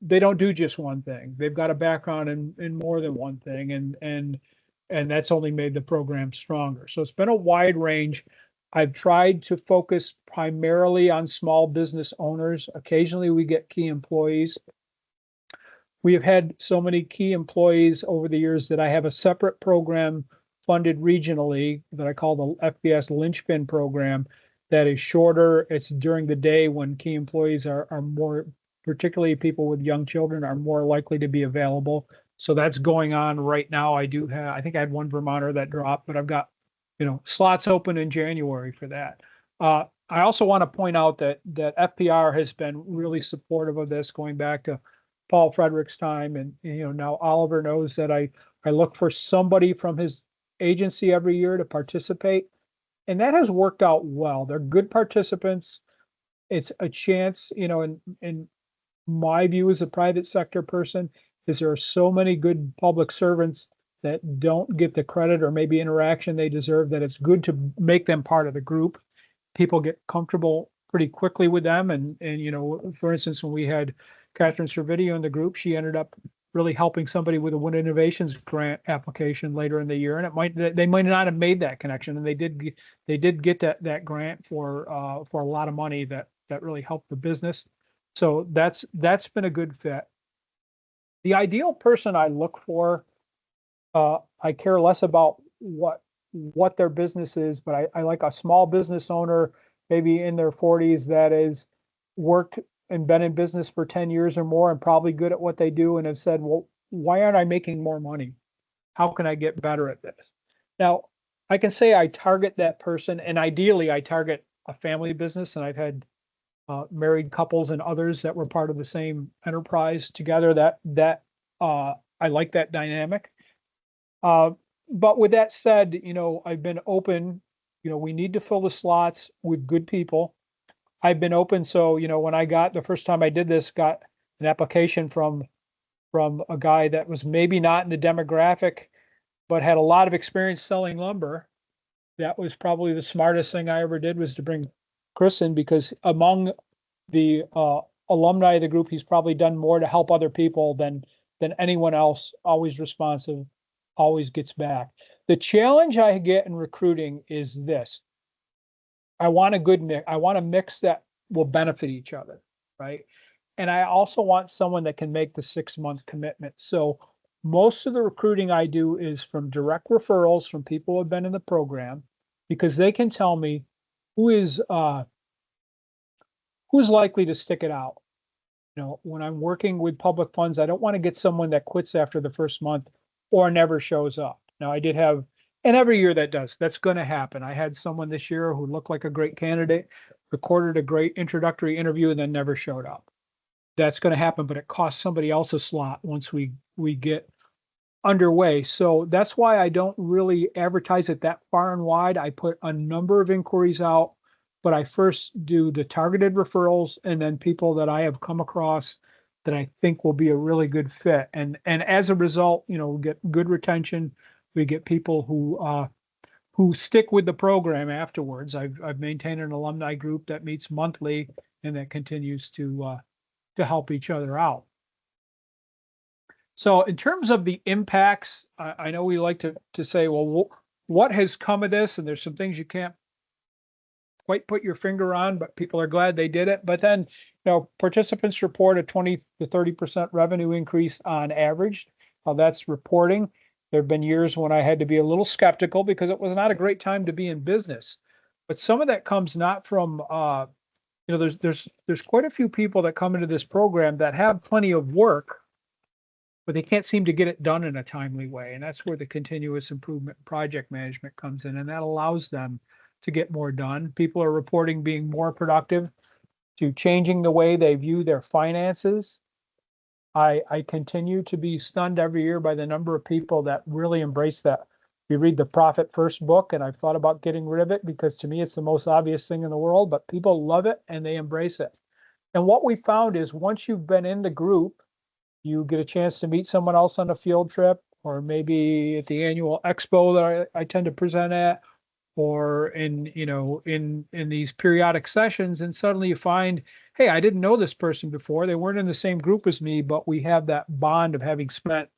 they don't do just one thing. They've got a background in more than one thing. And that's only made the program stronger. So it's been a wide range. I've tried to focus primarily on small business owners. Occasionally we get key employees. We have had so many key employees over the years that I have a separate program funded regionally that I call the FBS Linchpin program that is shorter. It's during the day when key employees are more, particularly people with young children, are more likely to be available. So that's going on right now. I think I had one Vermonter that dropped, but I've got slots open in January for that. I also want to point out that FPR has been really supportive of this, going back to Paul Frederick's time. And, now Oliver knows that I look for somebody from his agency every year to participate. And that has worked out well. They're good participants. It's a chance, in my view as a private sector person, is there are so many good public servants that don't get the credit or maybe interaction they deserve, that it's good to make them part of the group. People get comfortable pretty quickly with them. And for instance, when we had Catherine Servideo in the group, she ended up really helping somebody with a Wind Innovations grant application later in the year. And they might not have made that connection. And they did get that grant for a lot of money that really helped the business. So that's been a good fit. The ideal person I look for, I care less about what their business is, but I like a small business owner, maybe in their 40s, that has worked and been in business for 10 years or more and probably good at what they do, and have said, well, why aren't I making more money? How can I get better at this? Now, I can say I target that person, and ideally I target a family business, and I've had married couples and others that were part of the same enterprise together. That I like that dynamic. But with that said, I've been open. We need to fill the slots with good people. I've been open. So, when I got the first time I did this, got an application from a guy that was maybe not in the demographic, but had a lot of experience selling lumber. That was probably the smartest thing I ever did, was to bring Chris in, because among the alumni of the group, he's probably done more to help other people than anyone else. Always responsive, always gets back. The challenge I get in recruiting is this. I want a good mix. I want a mix that will benefit each other, right? And I also want someone that can make the 6-month commitment. So most of the recruiting I do is from direct referrals from people who have been in the program, because they can tell me who's likely to stick it out. When I'm working with public funds, I don't want to get someone that quits after the first month or never shows up. Now, I did have, and every year that's going to happen. I had someone this year who looked like a great candidate, recorded a great introductory interview, and then never showed up. That's going to happen, but it costs somebody else a slot once we get underway. So that's why I don't really advertise it that far and wide. I put a number of inquiries out but I first do the targeted referrals and then people that I have come across that I think will be a really good fit. And as a result, we get good retention. We get people who stick with the program afterwards. I've maintained an alumni group that meets monthly and that continues to help each other out. So in terms of the impacts, I know we like to say, well, what has come of this? And there's some things you can't quite put your finger on, but people are glad they did it. But then, participants report a 20 to 30% revenue increase on average. That's reporting. There have been years when I had to be a little skeptical because it was not a great time to be in business. But some of that comes not from, there's quite a few people that come into this program that have plenty of work, but they can't seem to get it done in a timely way. And that's where the continuous improvement project management comes in. And that allows them to get more done. People are reporting being more productive, to changing the way they view their finances. I continue to be stunned every year by the number of people that really embrace that. We read the Profit First book, and I've thought about getting rid of it because to me it's the most obvious thing in the world, but people love it and they embrace it. And what we found is once you've been in the group, you get a chance to meet someone else on a field trip, or maybe at the annual expo that I tend to present at, or in these periodic sessions, and suddenly you find, hey, I didn't know this person before. They weren't in the same group as me, but we have that bond of having spent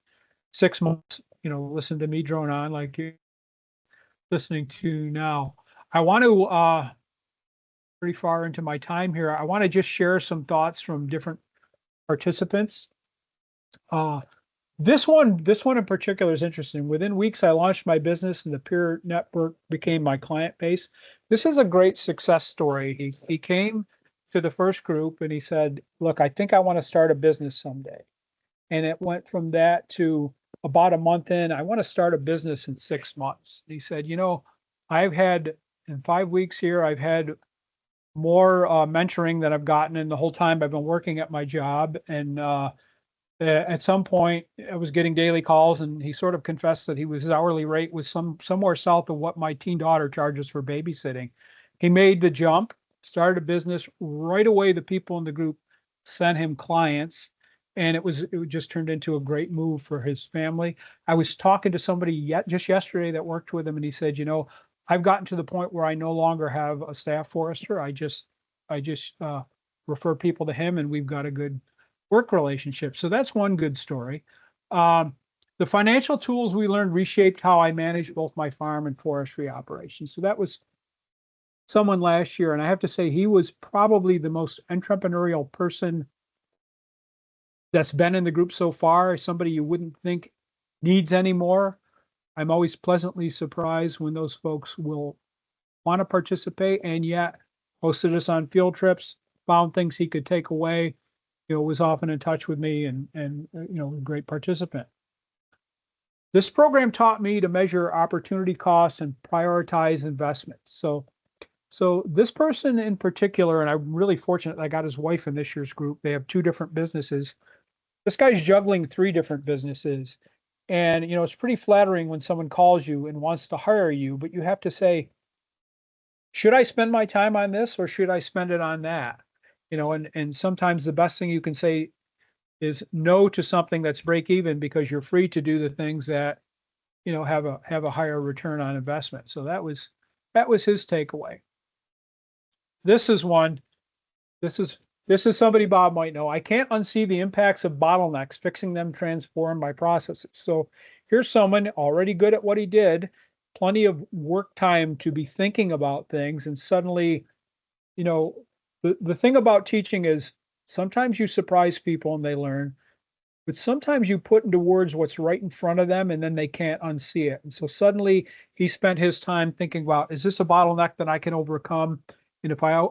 6 months, listen to me drone on like you're listening to now. I want to, pretty far into my time here, I want to just share some thoughts from different participants. This one in particular is interesting. Within weeks, I launched my business and the peer network became my client base. This is a great success story. He came to the first group and he said, look, I think I want to start a business someday. And it went from that to about a month in, I want to start a business in 6 months. And he said, I've had in 5 weeks here, I've had more mentoring than I've gotten in the whole time I've been working at my job. And at some point, I was getting daily calls, and he sort of confessed that his hourly rate was somewhere south of what my teen daughter charges for babysitting. He made the jump, started a business right away. The people in the group sent him clients, and it just turned into a great move for his family. I was talking to somebody just yesterday that worked with him, and he said, I've gotten to the point where I no longer have a staff forester. I just refer people to him, and we've got a good work relationship. So that's one good story. The financial tools we learned reshaped how I manage both my farm and forestry operations. So that was someone last year, and I have to say he was probably the most entrepreneurial person that's been in the group so far. Somebody you wouldn't think needs any more. I'm always pleasantly surprised when those folks will want to participate, and yet hosted us on field trips, found things he could take away, was often in touch with me and a great participant. This program taught me to measure opportunity costs and prioritize investments. So this person in particular, and I'm really fortunate I got his wife in this year's group. They have 2 different businesses. This guy's juggling 3 different businesses. And, it's pretty flattering when someone calls you and wants to hire you, but you have to say, should I spend my time on this or should I spend it on that? And sometimes the best thing you can say is no to something that's break even because you're free to do the things that, have a higher return on investment. So that was his takeaway. This is somebody Bob might know. I can't unsee the impacts of bottlenecks. Fixing them transform my processes. So here's someone already good at what he did, plenty of work time to be thinking about things, and suddenly, the thing about teaching is sometimes you surprise people and they learn, but sometimes you put into words what's right in front of them and then they can't unsee it. And so suddenly he spent his time thinking about, is this a bottleneck that I can overcome? And if I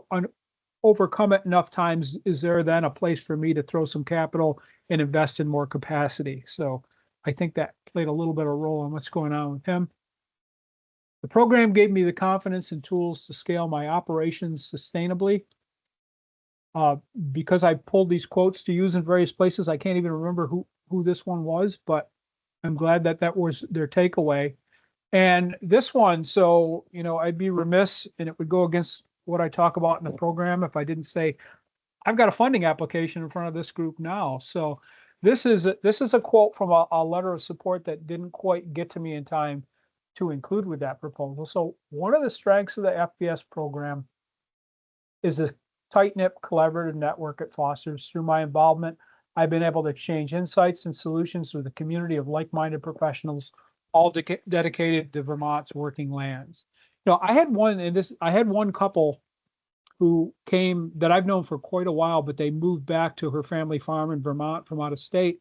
overcome it enough times, is there then a place for me to throw some capital and invest in more capacity? So I think that played a little bit of a role in what's going on with him. The program gave me the confidence and tools to scale my operations sustainably. Because I pulled these quotes to use in various places, I can't even remember who this one was, but I'm glad that was their takeaway. And this one, so, I'd be remiss, and it would go against what I talk about in the program if I didn't say, I've got a funding application in front of this group now. So this is a quote from a letter of support that didn't quite get to me in time to include with that proposal. So one of the strengths of the FBS program is a tight-knit collaborative network it fosters. Through my involvement, I've been able to exchange insights and solutions with a community of like-minded professionals, all dedicated to Vermont's working lands. You know, I had one couple who came that I've known for quite a while, but they moved back to her family farm in Vermont from out of state.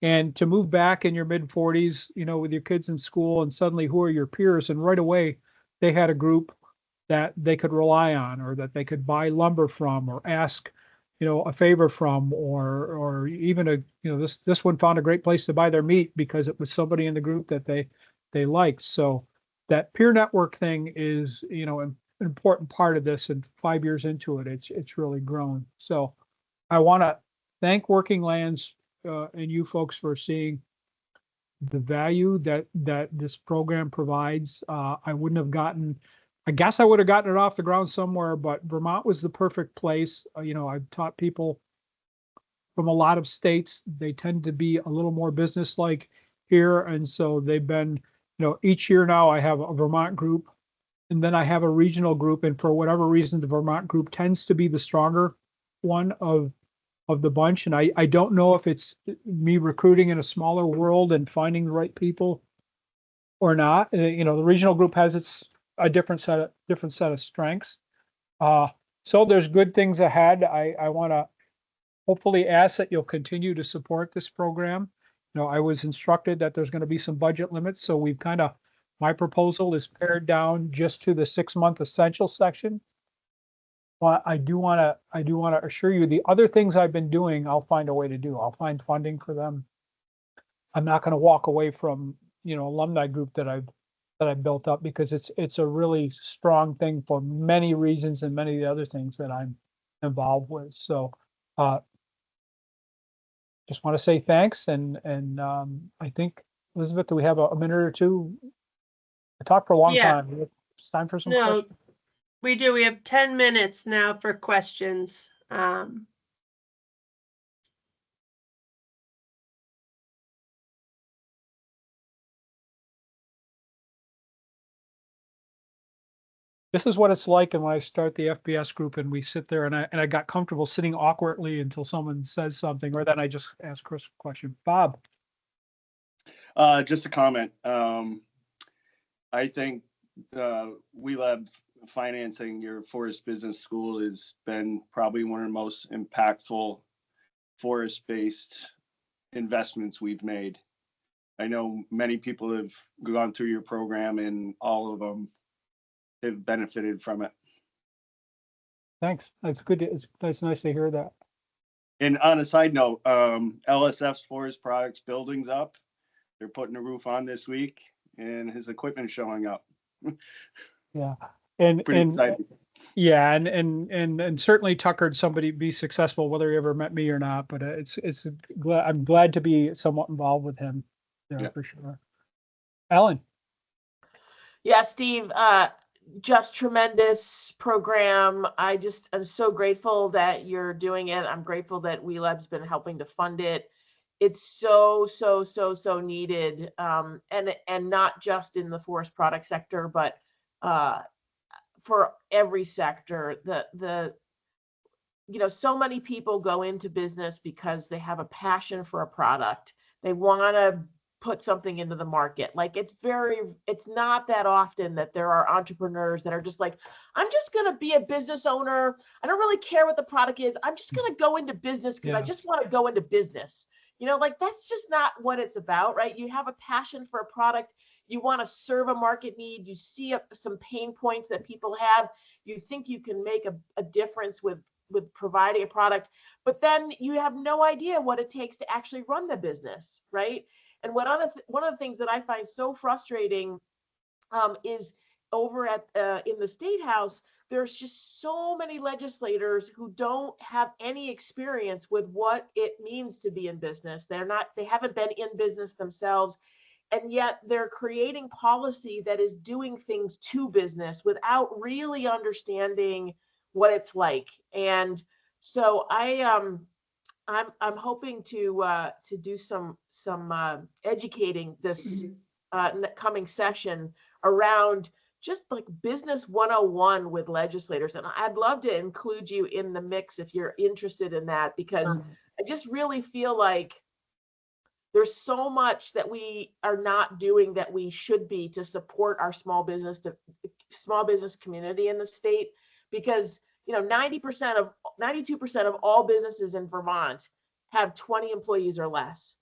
And to move back in your mid 40s, you know, with your kids in school, and suddenly who are your peers? And right away, they had a group that they could rely on, or that they could buy lumber from, or ask, you know, a favor from, or even this one found a great place to buy their meat because it was somebody in the group that they liked. So that peer network thing is, you know, an important part of this, and 5 years into it, it's really grown. So I want to thank Working Lands and you folks for seeing the value that this program provides. I guess I would have gotten it off the ground somewhere, but Vermont was the perfect place. You know, I've taught people from a lot of states. They tend to be a little more business-like here, and so they've been, you know, each year now I have a Vermont group, and then I have a regional group, and for whatever reason, the Vermont group tends to be the stronger one of the bunch. And I don't know if it's me recruiting in a smaller world and finding the right people or not. You know, the regional group has a different set of strengths. So there's good things ahead. I want to hopefully ask that you'll continue to support this program. You know, I was instructed that there's going to be some budget limits, so we've my proposal is pared down just to the 6-month essential section. But I do want to assure you the other things I've been doing, I'll find a way to do. I'll find funding for them. I'm not going to walk away from, you know, alumni group that I've built up, because it's a really strong thing for many reasons and many of the other things that I'm involved with. So just want to say thanks, and I think, Elizabeth, do we have a minute or two? I talked for a long time. It's time for some questions. We do. We have 10 minutes now for questions. This is what it's like, and when I start the FBS group and we sit there, and I got comfortable sitting awkwardly until someone says something, or then I just ask Chris a question. Bob. Just a comment. I think WeLab financing your Forest Business School has been probably one of the most impactful forest-based investments we've made. I know many people have gone through your program, and all of them have benefited from it. Thanks. That's good. It's nice to hear that. And on a side note, LSF's Forest Products building's up. They're putting the roof on this week, and his equipment showing up. Yeah. Pretty exciting. Yeah, and certainly Tuckered somebody be successful, whether he ever met me or not. But I'm glad to be somewhat involved with him there, for sure. Ellen. Yeah, Steve, just tremendous program. I'm so grateful that you're doing it. I'm grateful that WeLab's been helping to fund it. It's so needed, and not just in the forest product sector, but for every sector. So many people go into business because they have a passion for a product. They want to put something into the market. Like it's not that often that there are entrepreneurs that are just like, I'm just going to be a business owner. I don't really care what the product is. I'm just going to go into business because I just want to go into business. You know, like that's just not what it's about, right? You have a passion for a product. You want to serve a market need. You see some pain points that people have. You think you can make a difference with providing a product, but then you have no idea what it takes to actually run the business, right? And one of the things that I find so frustrating is over in the State House, there's just so many legislators who don't have any experience with what it means to be in business. They haven't been in business themselves, and yet they're creating policy that is doing things to business without really understanding what it's like. And so I'm hoping to do some educating this coming session around just like business 101 with legislators. And I'd love to include you in the mix if you're interested in that, because I just really feel like there's so much that we are not doing that we should be to support our small business community in the state, because 92% of all businesses in Vermont have 20 employees or less.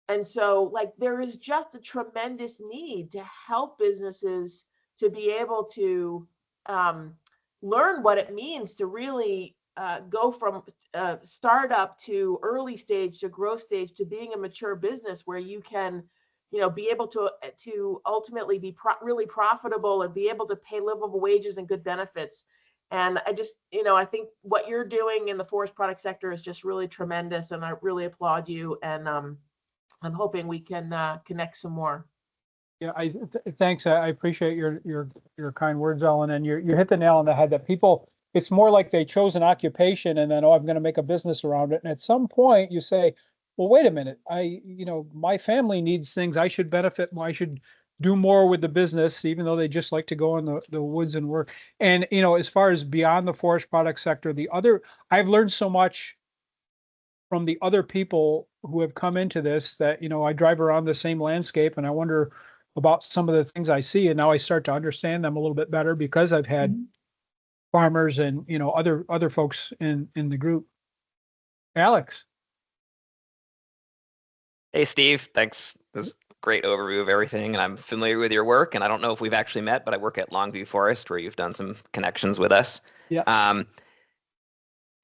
And so like there is just a tremendous need to help businesses to be able to learn what it means to really go from startup to early stage to growth stage to being a mature business where you can, be able to ultimately be really profitable and be able to pay livable wages and good benefits. And I just, I think what you're doing in the forest product sector is just really tremendous, and I really applaud you. And I'm hoping we can connect some more. Yeah, thanks. I appreciate your kind words, Ellen, and you hit the nail on the head that people, it's more like they chose an occupation and then, I'm going to make a business around it. And at some point you say, well, wait a minute, my family needs things. I should benefit. I should do more with the business, even though they just like to go in the woods and work. And, as far as beyond the forest product sector, I've learned so much from the other people who have come into this that, I drive around the same landscape and I wonder about some of the things I see. And now I start to understand them a little bit better because I've had farmers and, other folks in the group. Alex. Hey, Steve, thanks. This is a great overview of everything. And I'm familiar with your work, and I don't know if we've actually met, but I work at Longview Forest, where you've done some connections with us. Yeah.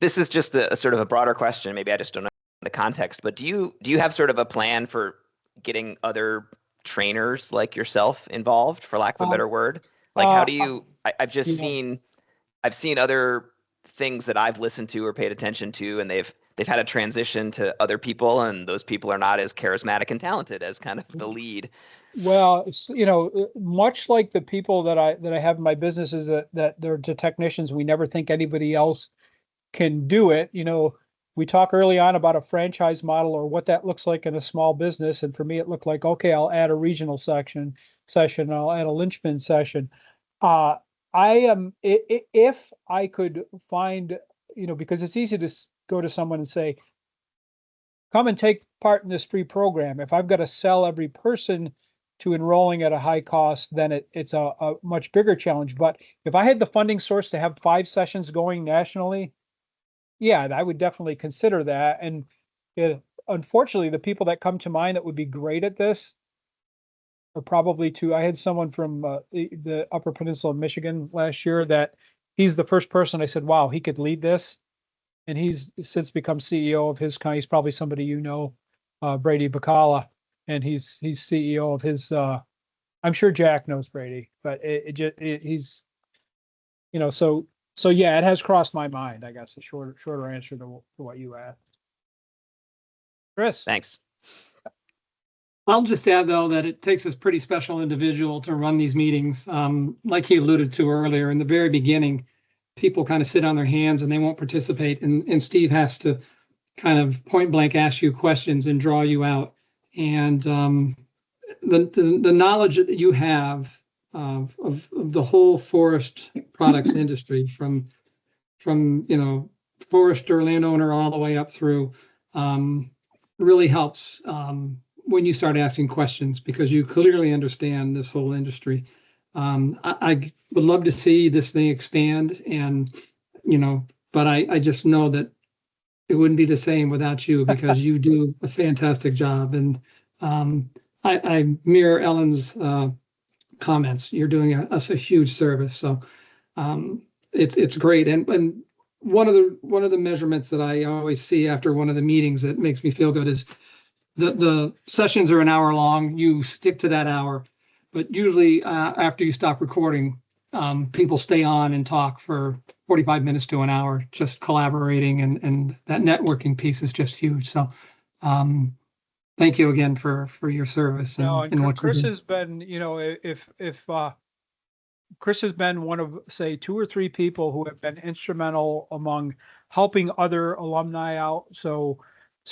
This is just a sort of a broader question. Maybe I just don't know the context, but do you have sort of a plan for getting other trainers like yourself involved, for lack of a better word? Like, how do you, I've just I've seen other things that I've listened to or paid attention to, and they've had a transition to other people, and those people are not as charismatic and talented as kind of the lead. Well, it's, much like the people that I have in my businesses that they're the technicians, we never think anybody else can do it. We talk early on about a franchise model or what that looks like in a small business. And for me, it looked like, okay, I'll add a regional session, I'll add a linchpin session. If I could find, because it's easy to go to someone and say, come and take part in this free program. If I've got to sell every person to enrolling at a high cost, then it's a much bigger challenge. But if I had the funding source to have 5 sessions going nationally, yeah, I would definitely consider that. And unfortunately, the people that come to mind that would be great at this are probably I had someone from the Upper Peninsula of Michigan last year that he's the first person I said, wow, he could lead this. And he's since become CEO of his kind. He's probably somebody Brady Bacala, and he's CEO of his. I'm sure Jack knows Brady, but he's, so yeah, it has crossed my mind. I guess a shorter answer to what you asked. Chris, thanks. I'll just add, though, that it takes a pretty special individual to run these meetings. Like he alluded to earlier, in the very beginning, people kind of sit on their hands and they won't participate. And Steve has to kind of point blank ask you questions and draw you out. And the knowledge that you have of the whole forest products industry, from forester, landowner, all the way up through, really helps when you start asking questions, because you clearly understand this whole industry. I would love to see this thing expand, and but I just know that it wouldn't be the same without you, because you do a fantastic job. And I mirror Ellen's comments. You're doing us a huge service, so it's great. And one of the measurements that I always see after one of the meetings that makes me feel good is the sessions are an hour long. You stick to that hour. But usually after you stop recording, people stay on and talk for 45 minutes to an hour, just collaborating, and that networking piece is just huge. So thank you again for your service. And what Chris has been, if Chris has been one of, say, 2 or 3 people who have been instrumental among helping other alumni out. So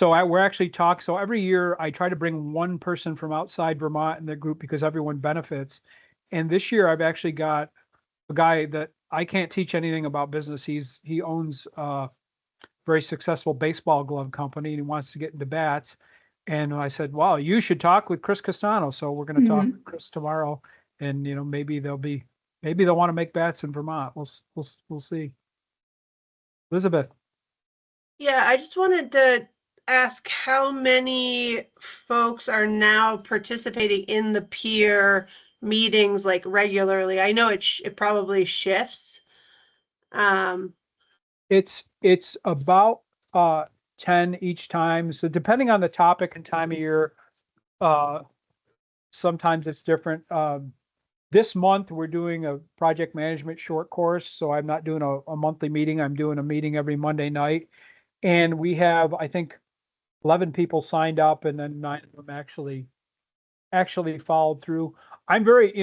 we're actually talking. So every year I try to bring one person from outside Vermont in the group because everyone benefits. And this year I've actually got a guy that I can't teach anything about business. He owns a very successful baseball glove company and he wants to get into bats. And I said, well, you should talk with Chris Castano. So we're going to talk with Chris tomorrow, and maybe they'll want to make bats in Vermont. We'll see. Elizabeth. Yeah, I just wanted to ask how many folks are now participating in the peer meetings like regularly. I know it probably shifts. It's about 10 each time. So depending on the topic and time of year, sometimes it's different. This month we're doing a project management short course, so I'm not doing a monthly meeting. I'm doing a meeting every Monday night, and we have, I think, 11 people signed up, and then 9 of them actually followed through. I'm very,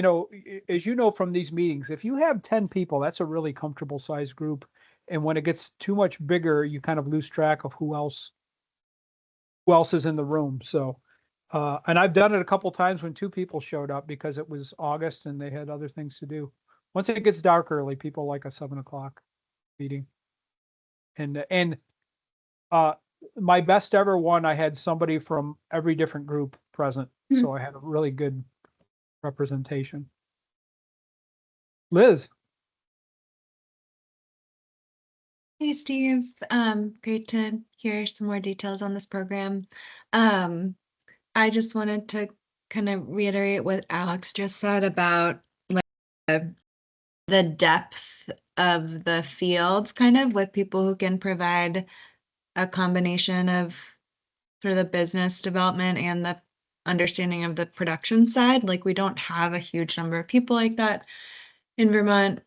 as you know from these meetings, if you have 10 people, that's a really comfortable size group. And when it gets too much bigger, you kind of lose track of who else is in the room. So, and I've done it a couple times when 2 people showed up because it was August and they had other things to do. Once it gets dark early, people like a 7 o'clock meeting. And my best ever one, I had somebody from every different group present. So I had a really good representation. Liz. Hey, Steve. Great to hear some more details on this program. I just wanted to kind of reiterate what Alex just said about the depth of the fields, kind of with people who can provide a combination of sort of the business development and the understanding of the production side. Like, we don't have a huge number of people like that in Vermont.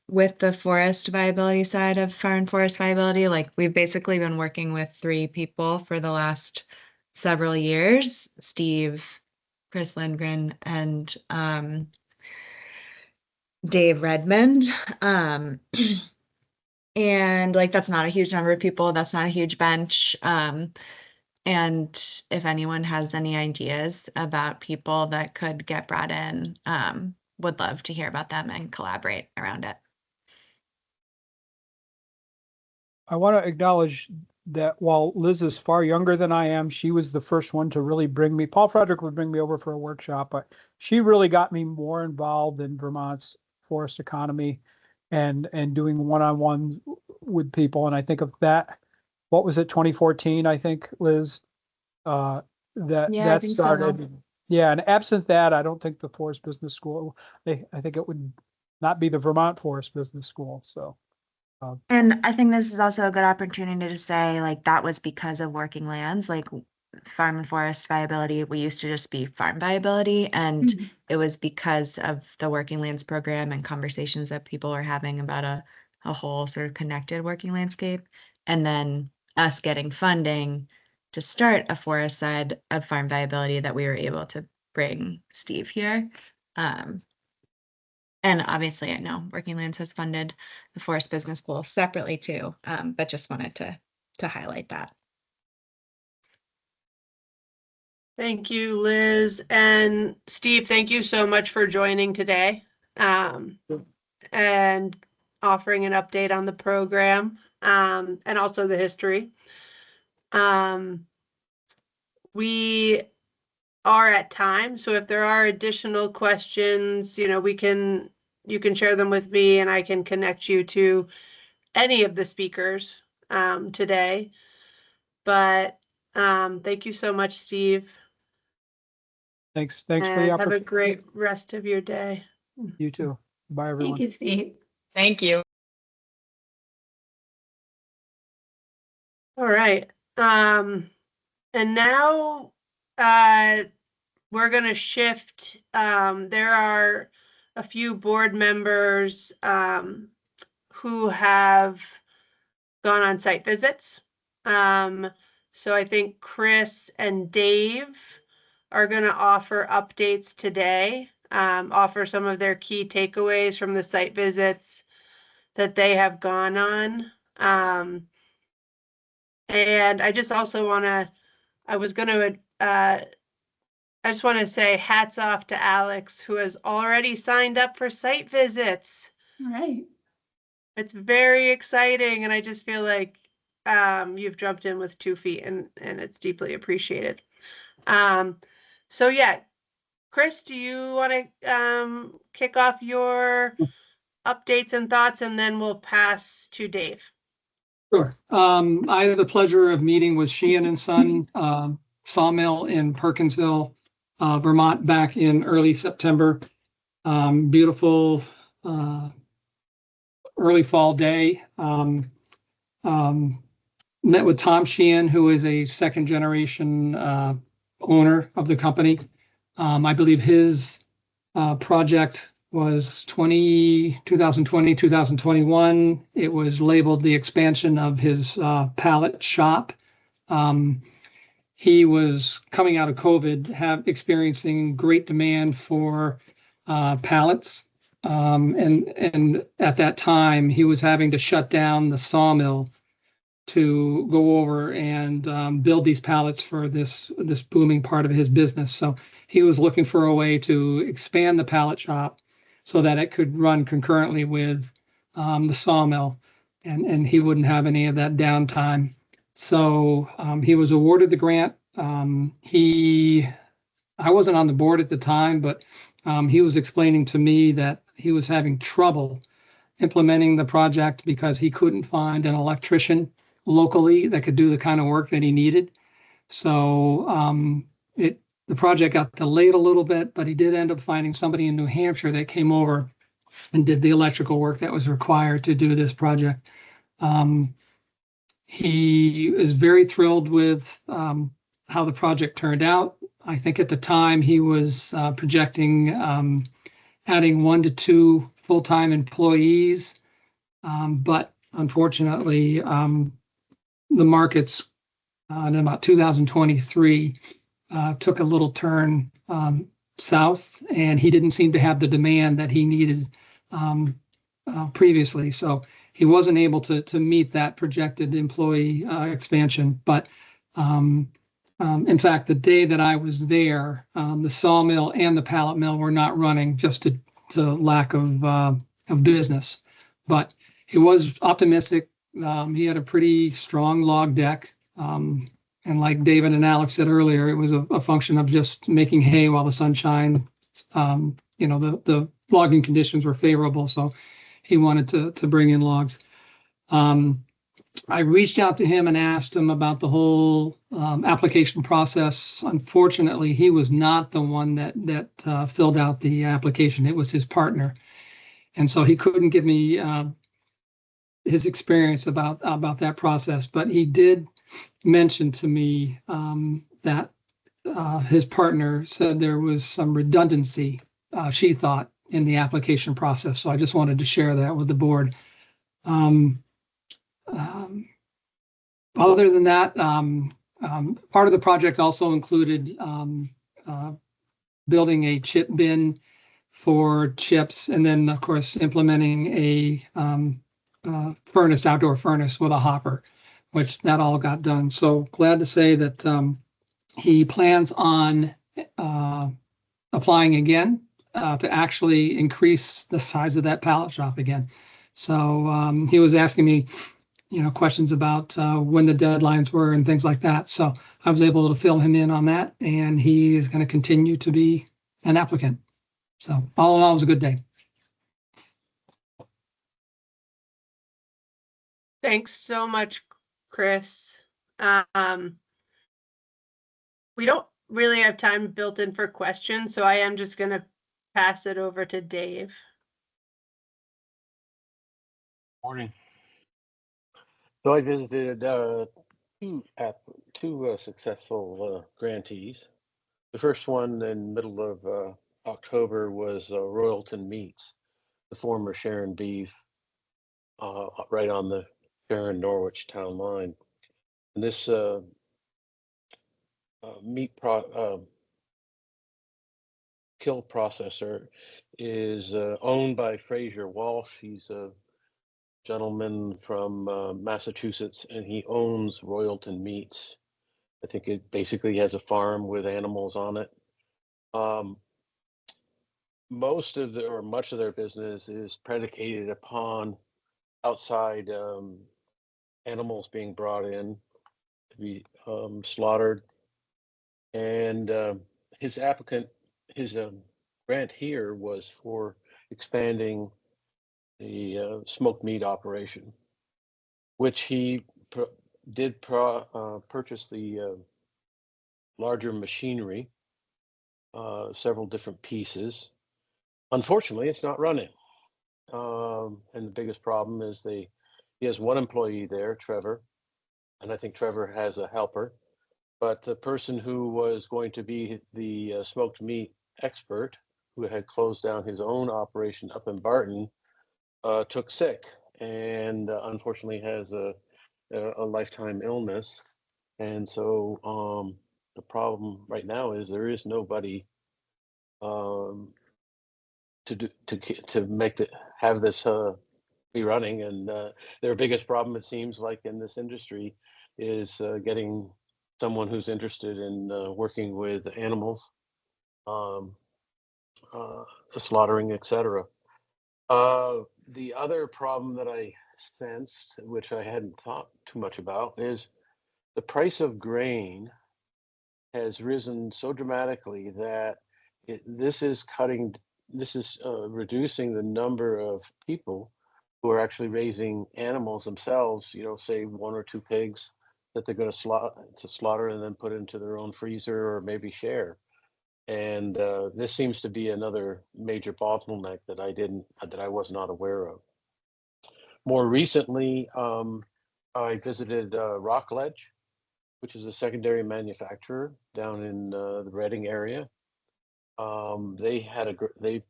With the forest viability side of fire and forest viability, like, we've basically been working with 3 people for the last several years: Steve, Chris Lindgren, and Dave Redmond. And like, that's not a huge number of people. That's not a huge bench. And if anyone has any ideas about people that could get brought in, would love to hear about them and collaborate around it. I want to acknowledge that while Liz is far younger than I am, she was the first one to really bring me. Paul Frederick would bring me over for a workshop, but she really got me more involved in Vermont's forest economy and doing one-on-one with people. And I think of that, what was it, 2014, I think, Liz, that started. So. Yeah, and absent that, I don't think the Forest Business School, I think it would not be the Vermont Forest Business School. So. And I think this is also a good opportunity to say, like, that was because of Working Lands, like farm and forest viability. We used to just be farm viability, and it was because of the Working Lands program and conversations that people were having about a whole sort of connected working landscape. And then us getting funding to start a forest side of farm viability that we were able to bring Steve here. And obviously, I know Working Lands has funded the Forest Business School separately too, but just wanted to highlight that. Thank you, Liz. And Steve, thank you so much for joining today, and offering an update on the program, and also the history. We are at time, so if there are additional questions, you can share them with me and I can connect you to any of the speakers today. But thank you so much, Steve. Thanks for the opportunity. Have a great rest of your day. You too. Bye, everyone. Thank you, Steve. Thank you. All right. And now we're going to shift. There are a few board members who have gone on site visits. So I think Chris and Dave are going to offer updates today. offer some of their key takeaways from the site visits that they have gone on. And I just also want to, I just want to say hats off to Alex, who has already signed up for site visits. All right. It's very exciting, and I just feel like you've jumped in with 2 feet, and it's deeply appreciated. So yeah, Chris, do you want to kick off your updates and thoughts, and then we'll pass to Dave? Sure. I had the pleasure of meeting with Sheehan and Son Sawmill in Perkinsville, Vermont, back in early September. Beautiful early fall day. Met with Tom Sheehan, who is a second generation owner of the company. I believe his project was 2020, 2021. It was labeled the expansion of his pallet shop. He was coming out of COVID, experiencing great demand for pallets. And at that time, he was having to shut down the sawmill to go over and build these pallets for this booming part of his business. So he was looking for a way to expand the pallet shop so that it could run concurrently with the sawmill, and he wouldn't have any of that downtime. So he was awarded the grant. I wasn't on the board at the time, but he was explaining to me that he was having trouble implementing the project because he couldn't find an electrician locally that could do the kind of work that he needed. So the project got delayed a little bit, but he did end up finding somebody in New Hampshire that came over and did the electrical work that was required to do this project. He is very thrilled with how the project turned out. I think at the time he was projecting adding 1 to 2 full-time employees, but unfortunately, the markets in about 2023 took a little turn south, and he didn't seem to have the demand that he needed previously. So he wasn't able to meet that projected employee expansion. But in fact, the day that I was there, the sawmill and the pallet mill were not running just to lack of business. But he was optimistic. He had a pretty strong log deck. And like David and Alex said earlier, it was a function of just making hay while the sun shined. The logging conditions were favorable, so he wanted to bring in logs. I reached out to him and asked him about the whole application process. Unfortunately, he was not the one that filled out the application. It was his partner. And so he couldn't give me his experience about that process, but he did mention to me that his partner said there was some redundancy, she thought, in the application process. So I just wanted to share that with the board. Other than that, part of the project also included building a chip bin for chips, and then of course implementing a outdoor furnace with a hopper, which that all got done. So glad to say that he plans on applying again to actually increase the size of that pallet shop again. So he was asking me, questions about when the deadlines were and things like that. So I was able to fill him in on that, and he is going to continue to be an applicant. So all in all, it was a good day. Thanks so much, Chris. We don't really have time built in for questions, so I am just going to pass it over to Dave. Morning. So I visited two successful grantees. The first one in middle of October was Royalton Meats, the former Sharon Beef, right on the Sharon-Norwich town line. And this kill processor is owned by Fraser Walsh. He's a gentleman from Massachusetts, and he owns Royalton Meats. I think it basically has a farm with animals on it. Most of the, or much of their business is predicated upon outside animals being brought in to be slaughtered. And his grant here was for expanding the smoked meat operation, which he purchase the larger machinery, several different pieces. Unfortunately, it's not running. And the biggest problem is he has one employee there, Trevor, and I think Trevor has a helper. But the person who was going to be the smoked meat expert, who had closed down his own operation up in Barton, took sick and unfortunately has a lifetime illness. And so the problem right now is there is nobody to make have this be running. And their biggest problem, it seems like, in this industry is getting someone who's interested in working with animals, slaughtering, etc. The other problem that I sensed, which I hadn't thought too much about, is the price of grain has risen so dramatically that this is reducing the number of people who are actually raising animals themselves, say 1 or 2 pigs that they're going to slaughter and then put into their own freezer or maybe share. And this seems to be another major bottleneck that I was not aware of. More recently, I visited Rockledge, which is a secondary manufacturer down in the Reading area. They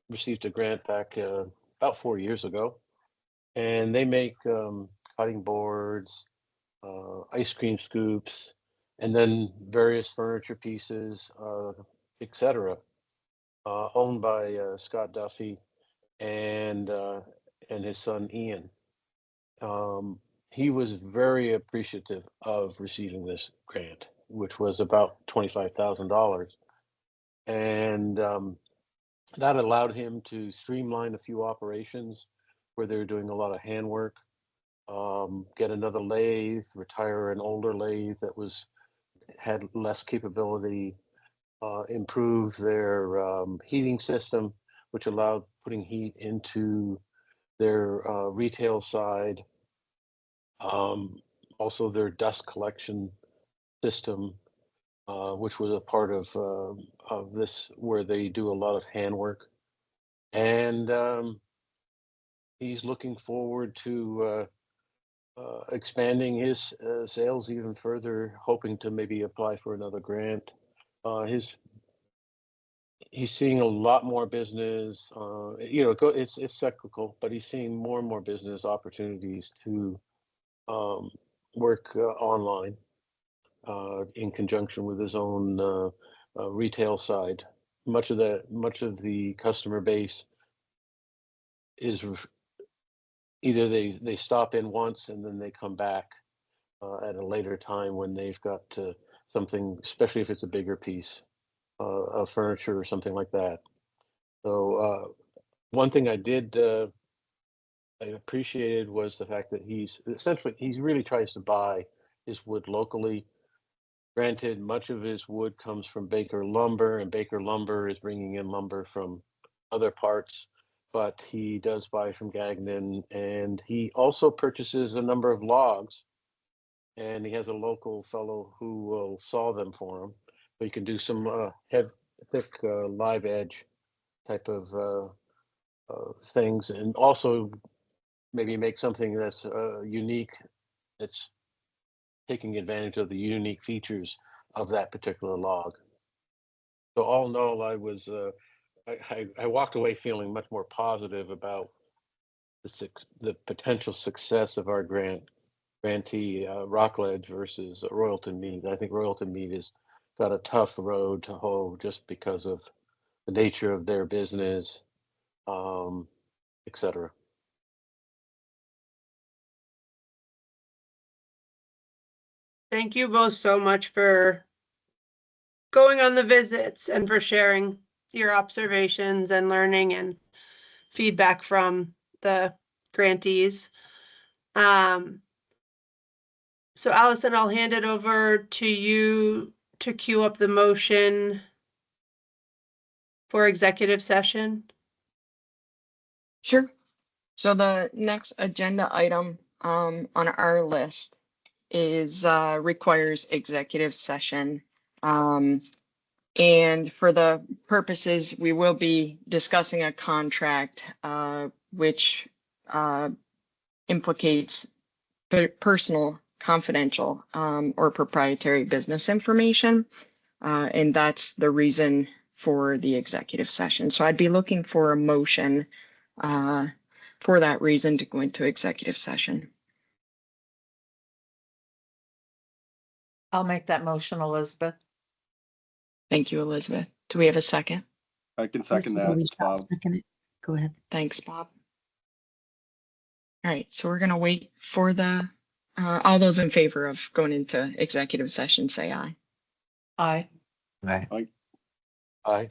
received a grant back about 4 years ago, and they make cutting boards, ice cream scoops, and then various furniture pieces, etc. Owned by Scott Duffy and his son Ian. He was very appreciative of receiving this grant, which was about $25,000. And that allowed him to streamline a few operations where they were doing a lot of handwork, get another lathe, retire an older lathe that had less capability, improve their heating system, which allowed putting heat into their retail side. Also their dust collection system, which was a part of this, where they do a lot of handwork. And he's looking forward to expanding his sales even further, hoping to maybe apply for another grant. He's seeing a lot more business. It's cyclical, but he's seeing more and more business opportunities to work online in conjunction with his own retail side. Much of the customer base is either they stop in once and then they come back at a later time when they've got something, especially if it's a bigger piece of furniture or something like that. So one thing I appreciated was the fact that he's really tries to buy his wood locally. Granted, much of his wood comes from Baker Lumber, and Baker Lumber is bringing in lumber from other parts, but he does buy from Gagnon, and he also purchases a number of logs, and he has a local fellow who will saw them for him. So you can do some thick live edge type of things, and also maybe make something that's unique, that's taking advantage of the unique features of that particular log. So all in all, I walked away feeling much more positive about the potential success of our grantee Rockledge versus Royalton Meat. I think Royalton Meat has got a tough road to hoe just because of the nature of their business, et cetera. Thank you both so much for going on the visits and for sharing your observations and learning and feedback from the grantees. So Allison, I'll hand it over to you to queue up the motion for executive session. Sure. So the next agenda item on our list is requires executive session. And for the purposes, we will be discussing a contract which implicates personal, confidential, or proprietary business information. And that's the reason for the executive session. So I'd be looking for a motion for that reason to go into executive session. I'll make that motion, Elizabeth. Thank you, Elizabeth. Do we have a second? I can second that. It's Bob. Go ahead. Thanks, Bob. All right, so we're gonna wait for the, all those in favor of going into executive session, say aye. Aye. Aye.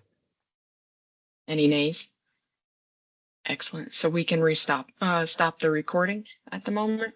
Any nays? Excellent. So we can stop the recording at the moment.